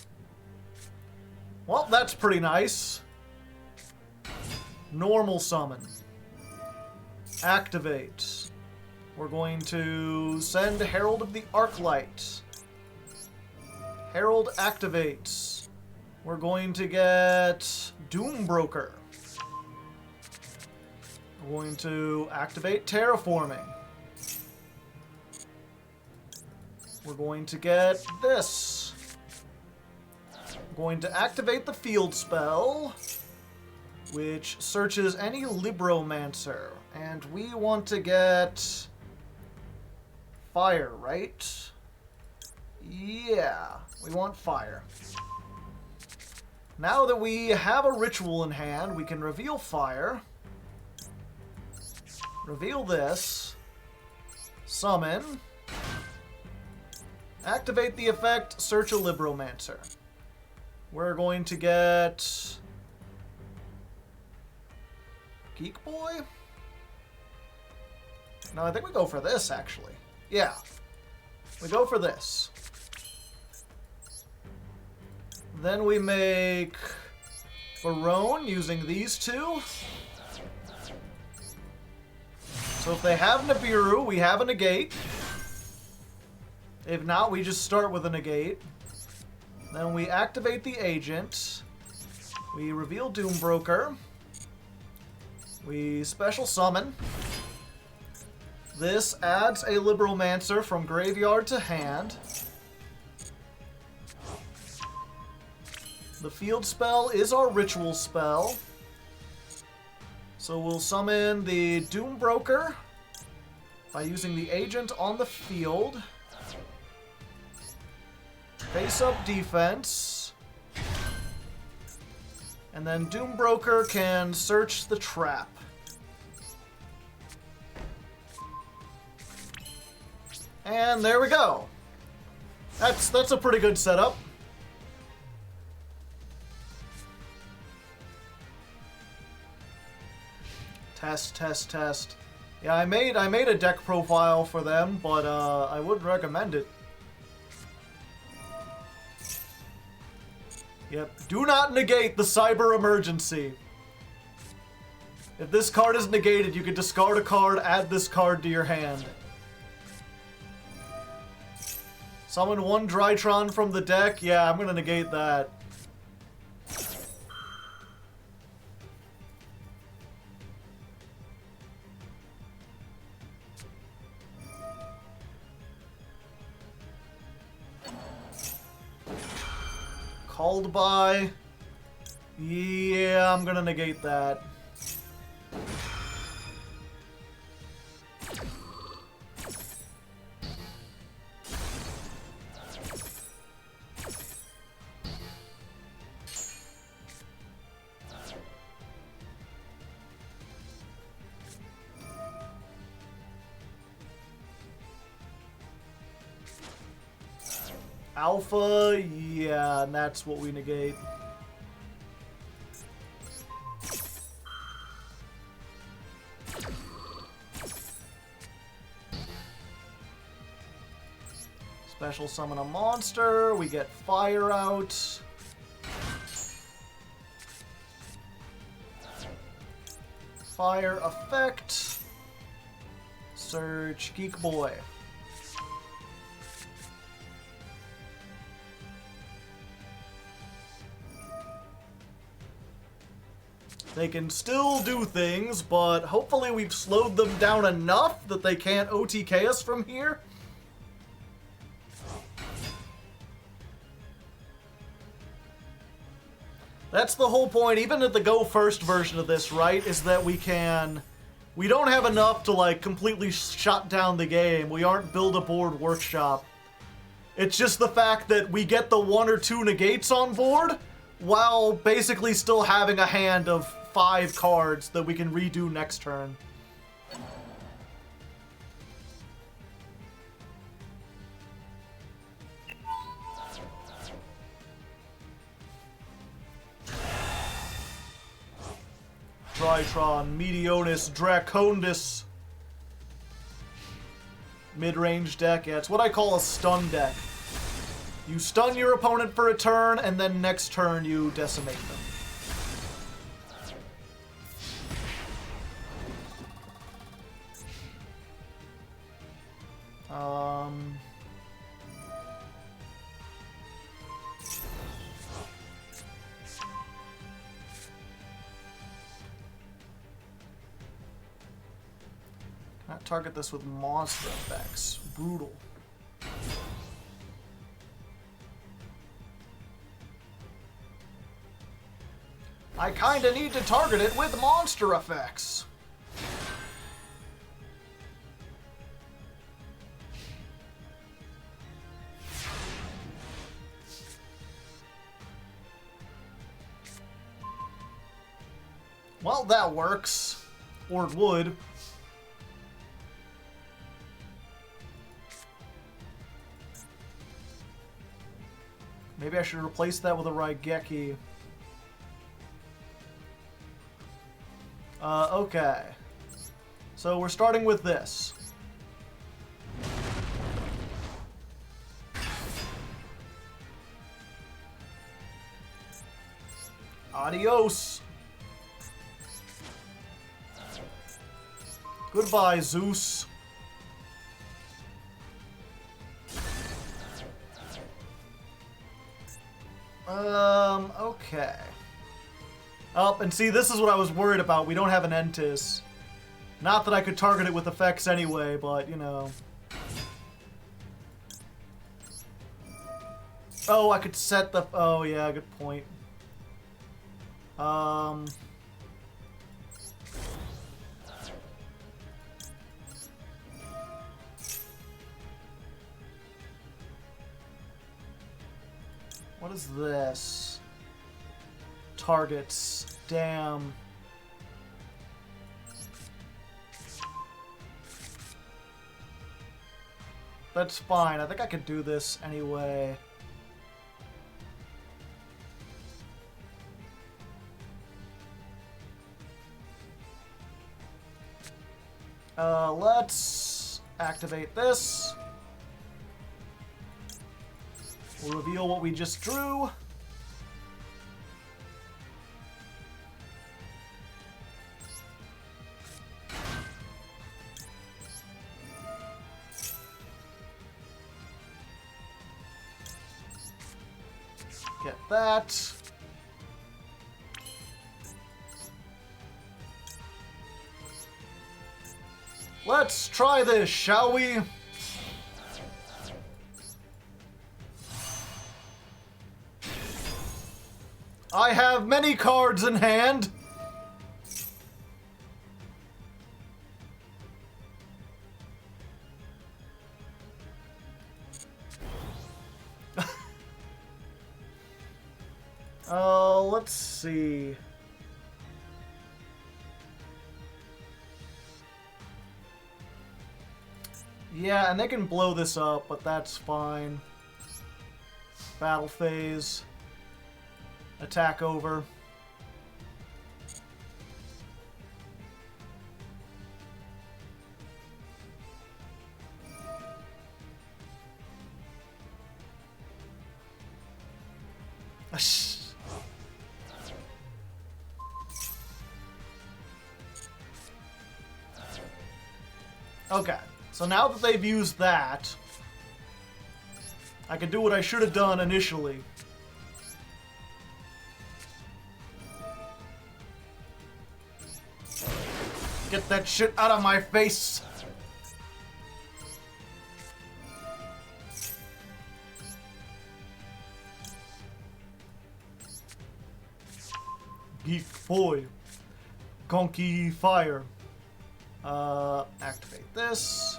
Well, that's pretty nice. Normal summon. Activate. We're going to send Herald of the Arclight. Herald activates. We're going to get Doombroker. We're going to activate Terraforming. We're going to get this. We're going to activate the field spell, which searches any Libromancer. And we want to get fire, right? Yeah, we want fire. Now that we have a ritual in hand, we can reveal fire. Reveal this. Summon. Activate the effect, search a Libromancer. We're going to get Geek Boy? No, I think we go for this, actually. Yeah. We go for this. Then we make Barone using these two. So if they have Nibiru, we have a negate. If not, we just start with a negate. Then we activate the agent. We reveal Doombroker. We special summon. This adds a Libromancer from graveyard to hand. The field spell is our ritual spell. So we'll summon the Doom Broker by using the agent on the field. Face up defense. And then Doom Broker can search the trap. And there we go. That's a pretty good setup. Test, test, test. Yeah, I made a deck profile for them, but I wouldn't recommend it. Yep. Do not negate the cyber emergency. If this card is negated, you can discard a card, add this card to your hand. Summon one Drytron from the deck. Yeah, I'm gonna negate that. Called by. Yeah, I'm gonna negate that. Alpha, yeah, and that's what we negate. Special summon a monster, we get fire out. Fire effect. Search Geek Boy. They can still do things, but hopefully we've slowed them down enough that they can't OTK us from here. That's the whole point, even at the Go First version of this, right? Is that we don't have enough to, like, completely shut down the game. We aren't build-a-board workshop. It's just the fact that we get the 1 or 2 negates on board, while basically still having a hand of 5 cards that we can redo next turn. Drytron, Meteonis, Dracondis. Mid-range deck. Yeah, it's what I call a stun deck. You stun your opponent for a turn, and then next turn you decimate them. Not target this with monster effects. Brutal. I kinda need to target it with monster effects. Well, that works. Or it would. Maybe I should replace that with a Raigeki. Okay. So we're starting with this. Adios. Goodbye, Zeus. Okay. Oh, and see, this is what I was worried about. We don't have an Entis. Not that I could target it with effects anyway, but, you know. Oh, I could set the... Oh, yeah, good point. Um... What is this? Targets. Damn. That's fine. I think I could do this anyway. Let's activate this. We'll reveal what we just drew. Get that. Let's try this, shall we? I have many cards in hand. Let's see. Yeah, and they can blow this up, but that's fine. Battle phase. Attack over. Okay, so now that they've used that, I can do what I should have done initially. Get that shit out of my face! Geek boy. Conky fire. Activate this.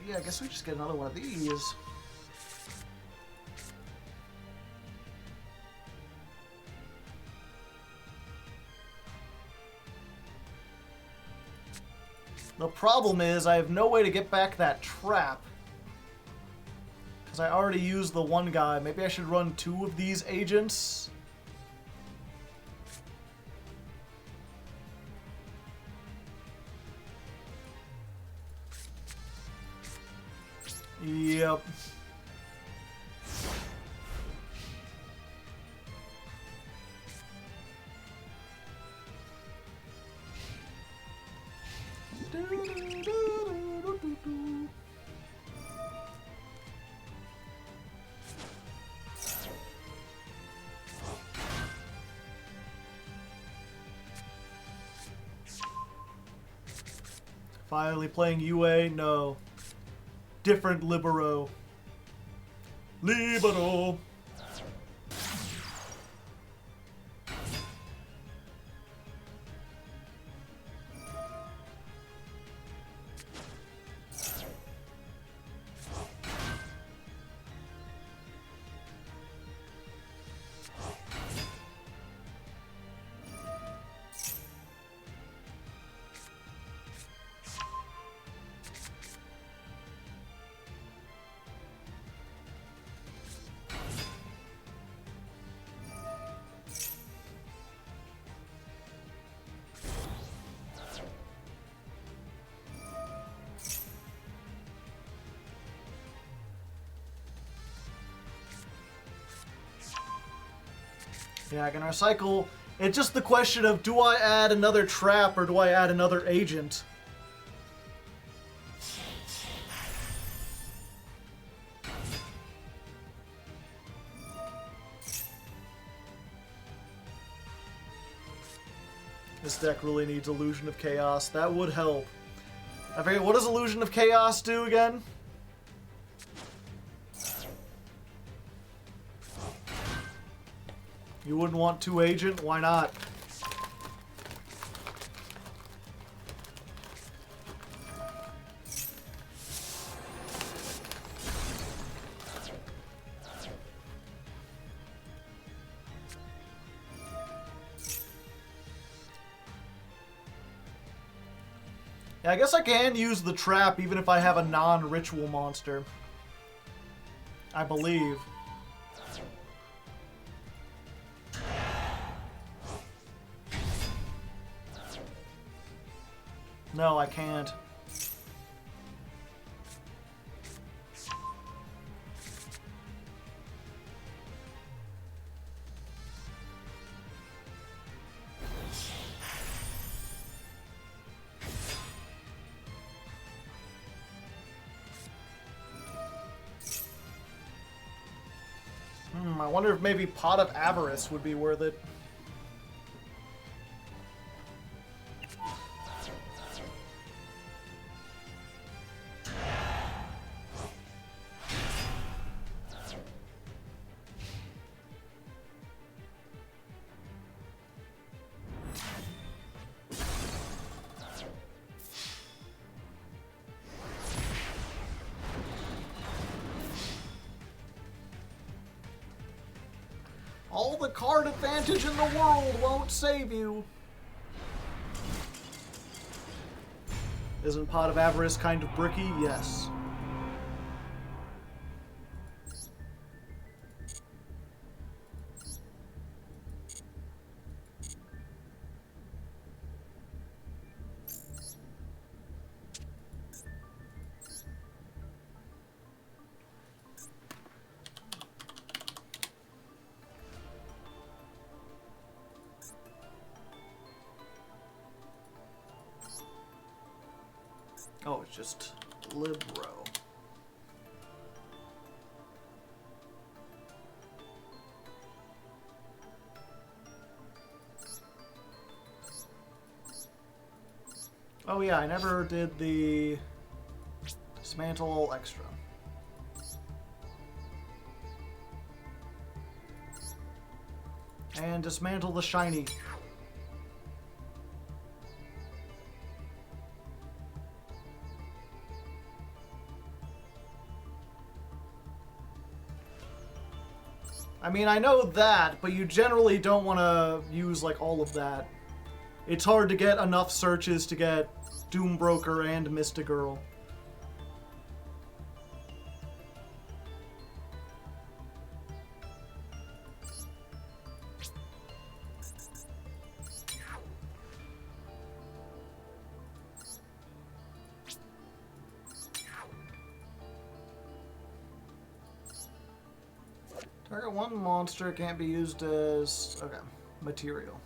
Yeah, I guess we just get another one of these. The problem is I have no way to get back that trap. Because I already used the one guy. Maybe I should run two of these agents. Yep. Finally playing UA? No. Different Libero. Libero! Yeah, I can recycle. It's just the question of, do I add another trap or do I add another agent? This deck really needs Illusion of Chaos. That would help. I forget, what does Illusion of Chaos do again? You wouldn't want 2 agent? Why not? Yeah, I guess I can use the trap even if I have a non-ritual monster. I believe. No, I can't. I wonder if maybe Pot of Avarice would be worth it. All the card advantage in the world won't save you. Isn't Pot of Avarice kind of bricky? Yes. Oh, it's just Libro. Oh yeah, I never did the Dismantle extra. And Dismantle the shiny. I mean, I know that, but you generally don't want to use, like, all of that. It's hard to get enough searches to get Doombroker and Mystigirl. Target one monster can't be used as... okay, material.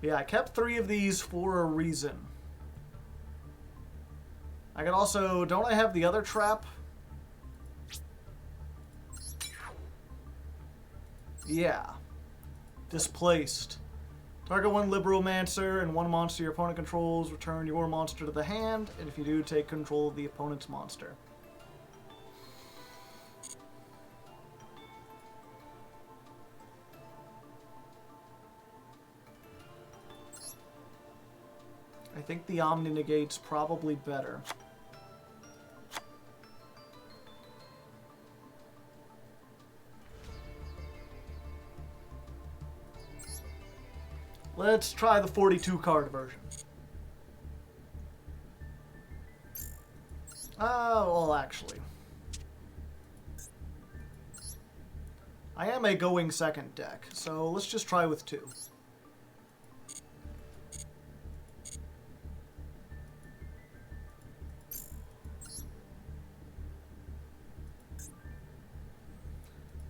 Yeah, I kept 3 of these for a reason. I could also... don't I have the other trap? Yeah. Displaced. Target one Libromancer and one monster your opponent controls. Return your monster to the hand, and if you do, take control of the opponent's monster. I think the Omni Negate's probably better. Let's try the 42 card version. Oh, well, actually. I am a going second deck, so let's just try with 2.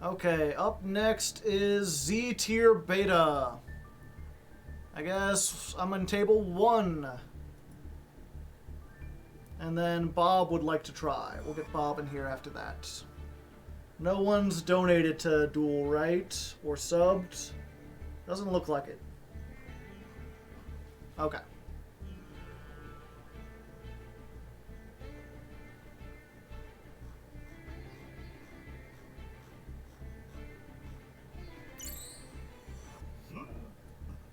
Okay, up next is Z Tier Beta. I guess I'm on table 1. And then Bob would like to try. We'll get Bob in here after that. No one's donated to Duel, right? Or subbed? Doesn't look like it. Okay.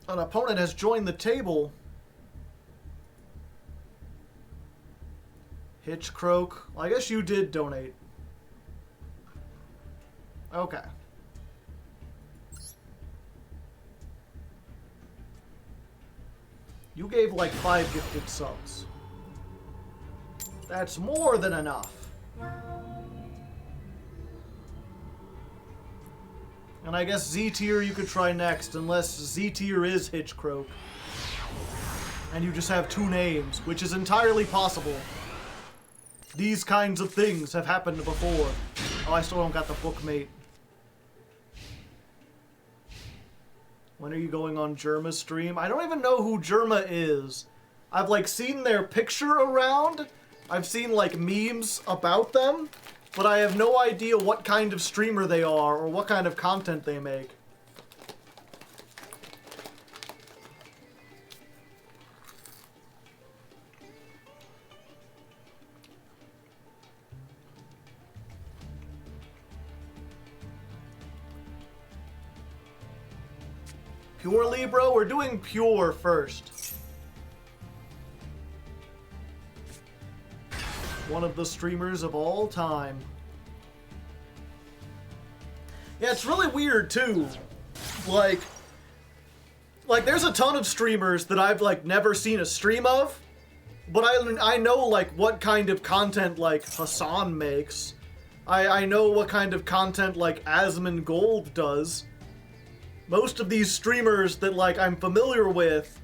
An opponent has joined the table. Hitchcroak. Well, I guess you did donate. Okay. You gave like 5 gifted subs. That's more than enough. And I guess Z tier you could try next, unless Z tier is Hitchcroak. And you just have 2 names, which is entirely possible. These kinds of things have happened before. Oh, I still don't got the book, mate. When are you going on Germa's stream? I don't even know who Germa is. I've, like, seen their picture around. I've seen, like, memes about them. But I have no idea what kind of streamer they are or what kind of content they make. Pure Libro? We're doing pure first. One of the streamers of all time. Yeah, it's really weird too. Like there's a ton of streamers that I've like never seen a stream of, but I know like what kind of content like Hassan makes. I know what kind of content like Asmongold does. Most of these streamers that like I'm familiar with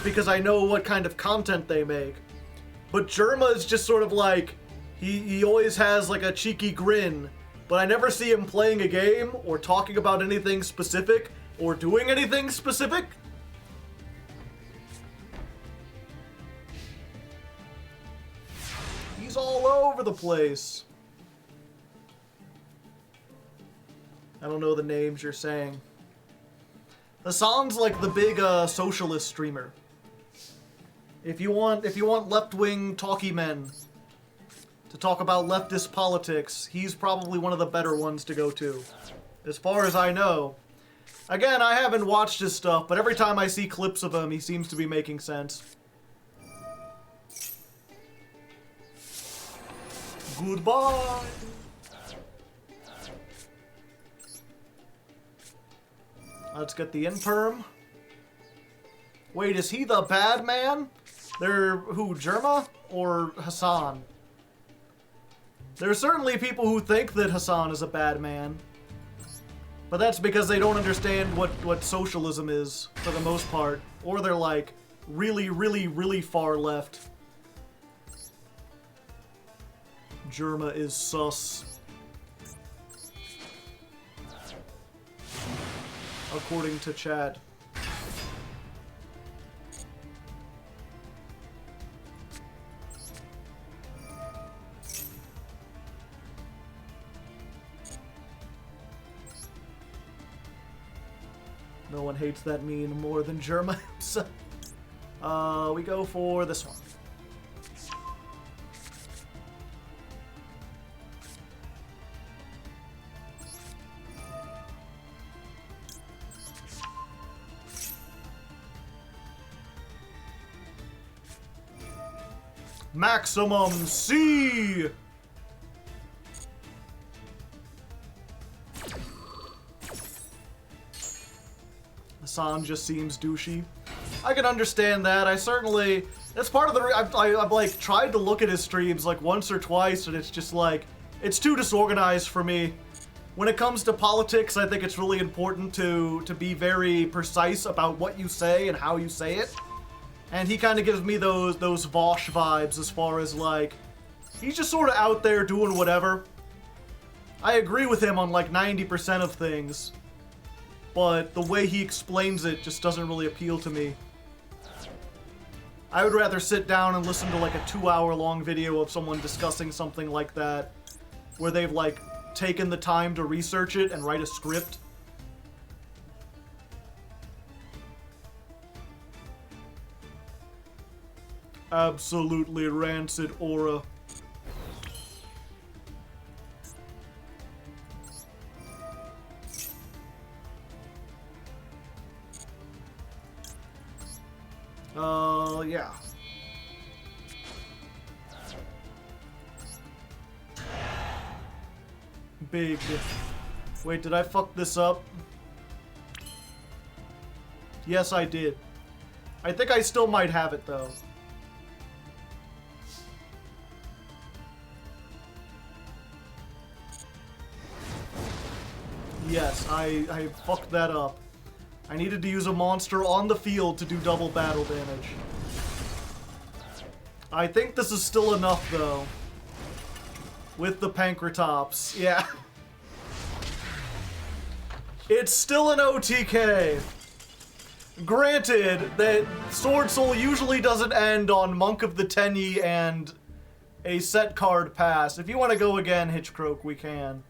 because I know what kind of content they make. But Germa is just sort of like, he always has like a cheeky grin, but I never see him playing a game or talking about anything specific or doing anything specific. He's all over the place. I don't know the names you're saying. Hassan's like the big socialist streamer. If you want left-wing talky men to talk about leftist politics, he's probably one of the better ones to go to. As far as I know. Again, I haven't watched his stuff, but every time I see clips of him, he seems to be making sense. Goodbye! Let's get the imperm. Wait, is he the bad man? They're who, Germa or Hassan? There are certainly people who think that Hassan is a bad man. But that's because they don't understand what socialism is, for the most part. Or they're like, really, really, really far left. Germa is sus. According to Chad. No one hates that meme more than Germa himself. We go for this one. Maximum C! Hassan just seems douchey. I can understand that. I certainly... That's part of the... I've like, tried to look at his streams, like, once or twice, and it's just, like... It's too disorganized for me. When it comes to politics, I think it's really important to be very precise about what you say and how you say it. And he kind of gives me those Vosh vibes as far as, like... He's just sort of out there doing whatever. I agree with him on, like, 90% of things. But the way he explains it just doesn't really appeal to me. I would rather sit down and listen to like a 2-hour-long video of someone discussing something like that, where they've like taken the time to research it and write a script. Absolutely rancid aura. Yeah. Big. Wait, did I fuck this up? Yes, I did. I think I still might have it, though. Yes, I fucked that up. I needed to use a monster on the field to do double battle damage. I think this is still enough, though. With the Pankratops. Yeah. It's still an OTK. Granted that Sword Soul usually doesn't end on Monk of the Tenyi and a set card pass. If you want to go again, Hitchcroak, we can.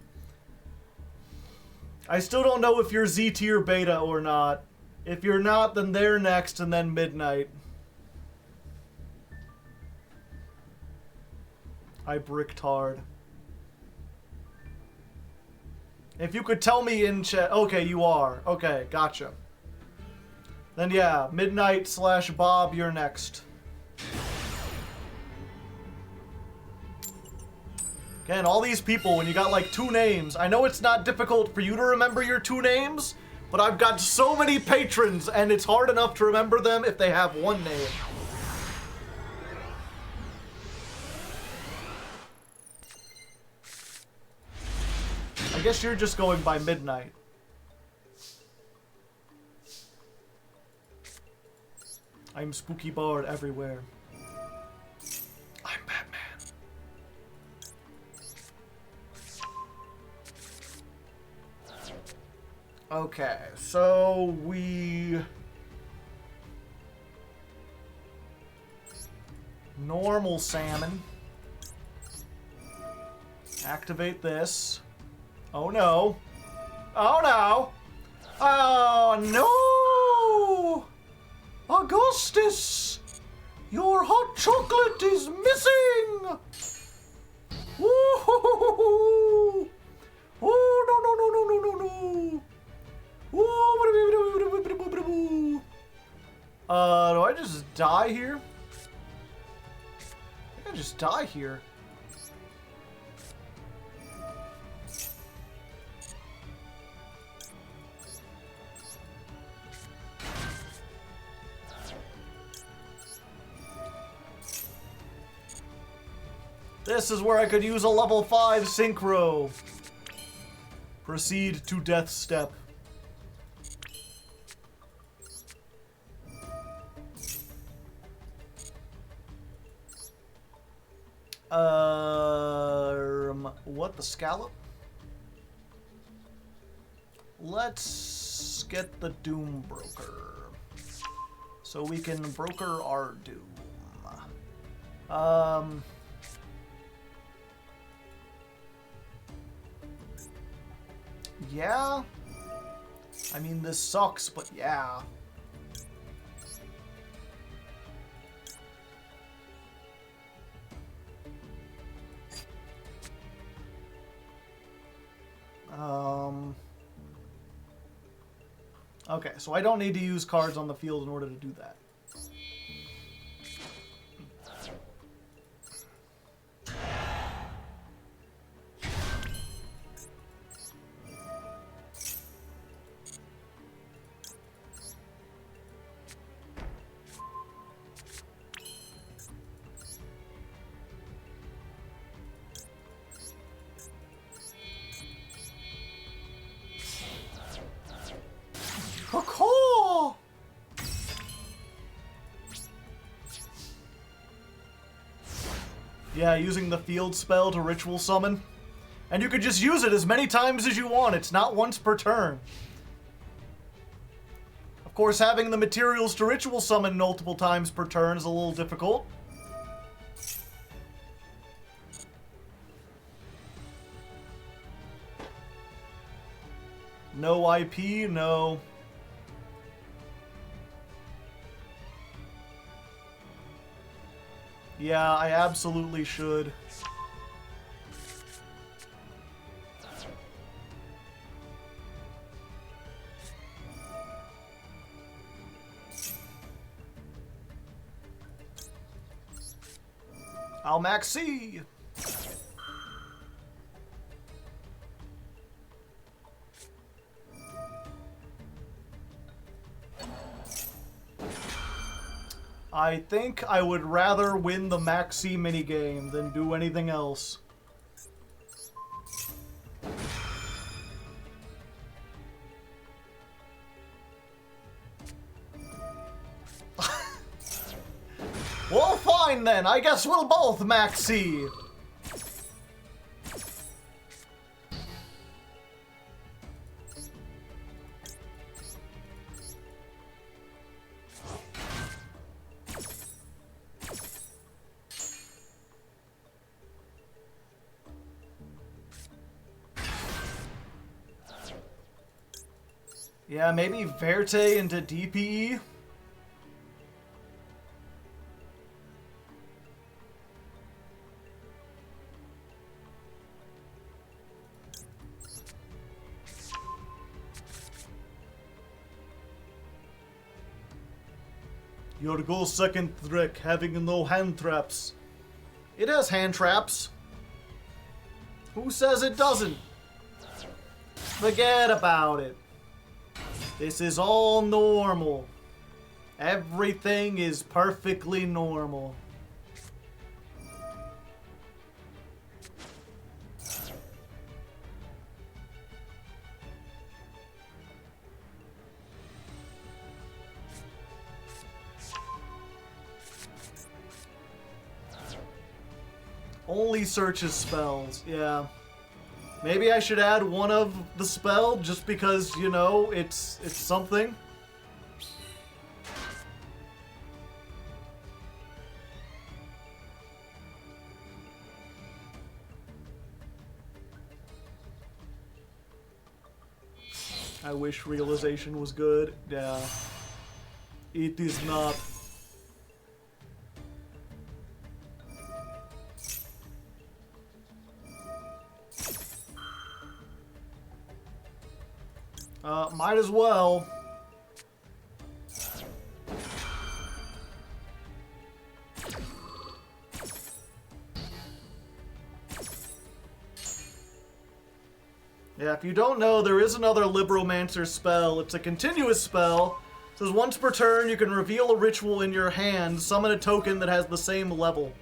I still don't know if you're Z tier beta or not. If you're not, then they're next and then Midnight. I bricked hard. If you could tell me in chat. Okay, you are. Okay, gotcha. Then yeah, Midnight / Bob, you're next. Again, all these people, when you got like 2 names, I know it's not difficult for you to remember your 2 names, but I've got so many patrons, and it's hard enough to remember them if they have 1 name. I guess you're just going by Midnight. I'm Spooky Bard everywhere. I'm Batman. Okay, so we... Normal salmon. Activate this. Oh no. Oh no. Oh no! Augustus! Your hot chocolate is missing! Woo-hoo-hoo-hoo-hoo! Oh, no, no, no, no, no, no, no! Do I just die here? I think I just die here. This is where I could use a level 5 synchro. Proceed to death step. What, the scallop? Let's get the Doom Broker. So we can broker our Doom. Yeah. I mean, this sucks, but yeah. Okay, so I don't need to use cards on the field in order to do that. Yeah, using the field spell to ritual summon. And you could just use it as many times as you want. It's not once per turn. Of course, having the materials to ritual summon multiple times per turn is a little difficult. No IP, no. Yeah, I absolutely should. I'll Maxx C. I think I would rather win the Maxx C minigame than do anything else. Well, fine then. I guess we'll both Maxx C. Yeah, maybe Verte into DPE. Your go second trick, having no hand traps. It has hand traps. Who says it doesn't? Forget about it. This is all normal. Everything is perfectly normal. Only searches spells, yeah. Maybe I should add one of the spell just because, you know, it's something. I wish realization was good. Yeah. It is not. Might as well. Yeah, if you don't know, there is another Libromancer spell. It's a continuous spell. It says once per turn, you can reveal a ritual in your hand, summon a token that has the same level.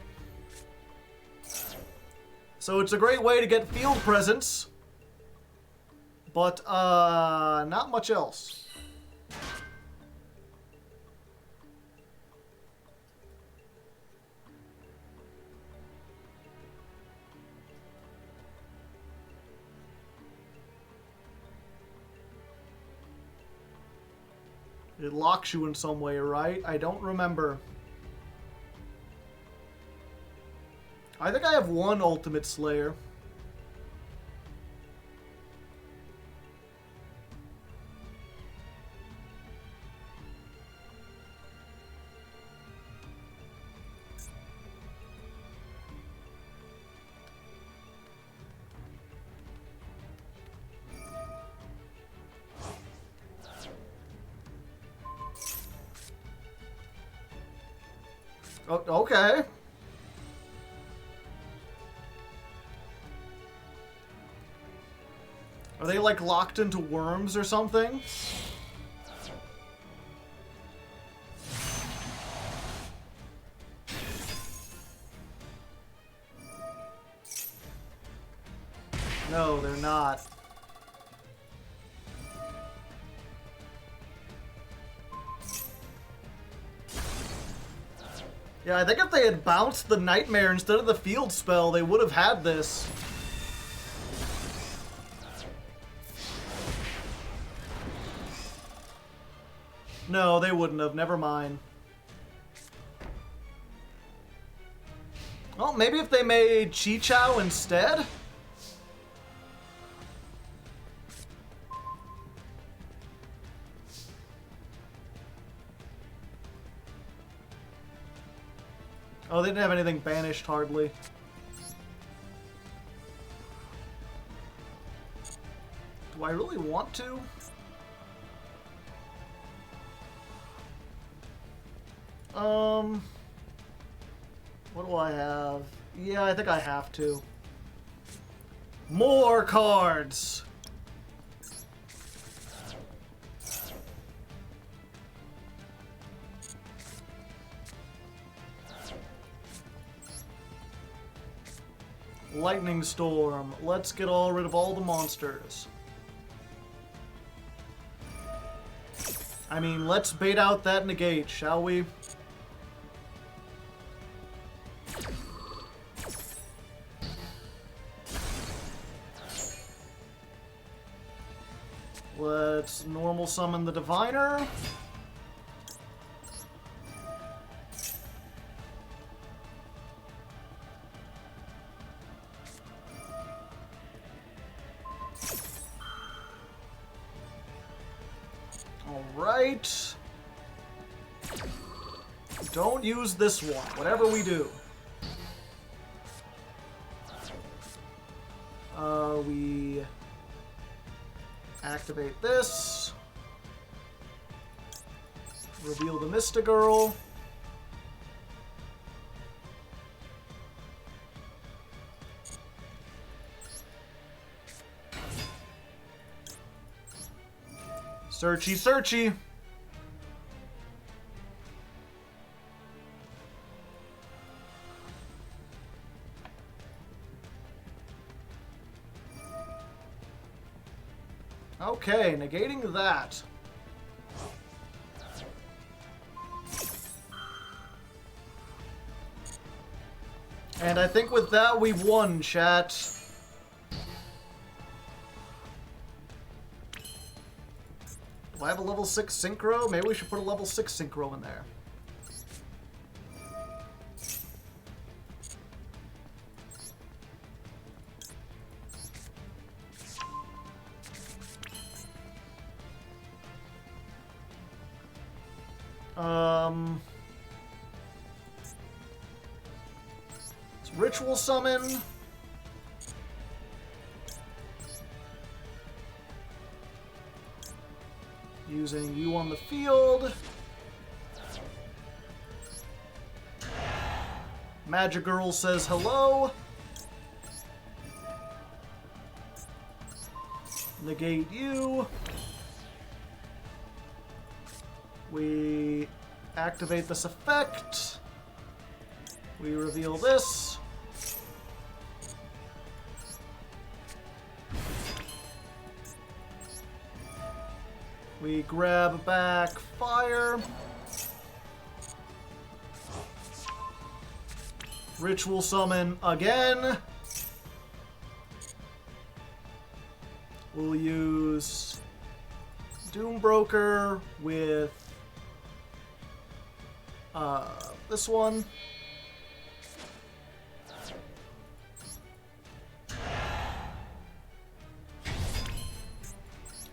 So it's a great way to get field presence. But, not much else. It locks you in some way, right? I don't remember. I think I have one Ultimate Slayer. Oh, okay. Are they like locked into worms or something? No, they're not. Yeah, I think if they had bounced the Nightmare instead of the field spell, they would have had this. No, they wouldn't have. Never mind. Well, maybe if they made Chi-Chow instead? Oh, they didn't have anything banished, hardly. Do I really want to? What do I have? Yeah, I think I have to. More cards! Lightning Storm. Let's get rid of all the monsters. I mean, let's bait out that negate, shall we? Let's normal summon the Diviner. Alright. Don't use this one, whatever we do. We activate this. Reveal the Mystagirl. Searchy, searchy. Okay, negating that. And I think with that we've won, chat. Do I have a level 6 synchro? Maybe we should put a level 6 synchro in there. It's Ritual Summon. Using you on the field. Magic Girl says hello. Negate you. We activate this effect. We reveal this. We grab back fire. Ritual summon again. We'll use Doombroker with this one.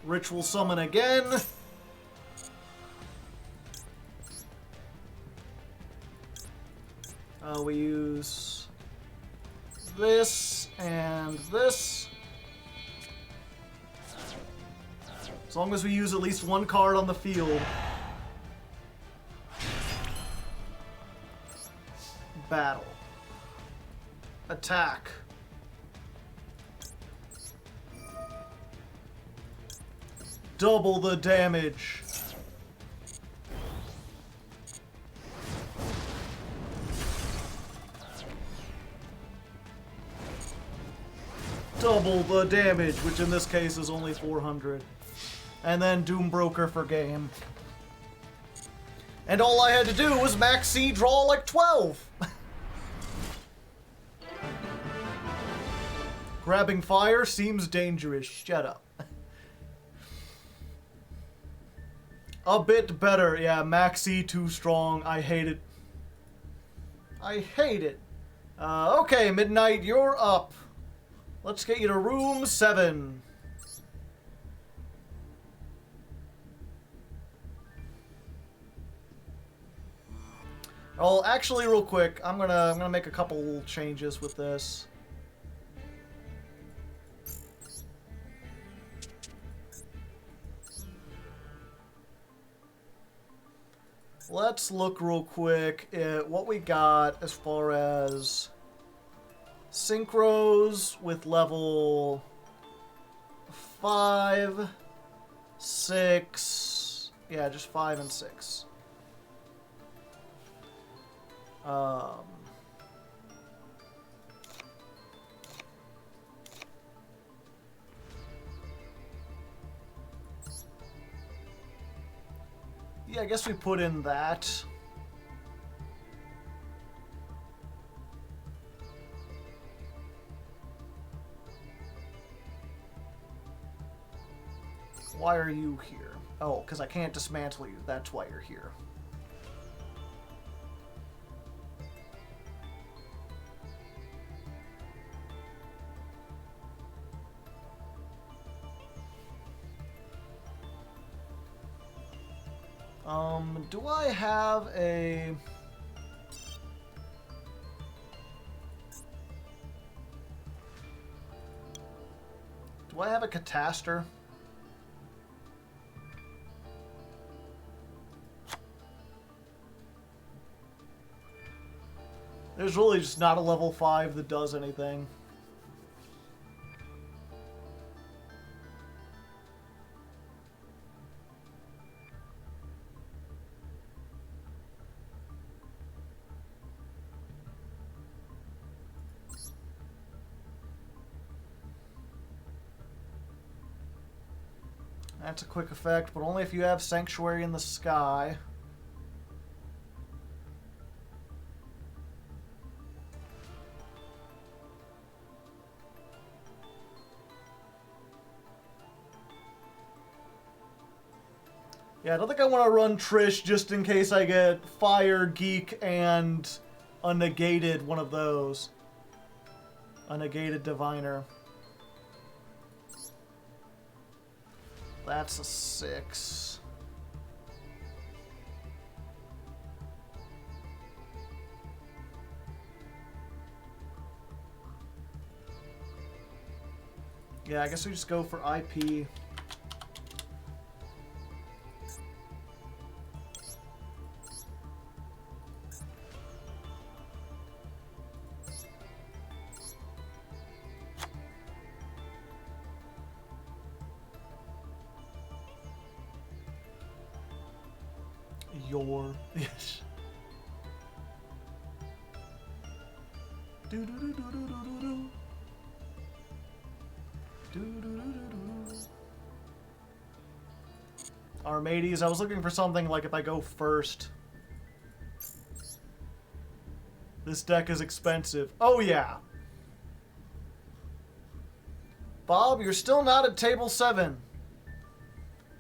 Ritual summon again. We use this and this. As long as we use at least one card on the field. Battle. Attack. Double the damage. Double the damage, which in this case is only 400. And then Doombroker for game. And all I had to do was Maxx C draw like 12. Grabbing fire seems dangerous. Shut up. A bit better. Yeah, Maxx C too strong. I hate it. I hate it. Okay, Midnight, you're up. Let's get you to room 7. Oh, actually, real quick, I'm gonna make a couple changes with this. Let's look real quick at what we got as far as synchros with level 5, 6. Yeah, just 5 and 6. Yeah, I guess we put in that. Why are you here? Oh, because I can't dismantle you. That's why you're here. Do I have a... Do I have a cataster? There's really just not a level 5 that does anything. That's a quick effect, but only if you have Sanctuary in the Sky. Yeah, I don't think I want to run Trish just in case I get Fire, Geek, and a negated one of those. A negated Diviner. That's a 6. Yeah, I guess we just go for IP. Your... Yes. Do-do-do-do-do-do-do. Do-do-do-do-do-do. Armades, I was looking for something like if I go first. This deck is expensive. Oh, yeah. Bob, you're still not at table 7.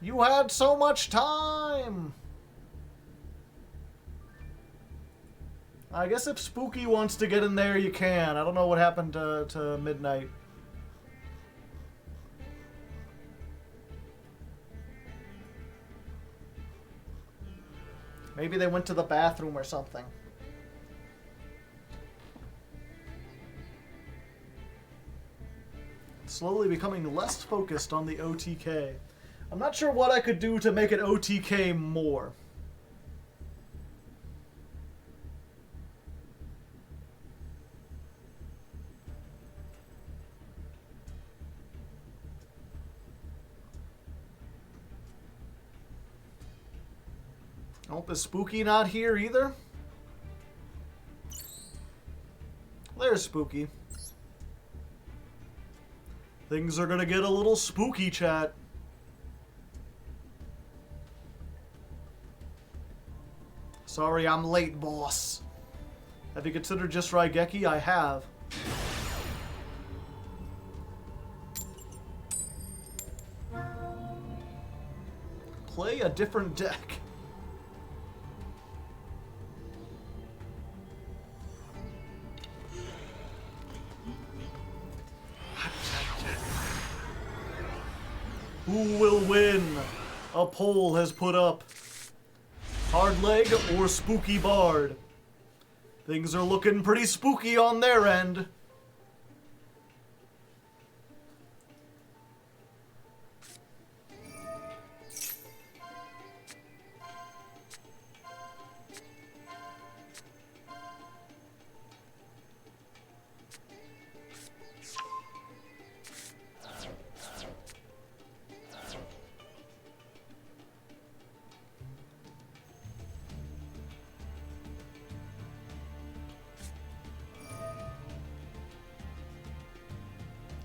You had so much time. I guess if Spooky wants to get in there, you can. I don't know what happened to Midnight. Maybe they went to the bathroom or something. Slowly becoming less focused on the OTK. I'm not sure what I could do to make it OTK more. Nope, is Spooky not here either? There's Spooky. Things are gonna get a little spooky, chat. Sorry, I'm late, boss. Have you considered just Raigeki? I have. play a different deck. Who will win? A poll has put up. Hardleg or Spooky Bard? Things are looking pretty spooky on their end.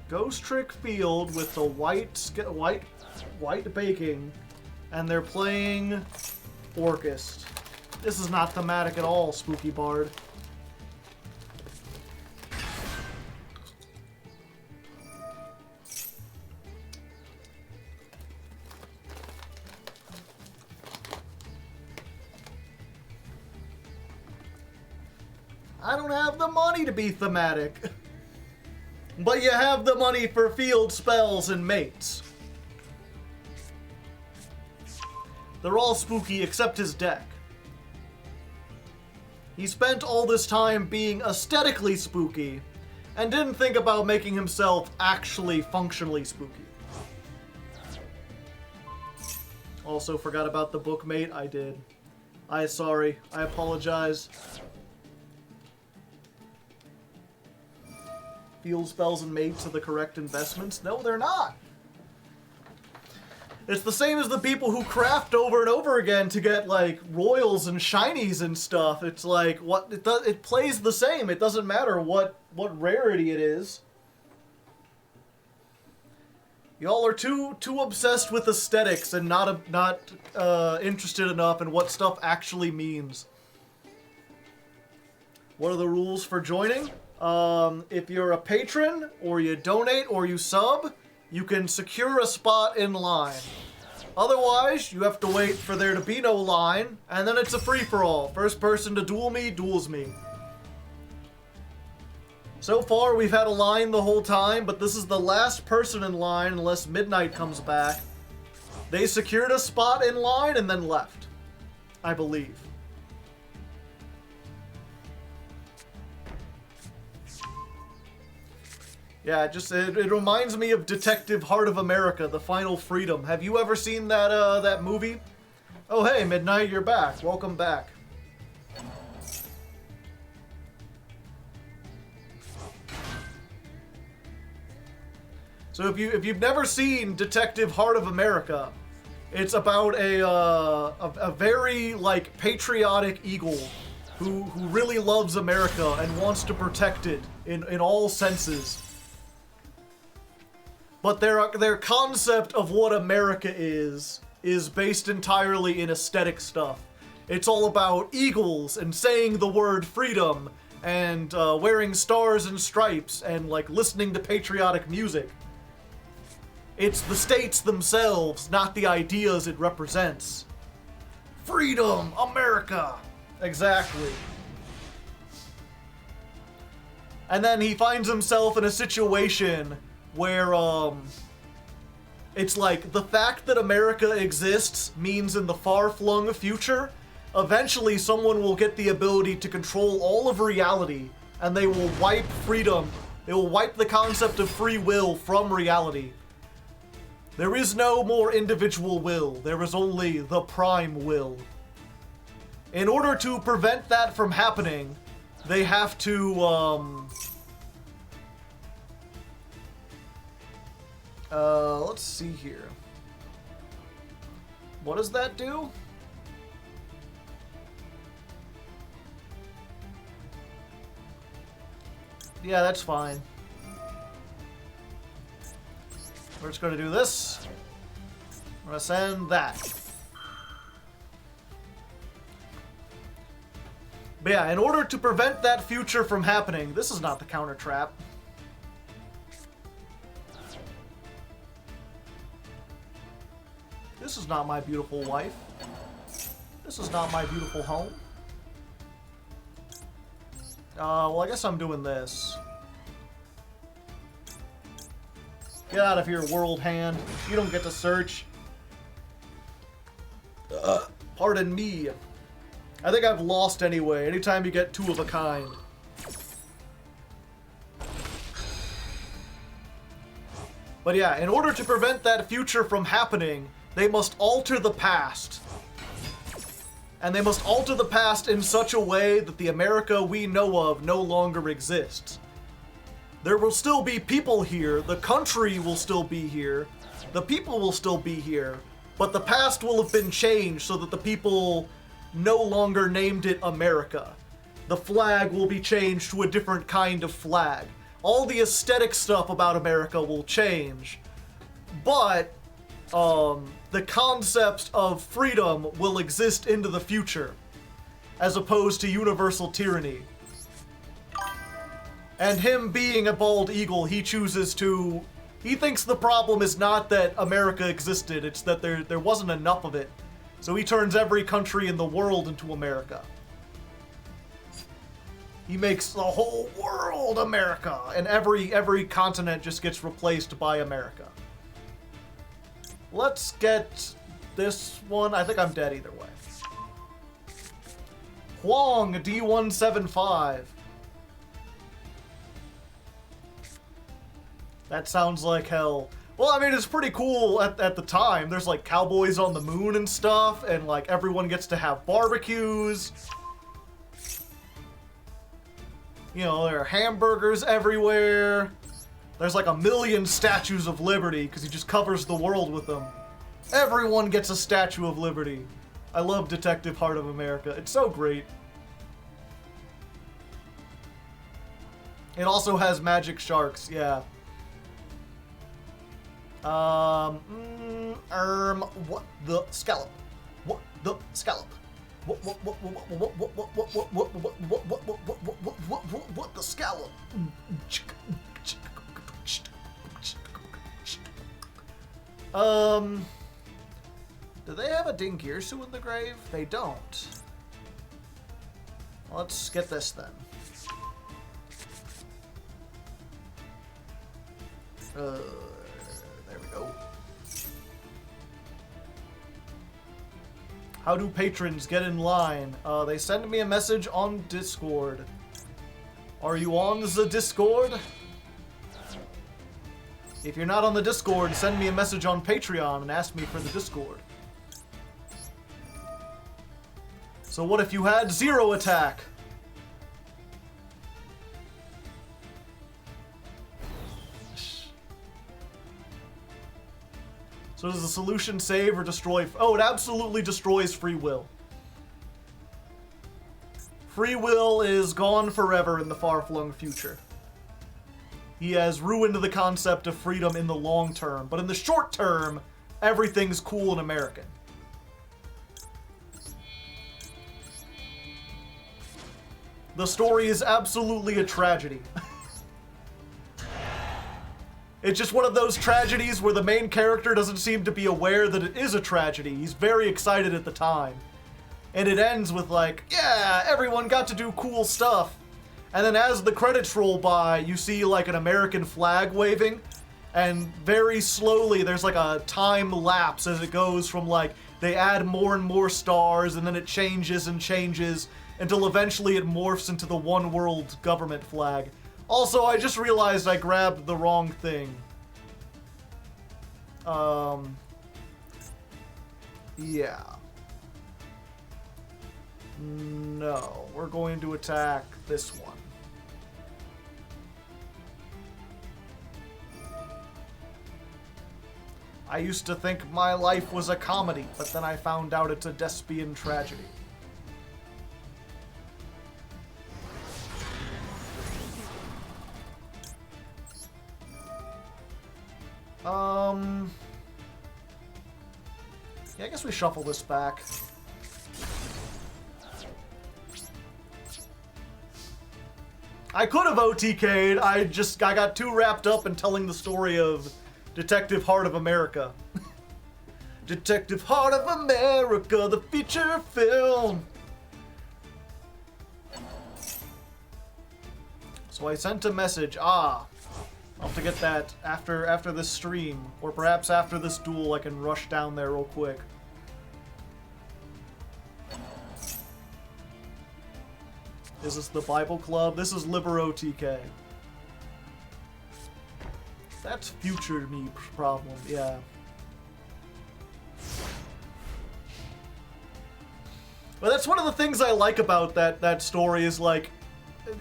Ghost Trick Field with the white baking, and they're playing Orchest. This is not thematic at all, Spooky Bard. I don't have the money to be thematic. But you have the money for field spells and mates. They're all spooky except his deck. He spent all this time being aesthetically spooky and didn't think about making himself actually functionally spooky. Also forgot about the bookmate. I did. Sorry. I apologize. Field spells and mates are the correct investments. No, they're not. It's the same as the people who craft over and over again to get, like, royals and shinies and stuff. It's like, what it plays the same. It doesn't matter what rarity it is. Y'all are too obsessed with aesthetics and not interested enough in what stuff actually means. What are the rules for joining? If you're a patron, or you donate, or you sub, you can secure a spot in line. Otherwise, you have to wait for there to be no line, and then it's a free-for-all. First person to duel me, duels me. So far, we've had a line the whole time, but this is the last person in line unless Midnight comes back. They secured a spot in line and then left, I believe. Yeah, it reminds me of Detective Heart of America, The Final Freedom. Have you ever seen that movie? Oh, hey, Midnight, you're back. Welcome back. So if you've never seen Detective Heart of America, it's about a very, like, patriotic eagle who really loves America and wants to protect it in all senses. But their concept of what America is based entirely in aesthetic stuff. It's all about eagles and saying the word freedom and wearing stars and stripes and, like, listening to patriotic music. It's the states themselves, not the ideas it represents. Freedom, America. Exactly. And then he finds himself in a situation where, it's like, the fact that America exists means in the far-flung future, eventually someone will get the ability to control all of reality, and they will wipe freedom. They will wipe the concept of free will from reality. There is no more individual will. There is only the prime will. In order to prevent that from happening, they have to, let's see here. What does that do? Yeah, that's fine. We're just going to do this. We're going to send that. But yeah, in order to prevent that future from happening, this is not the counter trap. This is not my beautiful wife. This is not my beautiful home. Well, I guess I'm doing this. Get out of here, world hand. You don't get to search. Pardon me. I think I've lost anyway. Anytime you get two of a kind. But yeah, in order to prevent that future from happening, they must alter the past. And they must alter the past in such a way that the America we know of no longer exists. There will still be people here, the country will still be here, the people will still be here, but the past will have been changed so that the people no longer named it America. The flag will be changed to a different kind of flag. All the aesthetic stuff about America will change, but the concept of freedom will exist into the future, as opposed to universal tyranny. And him being a bald eagle, he chooses to... He thinks the problem is not that America existed, it's that there wasn't enough of it. So he turns every country in the world into America. He makes the whole world America, and every continent just gets replaced by America. Let's get this one. I think I'm dead either way. Huang D175. That sounds like hell. Well, I mean, it's pretty cool at the time. There's like cowboys on the moon and stuff, and like everyone gets to have barbecues. You know, there are hamburgers everywhere. There's like 1,000,000 statues of liberty because he just covers the world with them. Everyone gets a Statue of Liberty. I love Detective Heart of America. It's so great. It also has magic sharks, yeah. What the scallop? What the scallop? What the scallop? Do they have a Dingirsu in the grave? They don't. Let's get this then. There we go. How do patrons get in line? They send me a message on Discord. Are you on the Discord? If you're not on the Discord, send me a message on Patreon and ask me for the Discord. So what if you had 0 attack? So does the solution save or destroy? Oh, it absolutely destroys free will. Free will is gone forever in the far-flung future. He has ruined the concept of freedom in the long term, but in the short term, everything's cool and American. The story is absolutely a tragedy. It's just one of those tragedies where the main character doesn't seem to be aware that it is a tragedy. He's very excited at the time. And it ends with like, yeah, everyone got to do cool stuff. And then as the credits roll by, you see like an American flag waving. And very slowly there's like a time lapse as it goes from like, they add more and more stars and then it changes and changes until eventually it morphs into the one world government flag. Also, I just realized I grabbed the wrong thing. Yeah. No, we're going to attack this one. I used to think my life was a comedy, but then I found out it's a Despian tragedy. Yeah, I guess we shuffle this back. I could have OTK'd, I got too wrapped up in telling the story of Detective Heart of America. Detective Heart of America, the feature film. So I sent a message. I'll have to get that after this stream, or perhaps after this duel. I can rush down there real quick. Is this the Bible Club? This is Libro TK. That's future me problem, yeah. But that's one of the things I like about that story is, like,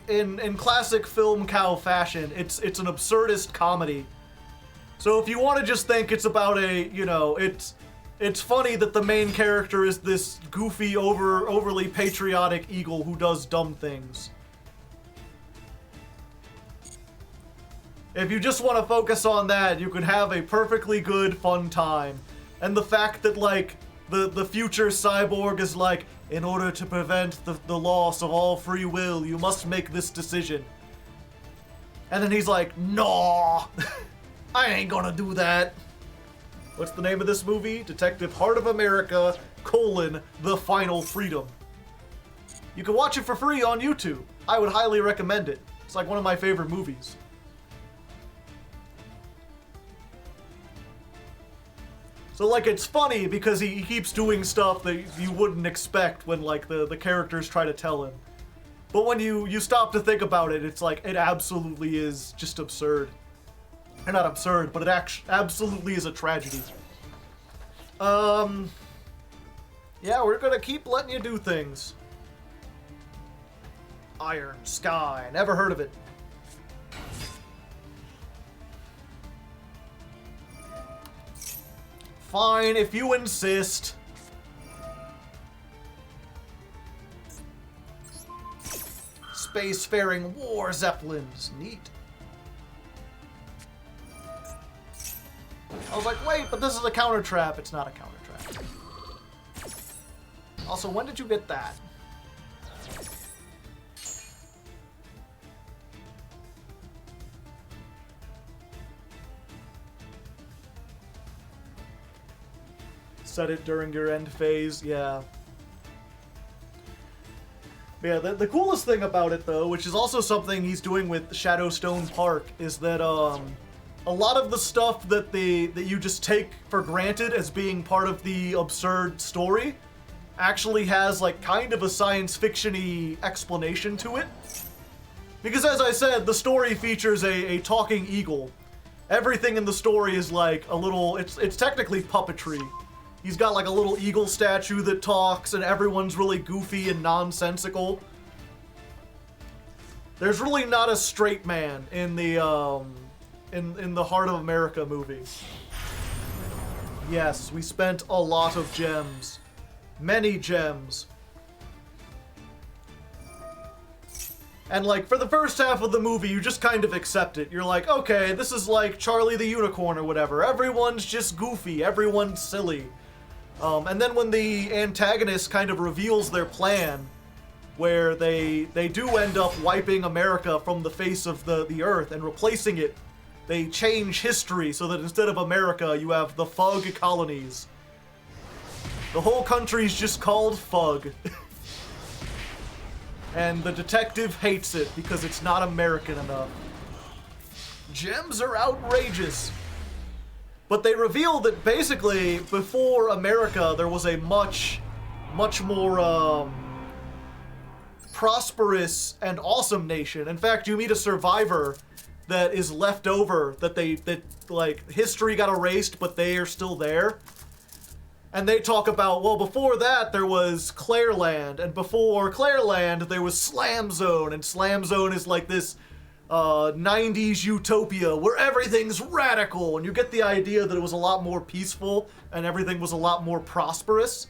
in classic film cow fashion, it's an absurdist comedy. So if you want to just think it's about it's funny that the main character is this goofy, overly patriotic eagle who does dumb things. If you just want to focus on that, you can have a perfectly good, fun time. And the fact that, like, the future cyborg is like, in order to prevent the loss of all free will, you must make this decision. And then he's like, no, I ain't gonna do that. What's the name of this movie? Detective Heart of America, The Final Freedom. You can watch it for free on YouTube. I would highly recommend it. It's like one of my favorite movies. So, like, it's funny because he keeps doing stuff that you wouldn't expect when, like, the characters try to tell him. But when you stop to think about it, it's like, it absolutely is just absurd. Or not absurd, but it absolutely is a tragedy. Yeah, we're gonna keep letting you do things. Iron Sky, never heard of it. Fine, if you insist. Spacefaring war zeppelins, neat. I was like, wait, but this is a counter trap. It's not a counter trap. Also, when did you get that? Set it during your end phase, yeah. Yeah, the coolest thing about it, though, which is also something he's doing with Shadowstone Park, is that a lot of the stuff that you just take for granted as being part of the absurd story actually has, like, kind of a science fiction-y explanation to it. Because, as I said, the story features a talking eagle. Everything in the story is like a little... It's technically puppetry. He's got, like, a little eagle statue that talks, and everyone's really goofy and nonsensical. There's really not a straight man in the in the Heart of America movie. Yes, we spent a lot of gems. Many gems. And, like, for the first half of the movie, you just kind of accept it. You're like, okay, this is like Charlie the Unicorn or whatever. Everyone's just goofy. Everyone's silly. And then when the antagonist kind of reveals their plan, where they do end up wiping America from the face of the earth and replacing it, they change history so that instead of America, you have the Fug colonies. The whole country's just called Fug. And the detective hates it because it's not American enough. Gems are outrageous. But they reveal that basically, before America, there was a much more prosperous and awesome nation. In fact, you meet a survivor that is left over, that like, history got erased, but they are still there. And they talk about, well, before that, there was Claireland, and before Claireland, there was Slam Zone, and Slam Zone is like this 90s utopia where everything's radical, and you get the idea that it was a lot more peaceful and everything was a lot more prosperous.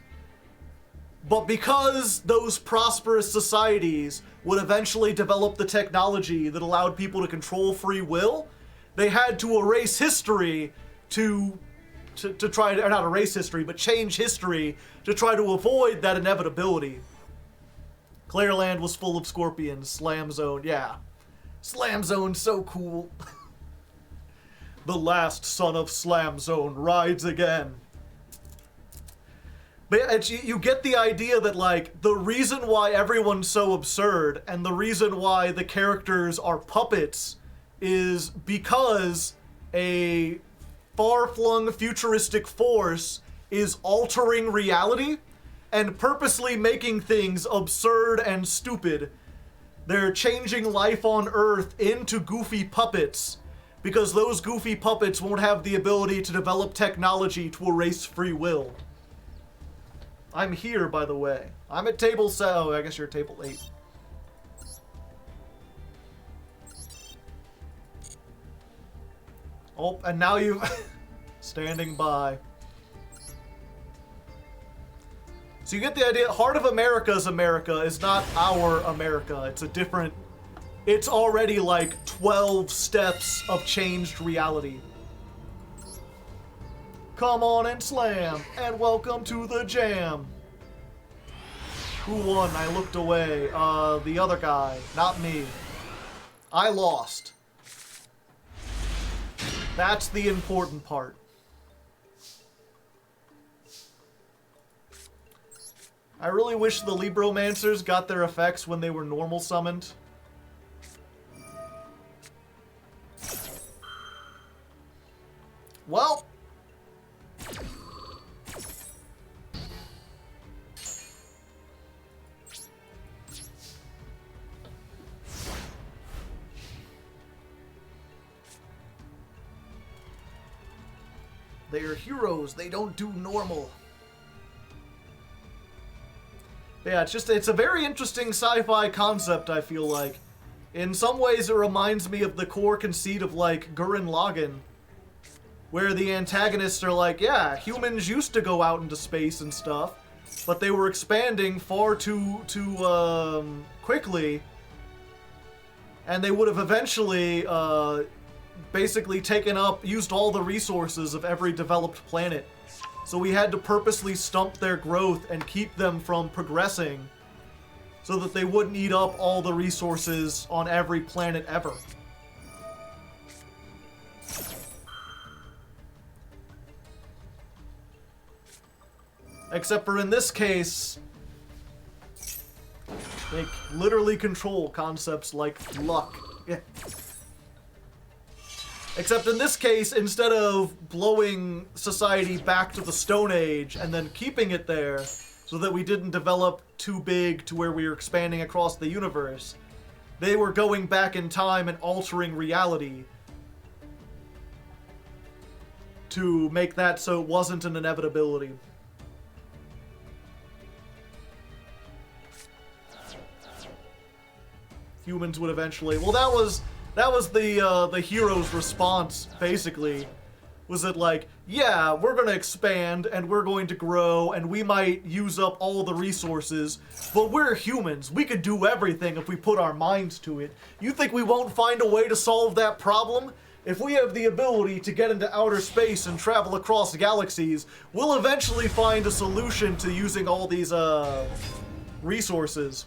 But because those prosperous societies would eventually develop the technology that allowed people to control free will, they had to erase history to try to, or not erase history, but change history to try to avoid that inevitability. Claireland was full of scorpions. Slam Zone, yeah. Slam Zone's so cool. The last son of Slam Zone rides again. But you get the idea that, like, the reason why everyone's so absurd and the reason why the characters are puppets is because a far-flung futuristic force is altering reality and purposely making things absurd and stupid. They're changing life on Earth into goofy puppets because those goofy puppets won't have the ability to develop technology to erase free will. I'm here, by the way. I'm at table 7. Oh, I guess you're at table 8. Oh, and now you... standing by. So you get the idea. Heart of America's America is not our America. It's a different... It's already like 12 steps of changed reality. Come on and slam, and welcome to the jam. Who won? I looked away. The other guy, not me. I lost. That's the important part. I really wish the Libromancers got their effects when they were normal summoned. Well... they are heroes, they don't do normal. Yeah, it's a very interesting sci-fi concept, I feel like. In some ways, it reminds me of the core conceit of, like, Gurren Lagann, where the antagonists are like, yeah, humans used to go out into space and stuff, but they were expanding far too quickly, and they would have eventually basically used all the resources of every developed planet. So we had to purposely stump their growth and keep them from progressing so that they wouldn't eat up all the resources on every planet ever. Except for in this case, they literally control concepts like luck. Yeah. Except in this case, instead of blowing society back to the Stone Age and then keeping it there so that we didn't develop too big to where we were expanding across the universe, they were going back in time and altering reality to make that so it wasn't an inevitability. Humans would eventually... Well, that was the hero's response, basically. Was it like, yeah, we're gonna expand, and we're going to grow, and we might use up all the resources, but we're humans. We could do everything if we put our minds to it. You think we won't find a way to solve that problem? If we have the ability to get into outer space and travel across galaxies, we'll eventually find a solution to using all these, resources.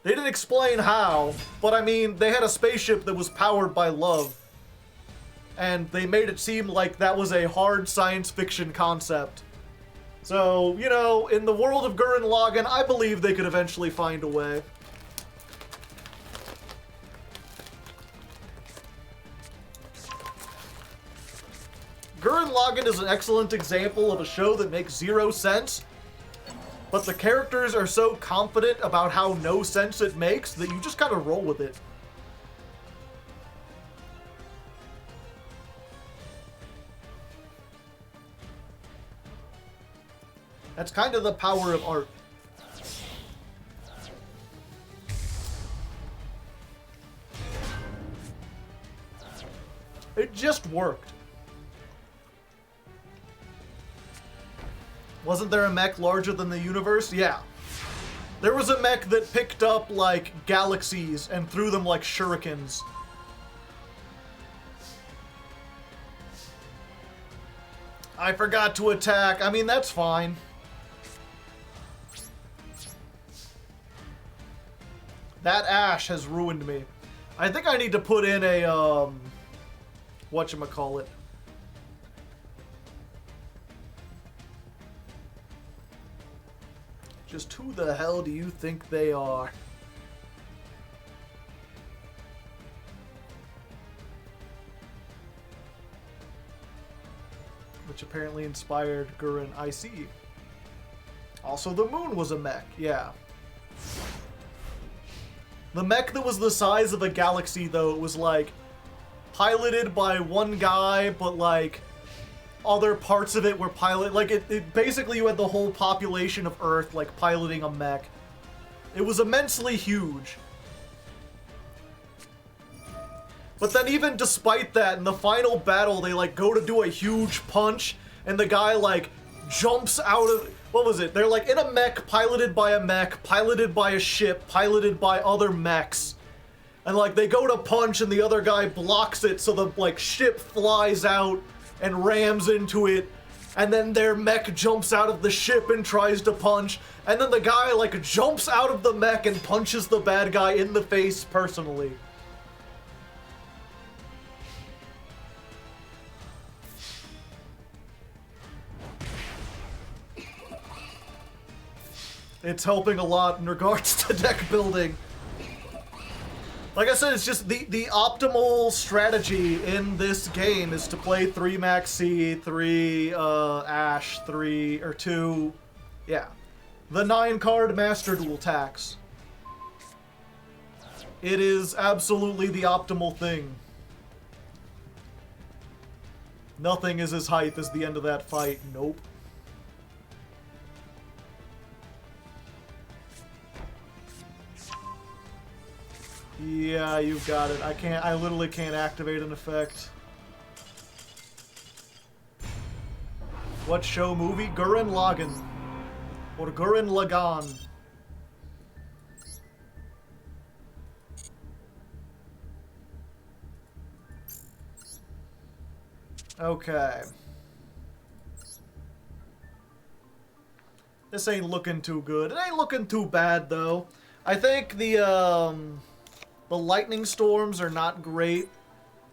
They didn't explain how, but I mean, they had a spaceship that was powered by love. And they made it seem like that was a hard science fiction concept. So, you know, in the world of Gurren Lagann, I believe they could eventually find a way. Gurren Lagann is an excellent example of a show that makes zero sense, but the characters are so confident about how no sense it makes that you just kind of roll with it. That's kind of the power of art. It just worked. Wasn't there a mech larger than the universe? Yeah. There was a mech that picked up, like, galaxies and threw them like shurikens. I forgot to attack. I mean, that's fine. That ash has ruined me. I think I need to put in a, whatchamacallit. Just who the hell do you think they are? Which apparently inspired Gurren IC. Also, the moon was a mech, yeah. The mech that was the size of a galaxy, though, it was like piloted by one guy, but like other parts of it were like it basically you had the whole population of Earth like piloting a mech. It was immensely huge. But then even despite that, in the final battle, they like go to do a huge punch, and the guy like jumps out of, what was it? They're like in a mech, piloted by a ship, piloted by other mechs. And like they go to punch and the other guy blocks it, so the like ship flies out and rams into it. And then their mech jumps out of the ship and tries to punch. And then the guy like jumps out of the mech and punches the bad guy in the face personally. It's helping a lot in regards to deck building. Like I said, it's just the optimal strategy in this game is to play 3 Maxx C, 3 Ash, 3 or 2, yeah, the 9-card Master Duel tax. It is absolutely the optimal thing. Nothing is as hype as the end of that fight. Nope. Yeah, you've got it. I literally can't activate an effect. What show, movie? Gurren Lagann. Or Gurren Lagann. Okay. This ain't looking too good. It ain't looking too bad, though. I think the lightning storms are not great.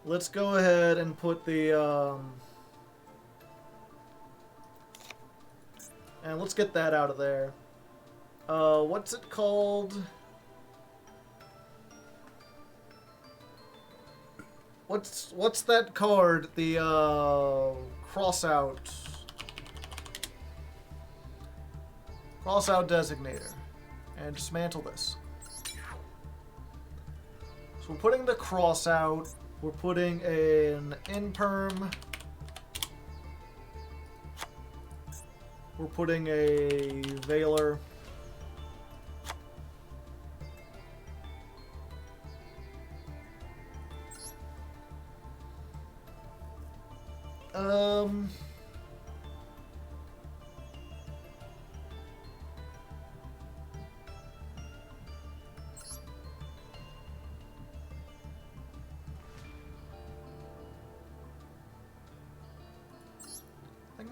Let's go ahead and put the, and let's get that out of there. What's it called? What's that card? The, Crossout. Crossout Designator. And dismantle this. So we're putting the cross out, we're putting an imperm, we're putting a Veiler,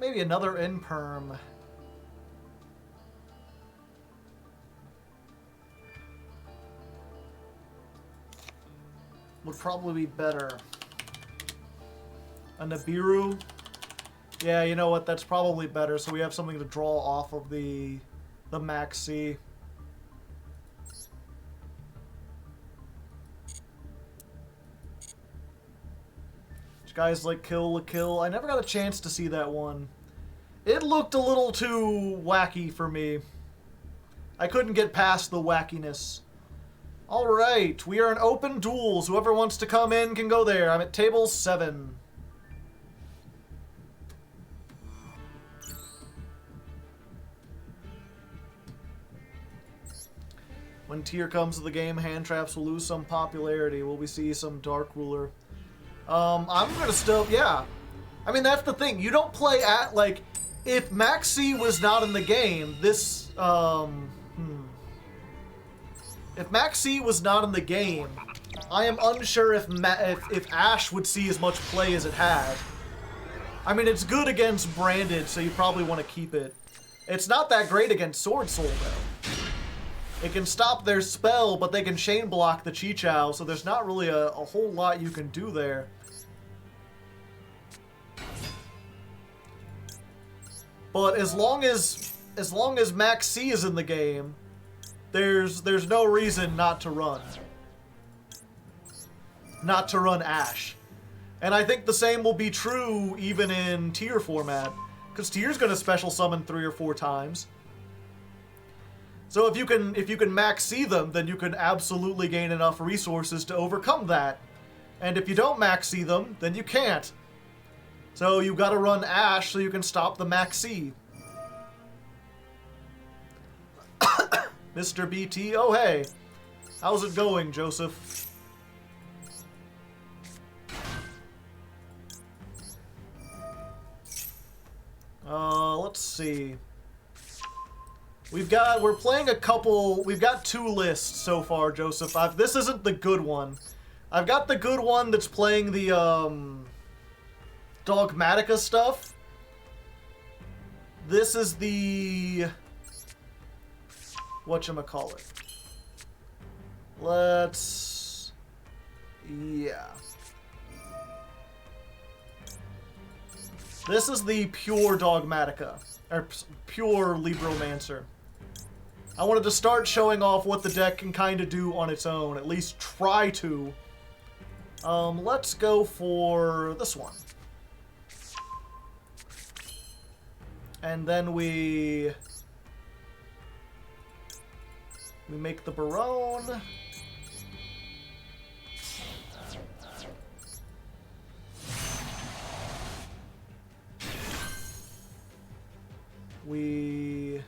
maybe another imperm. Would probably be better. A Nibiru. Yeah, you know what? That's probably better. So we have something to draw off of the Maxx C. Guys like Kill la Kill. I never got a chance to see that one. It looked a little too wacky for me. I couldn't get past the wackiness. Alright, we are in open duels. Whoever wants to come in can go there. I'm at table 7. When tier comes to the game, hand traps will lose some popularity. Will we see some Dark Ruler? I'm gonna still, yeah. I mean, that's the thing. You don't play at, like, if Maxx C was not in the game, this, If Maxx C was not in the game, I am unsure if Ash would see as much play as it had. I mean, it's good against Branded, so you probably want to keep it. It's not that great against Sword Soul, though. It can stop their spell, but they can chain block the Chi-Chow, so there's not really a whole lot you can do there. But as long as as long as Maxx C is in the game, there's no reason not to run. Not to run Ash. And I think the same will be true even in tier format, because tier's going to special summon 3 or 4 times. So if you can Maxx C them, then you can absolutely gain enough resources to overcome that. And if you don't Maxx C them, then you can't. So you got to run Ash so you can stop the Maxx C. Mr. BT, oh hey. How's it going, Joseph? Let's see. We're playing a couple, we've got 2 lists so far, Joseph. This isn't the good one. I've got the good one that's playing the, Dogmatica stuff. This is the... whatchamacallit. Let's... yeah. This is the pure Dogmatica. Or pure Libromancer. I wanted to start showing off what the deck can kind of do on its own. At least try to. Let's go for this one. And then we make the Baron. We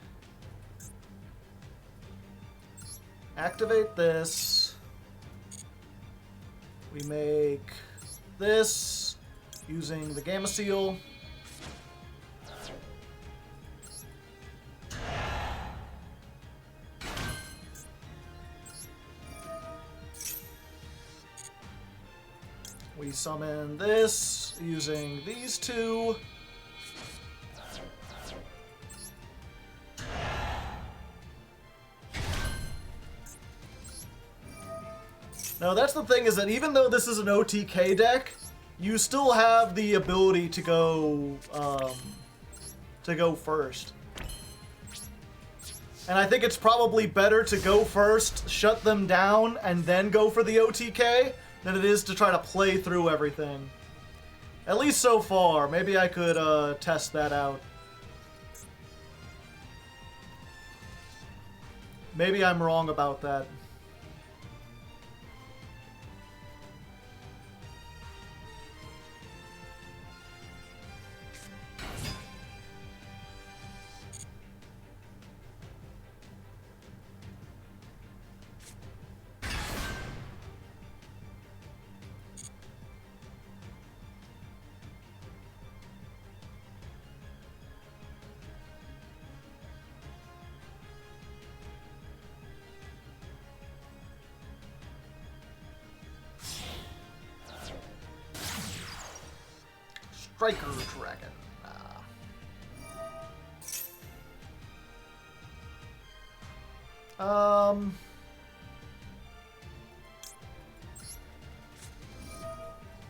activate this. We make this using the Gamma Seal. We summon this using these 2. Now that's the thing, is that even though this is an OTK deck, you still have the ability to go first. And I think it's probably better to go first, shut them down, and then go for the OTK than it is to try to play through everything. At least so far. Maybe I could test that out. Maybe I'm wrong about that. Striker Dragon.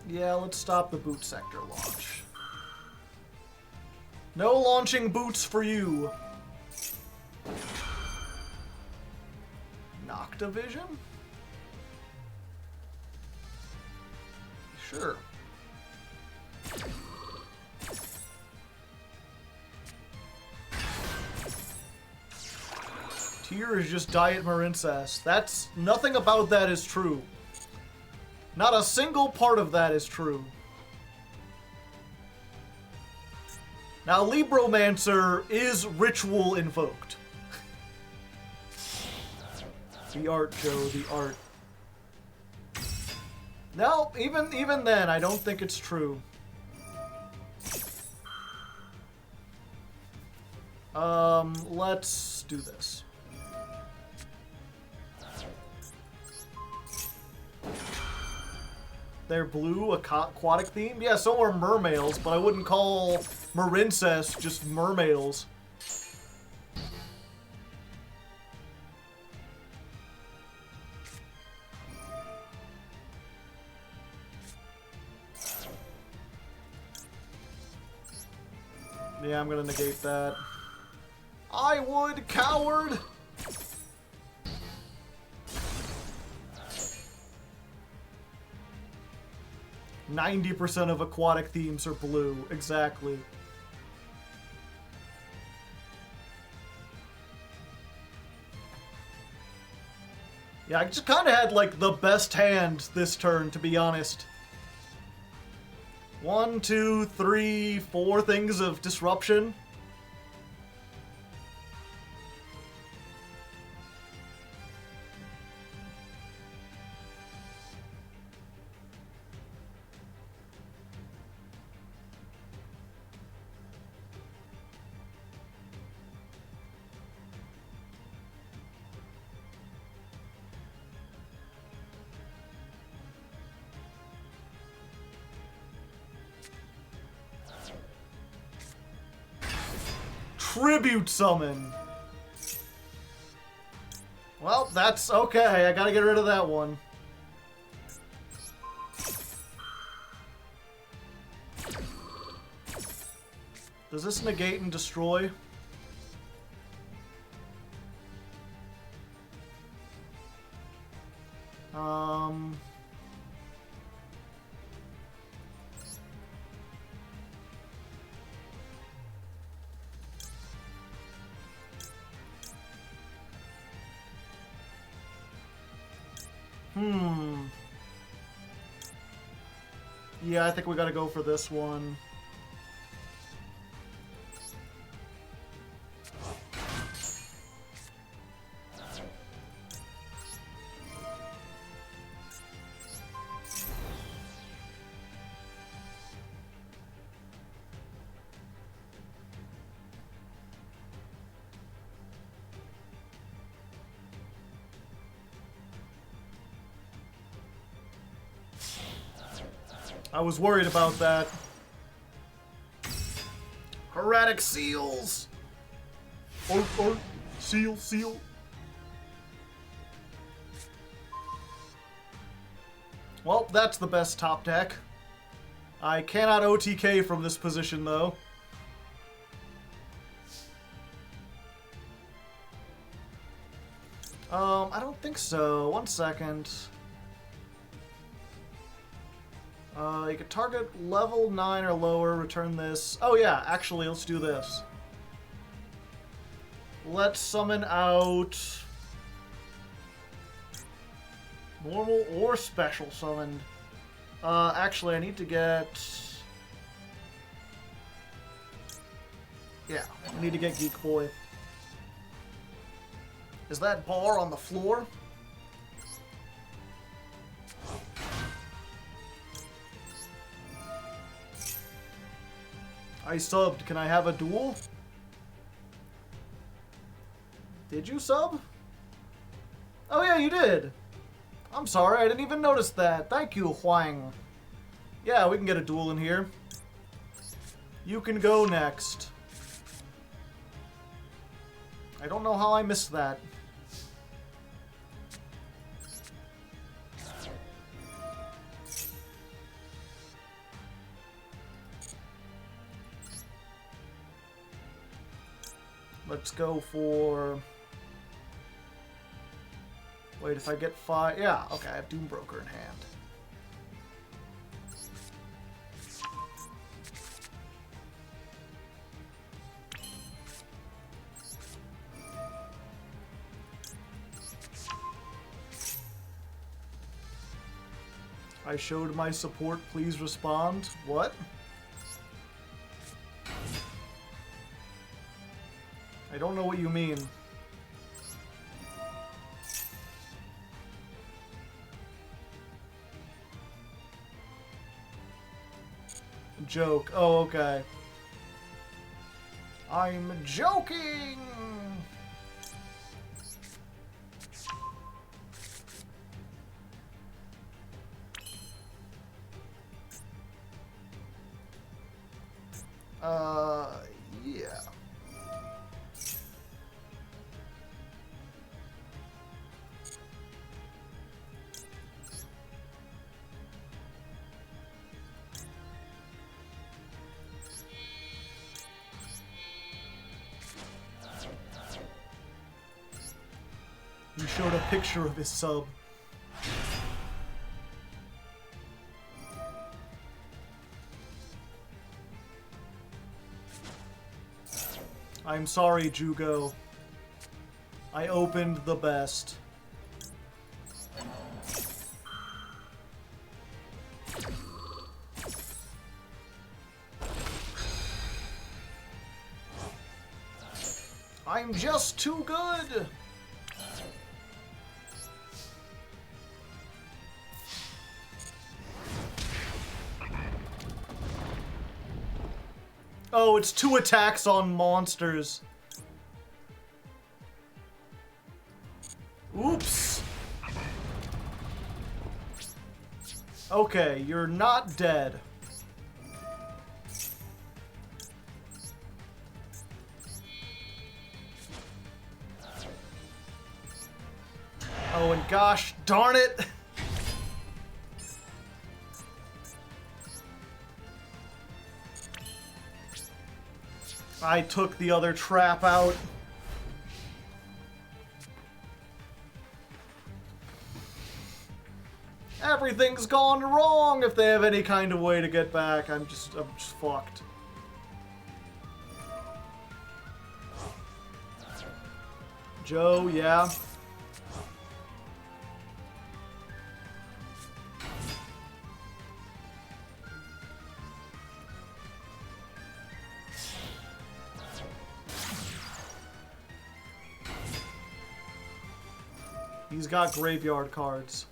Yeah, let's stop the boot sector launch. No launching boots for you. Noctavision? Sure. Tier is just Diet Marincess. That's... nothing about that is true. Not a single part of that is true. Now, Libromancer is ritual invoked. The art, Joe, the art. No, even then, I don't think it's true. Let's do this. They're blue, aquatic theme? Yeah, so are mermaids, but I wouldn't call Marincess just mermaids. Yeah, I'm gonna negate that. I would, coward! %90 of aquatic themes are blue. Exactly. Yeah, I just kind of had, like, the best hand this turn, to be honest. 1, 2, 3, 4 things of disruption. Tribute summon. Well, that's okay. I gotta get rid of that one. Does this negate and destroy? Yeah, I think we gotta go for this one. I was worried about that. Erratic seals! Or, seal. Well, that's the best top deck. I cannot OTK from this position, though. I don't think so. 1 second. You could target level 9 or lower, return this. Oh yeah, actually, let's do this. Let's summon out normal or special summoned. Actually, I need to get... Yeah, I need to get Geek Boy. Is that bar on the floor? I subbed. Can I have a duel? Did you sub? Oh yeah, you did. I'm sorry, I didn't even notice that. Thank you, Huang. Yeah, we can get a duel in here. You can go next. I don't know how I missed that. Let's go for... Wait, if I get 5... Yeah, okay, I have Doom Broker in hand. I showed my support, please respond. What? I don't know what you mean. Joke. Oh, okay. I'm joking! Yeah. showed a picture of his sub. I'm sorry, Jugo. I opened the best. I'm just too good! Oh, it's 2 attacks on monsters. Oops. Okay, you're not dead. Oh, and gosh darn it! I took the other trap out. Everything's gone wrong if they have any kind of way to get back. I'm just fucked. Joe, yeah. He's got graveyard cards.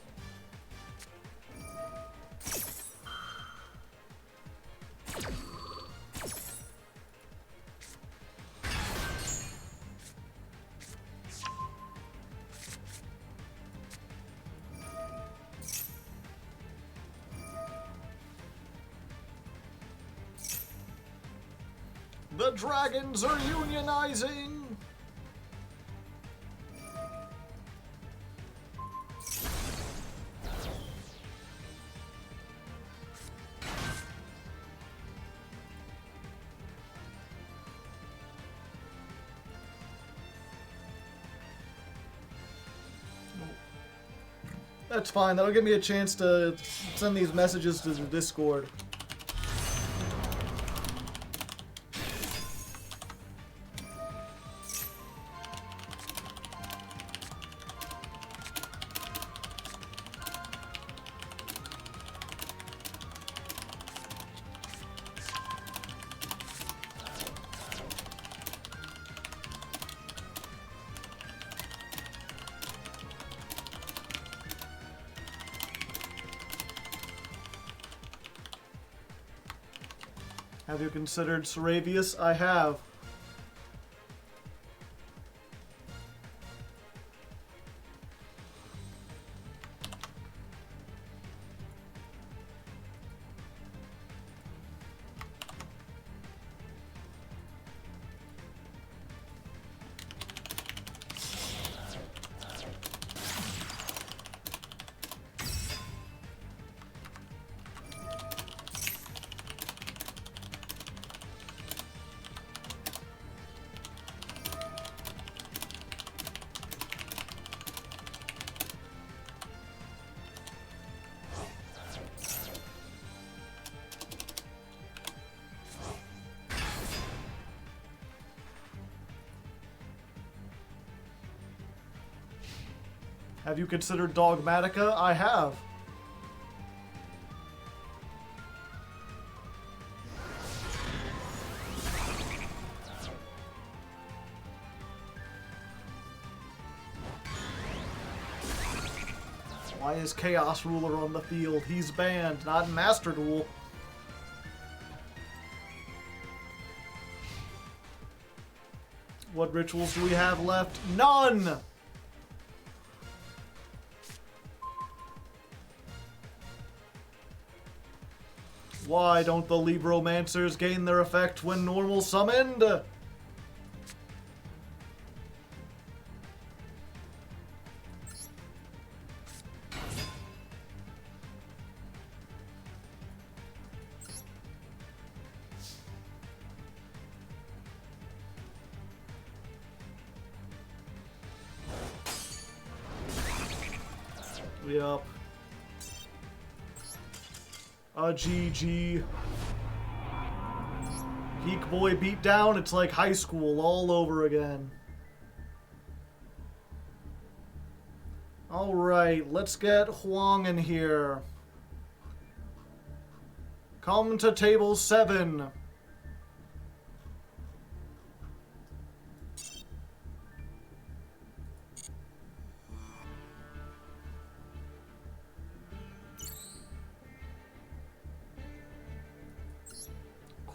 The dragons are unionizing! That's fine, that'll give me a chance to send these messages to the Discord. Have you considered Saravius? I have. Have you considered Dogmatica? I have. Why is Chaos Ruler on the field? He's banned, not in Master Duel. What rituals do we have left? None! Why don't the Libromancers gain their effect when normal summoned? Yup. GG. Geek Boy Beatdown, it's like high school all over again. Alright, let's get Huang in here. Come to table 7.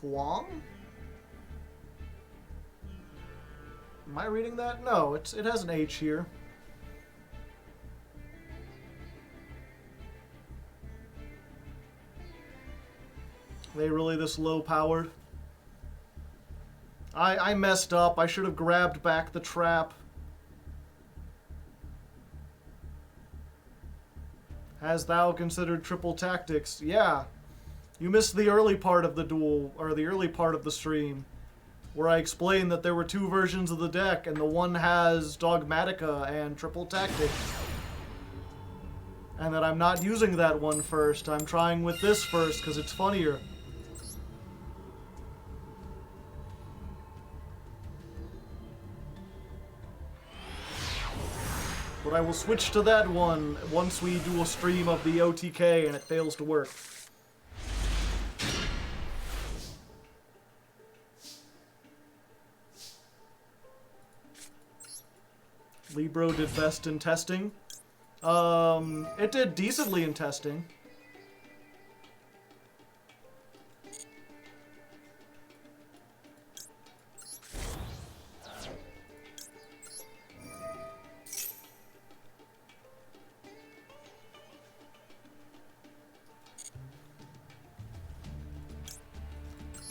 Huang? Am I reading that? No, it has an H here. Are they really this low powered? I messed up. I should have grabbed back the trap. Has thou considered triple tactics? Yeah. You missed the early part of the duel, or the early part of the stream, where I explained that there were 2 versions of the deck, and the one has Dogmatica and triple tactics. And that I'm not using that one first. I'm trying with this first, because it's funnier. But I will switch to that one once we do a stream of the OTK and it fails to work. Libro did best in testing. It did decently in testing.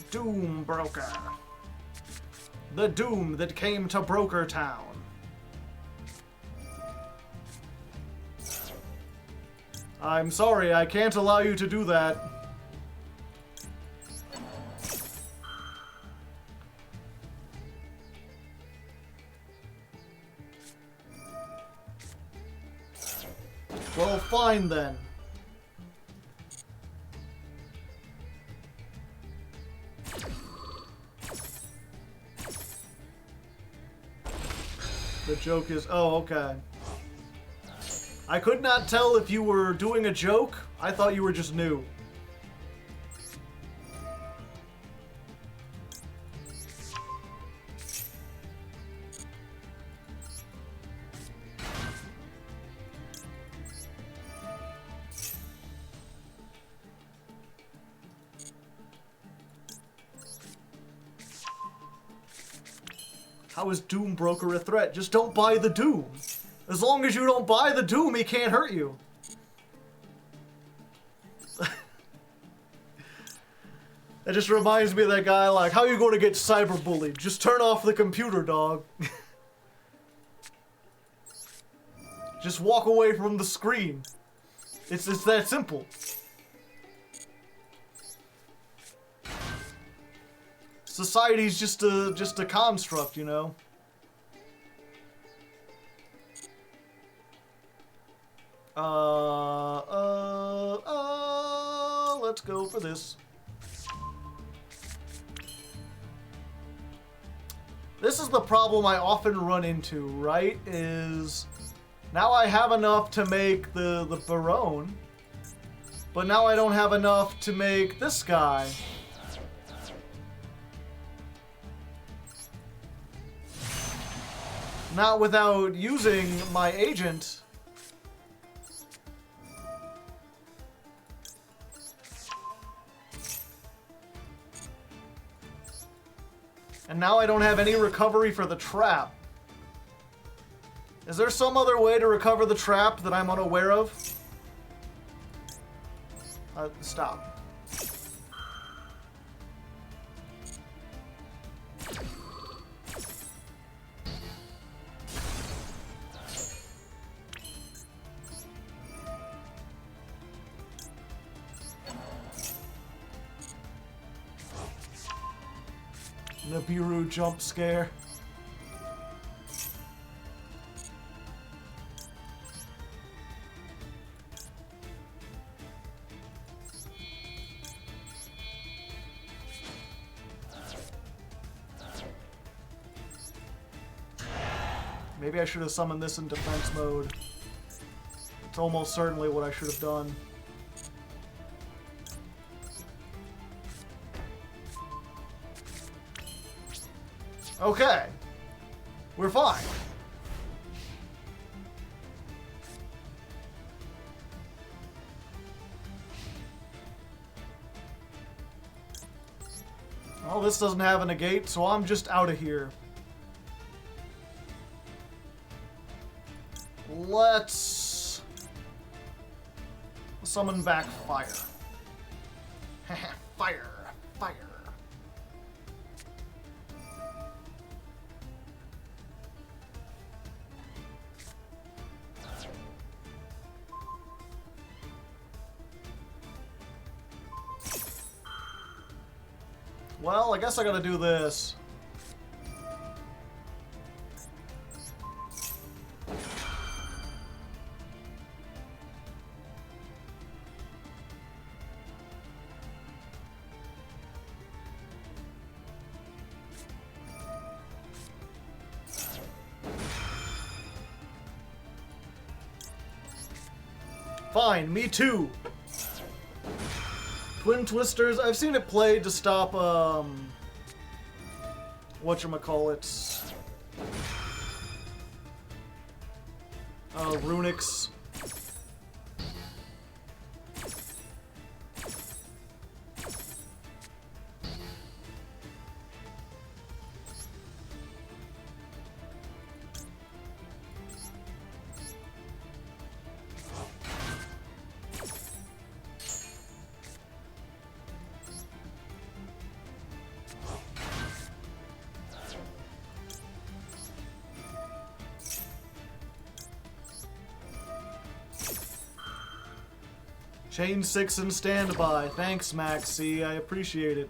Doom Broker. The doom that came to Broker Town. I'm sorry, I can't allow you to do that. Well, fine then. The joke is... Oh, okay. I could not tell if you were doing a joke. I thought you were just new. How is Doom Broker a threat? Just don't buy the Doom. As long as you don't buy the Doom, he can't hurt you. That just reminds me of that guy, like, how are you going to get cyberbullied? Just turn off the computer, dog. Just walk away from the screen. It's that simple. Society's just a construct, you know? Let's go for this. This is the problem I often run into, right? Is now I have enough to make the Baron, but now I don't have enough to make this guy. Not without using my agent. And now I don't have any recovery for the trap. Is there some other way to recover the trap that I'm unaware of? Stop. Nibiru jump scare. Maybe I should have summoned this in defense mode. It's almost certainly what I should have done. Okay. We're fine. Well, this doesn't have a negate, so I'm just out of here. Let's summon back fire. Fire. Fire. Well, I guess I gotta do this. Fine, me too. Twin Twisters, I've seen it played to stop, whatchamacallit, runics. Chain 6 in standby. Thanks, Maxx C. I appreciate it.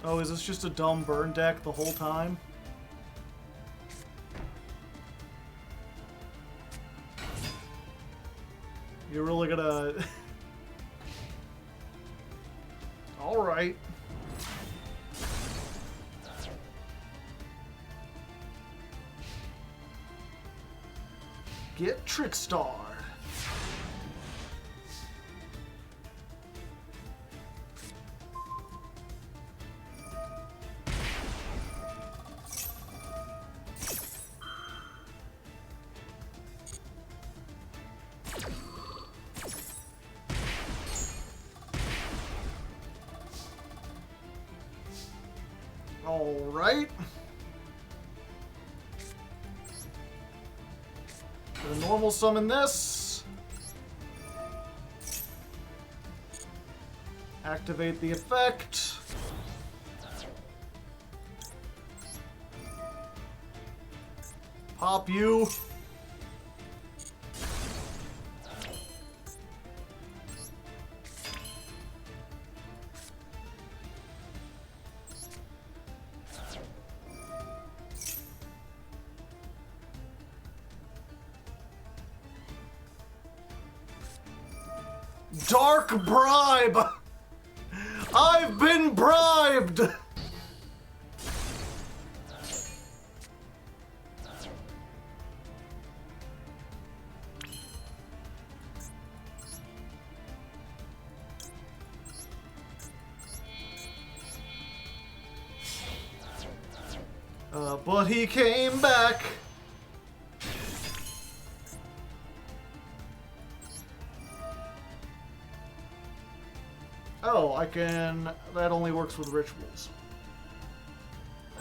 Oh, is this just a dumb burn deck the whole time? You're really gonna... Alright. Get Trickstar. Alright. Gonna normal summon this. Activate the effect. Pop you. Dark bribe! I've been bribed! But he came back. Oh, I can... That only works with rituals.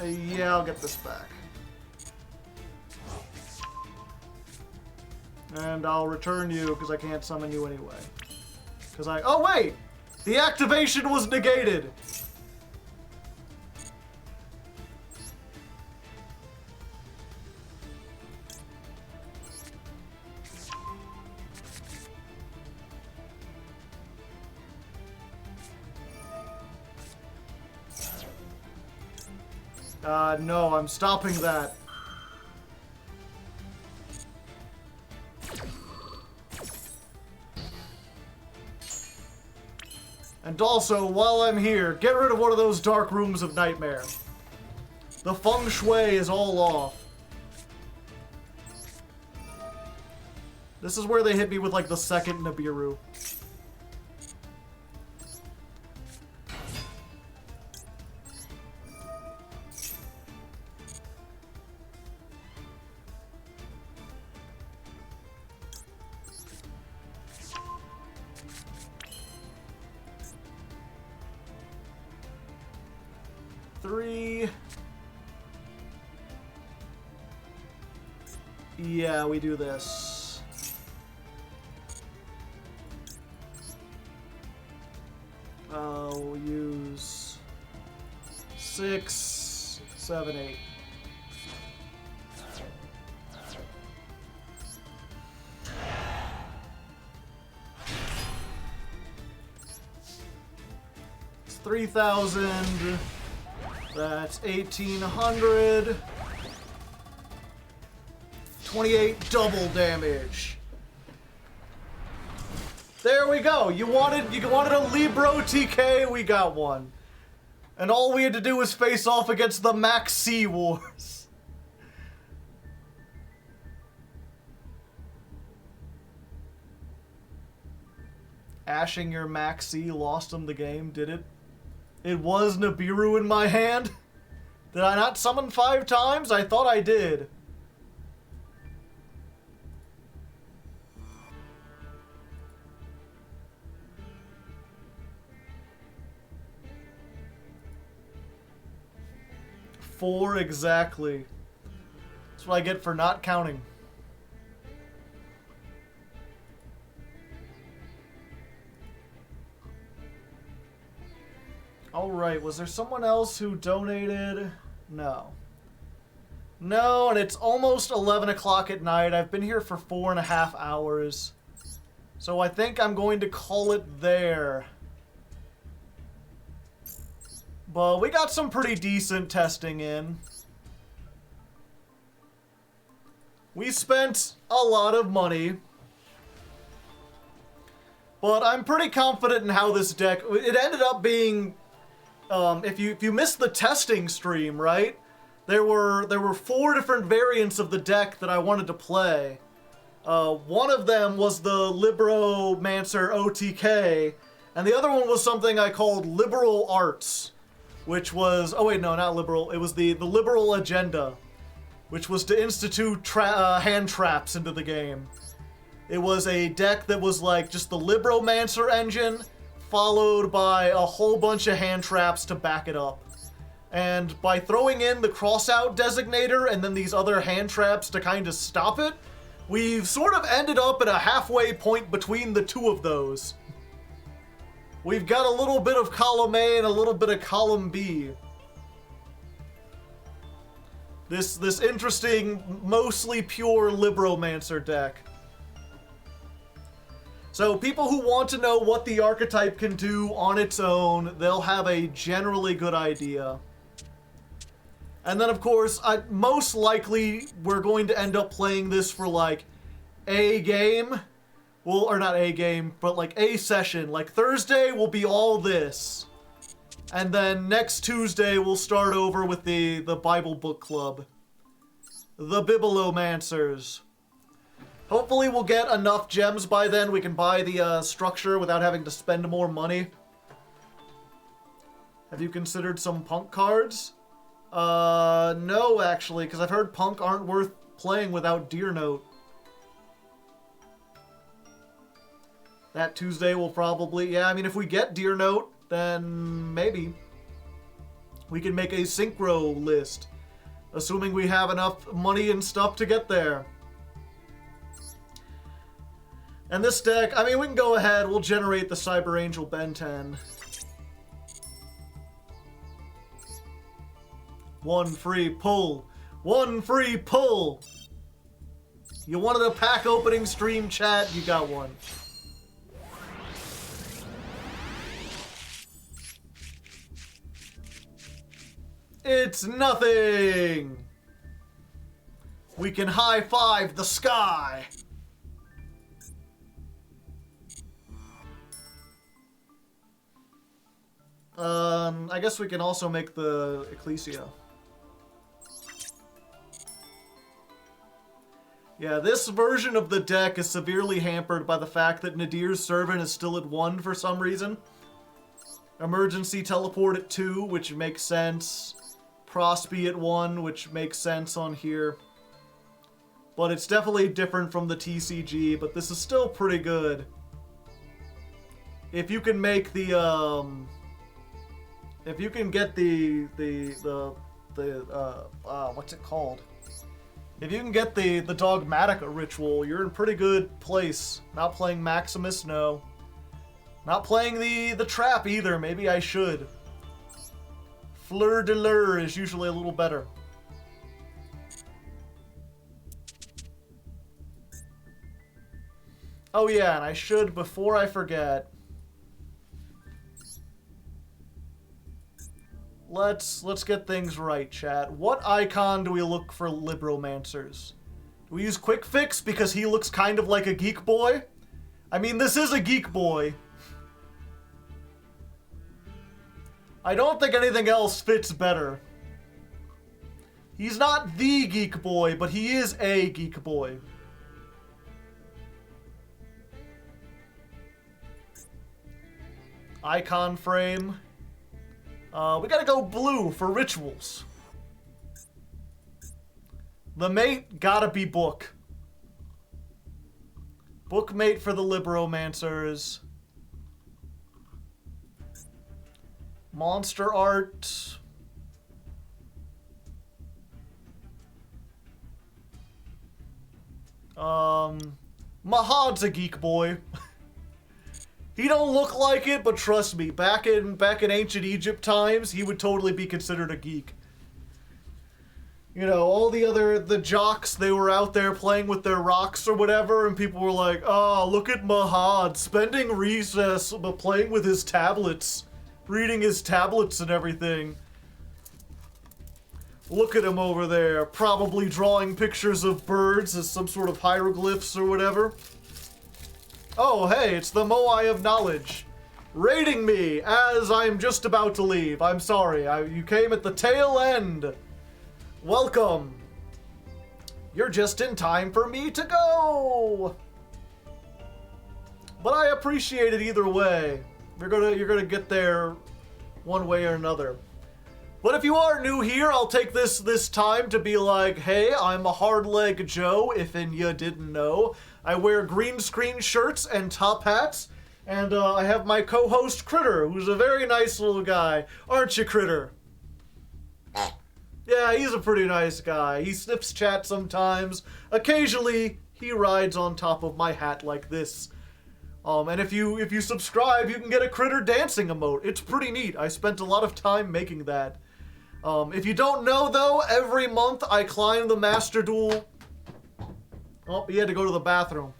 Yeah, I'll get this back. And I'll return you, because I can't summon you anyway. Because I... Oh, wait! The activation was negated! No, I'm stopping that. And also, while I'm here, get rid of one of those dark rooms of nightmare. The feng shui is all off. This is where they hit me with, like, the second Nibiru. Three. Yeah, we do this. I'll use 6, 7, 8. It's 3,000. That's 1,800. 28 double damage. There we go. You wanted a Libro TK, we got one. And all we had to do was face off against the Maxx C wars. Ashing your Maxx C lost him the game, did it? It was Nibiru in my hand? Did I not summon 5 times? I thought I did. Four exactly. That's what I get for not counting. Alright, was there someone else who donated? No. No, and it's almost 11 o'clock at night. I've been here for 4.5 hours. So I think I'm going to call it there. But we got some pretty decent testing in. We spent a lot of money. But I'm pretty confident in how this deck... It ended up being... if you missed the testing stream, right? There were 4 different variants of the deck that I wanted to play. One of them was the Libromancer OTK, and the other one was something I called Liberal Arts, which was... Oh wait, no, not liberal. It was the Liberal Agenda, which was to institute hand traps into the game. It was a deck that was like just the Libromancer engine, followed by a whole bunch of hand traps to back it up. And by throwing in the crossout designator and then these other hand traps to kind of stop it, we've sort of ended up at a halfway point between the two of those. We've got a little bit of column A and a little bit of column B. This interesting, mostly pure Libromancer deck. So people who want to know what the archetype can do on its own, they'll have a generally good idea. And then, of course, most likely we're going to end up playing this for, like, a game. Well, or not a game, but, like, a session. Like, Thursday will be all this. And then next Tuesday we'll start over with the Bible Book Club. The Biblilomancers. Hopefully we'll get enough gems by then we can buy the structure without having to spend more money. Have you considered some Punk cards? No, actually, because I've heard Punk aren't worth playing without Deer Note. That Tuesday will probably... Yeah, I mean, if we get Deer Note, then maybe. We can make a synchro list, assuming we have enough money and stuff to get there. And this deck, I mean, we can go ahead, we'll generate the Cyber Angel Ben 10. One free pull. One free pull. You wanted a pack opening stream, chat? You got one. It's nothing! We can high-five the sky! I guess we can also make the Ecclesia. Yeah, this version of the deck is severely hampered by the fact that Nadir's Servant is still at 1 for some reason. Emergency Teleport at 2, which makes sense. Prosby at 1, which makes sense on here. But it's definitely different from the TCG, but this is still pretty good. If you can make the, if you can get what's it called? If you can get the Dogmatica ritual, you're in pretty good place. Not playing Maximus, no. Not playing the trap either, maybe I should. Fleur de Lure is usually a little better. Oh yeah, and I should, before I forget, let's get things right, chat. What icon do we look for Libromancers? Do we use Quick Fix because he looks kind of like a geek boy? I mean, this is a geek boy. I don't think anything else fits better. He's not the geek boy, but he is a geek boy. Icon frame. We gotta go blue for rituals. The mate gotta be book. Bookmate for the Libromancers. Monster art. Mahad's a geek boy. He don't look like it, but trust me, back in ancient Egypt times, he would totally be considered a geek. You know, all the jocks, they were out there playing with their rocks or whatever, and people were like, oh, look at Mahad, spending recess but playing with his tablets, reading his tablets and everything. Look at him over there, probably drawing pictures of birds as some sort of hieroglyphs or whatever. Oh, hey, it's the Moai of Knowledge. Raiding me as I'm just about to leave. I'm sorry, you came at the tail end. Welcome. You're just in time for me to go. But I appreciate it either way. You're gonna get there one way or another. But if you are new here, I'll take this time to be like, hey, I'm a Hardleg Joe, if you didn't know. I wear green screen shirts and top hats, and I have my co-host Critter, who's a very nice little guy. Aren't you, Critter? Yeah, he's a pretty nice guy. He snips chat sometimes. Occasionally, he rides on top of my hat like this. And if you subscribe, you can get a Critter dancing emote. It's pretty neat. I spent a lot of time making that. If you don't know, though, every month I climb the Master Duel... Oh, he had to go to the bathroom.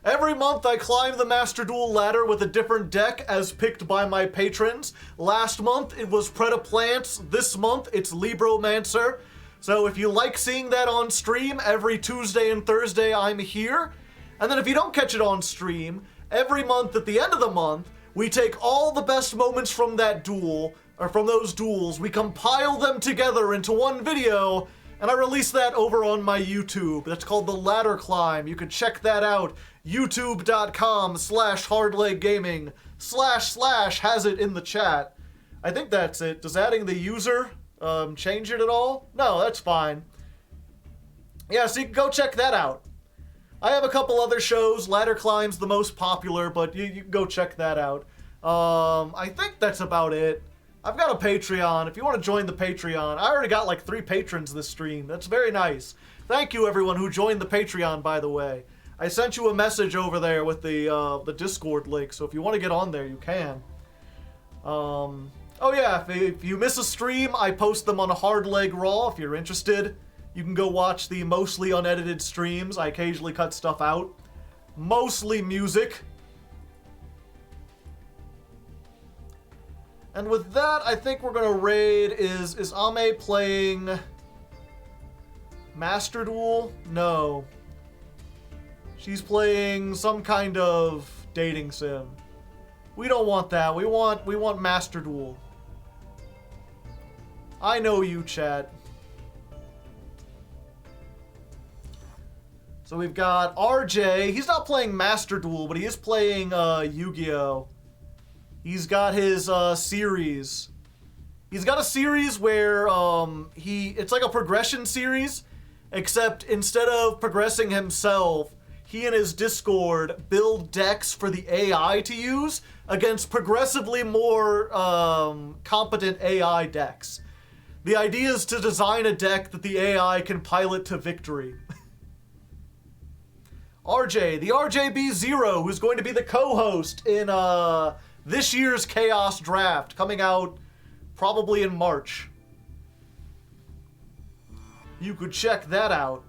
Every month I climb the Master Duel ladder with a different deck as picked by my patrons. Last month it was Plants. This month it's Libromancer. So if you like seeing that on stream, every Tuesday and Thursday I'm here. And then if you don't catch it on stream, every month at the end of the month, we take all the best moments from that duel, or from those duels, we compile them together into one video, and I release that over on my YouTube. That's called The Ladder Climb. You can check that out. youtube.com/hardleggaming / has it in the chat. I think that's it. Does adding the user change it at all? No, that's fine. Yeah, so you can go check that out. I have a couple other shows. Ladder Climb's the most popular, but you can go check that out. I think that's about it. I've got a Patreon. If you want to join the Patreon, I already got like 3 patrons this stream. That's very nice. Thank you, everyone who joined the Patreon, by the way. I sent you a message over there with the Discord link, so if you want to get on there, you can. Oh yeah, if you miss a stream, I post them on a Hardleg Raw. If you're interested, you can go watch the mostly unedited streams. I occasionally cut stuff out. Mostly music. And with that, I think we're gonna raid. Is Ame playing Master Duel? No. She's playing some kind of dating sim. We don't want that. We want Master Duel. I know you, chat. So we've got RJ. He's not playing Master Duel, but he is playing Yu-Gi-Oh! He's got his series. He's got a series where it's like a progression series, except instead of progressing himself, he and his Discord build decks for the AI to use against progressively more competent AI decks. The idea is to design a deck that the AI can pilot to victory. RJ, the RJB0, who's going to be the co-host in this year's Chaos Draft, coming out probably in March. You could check that out.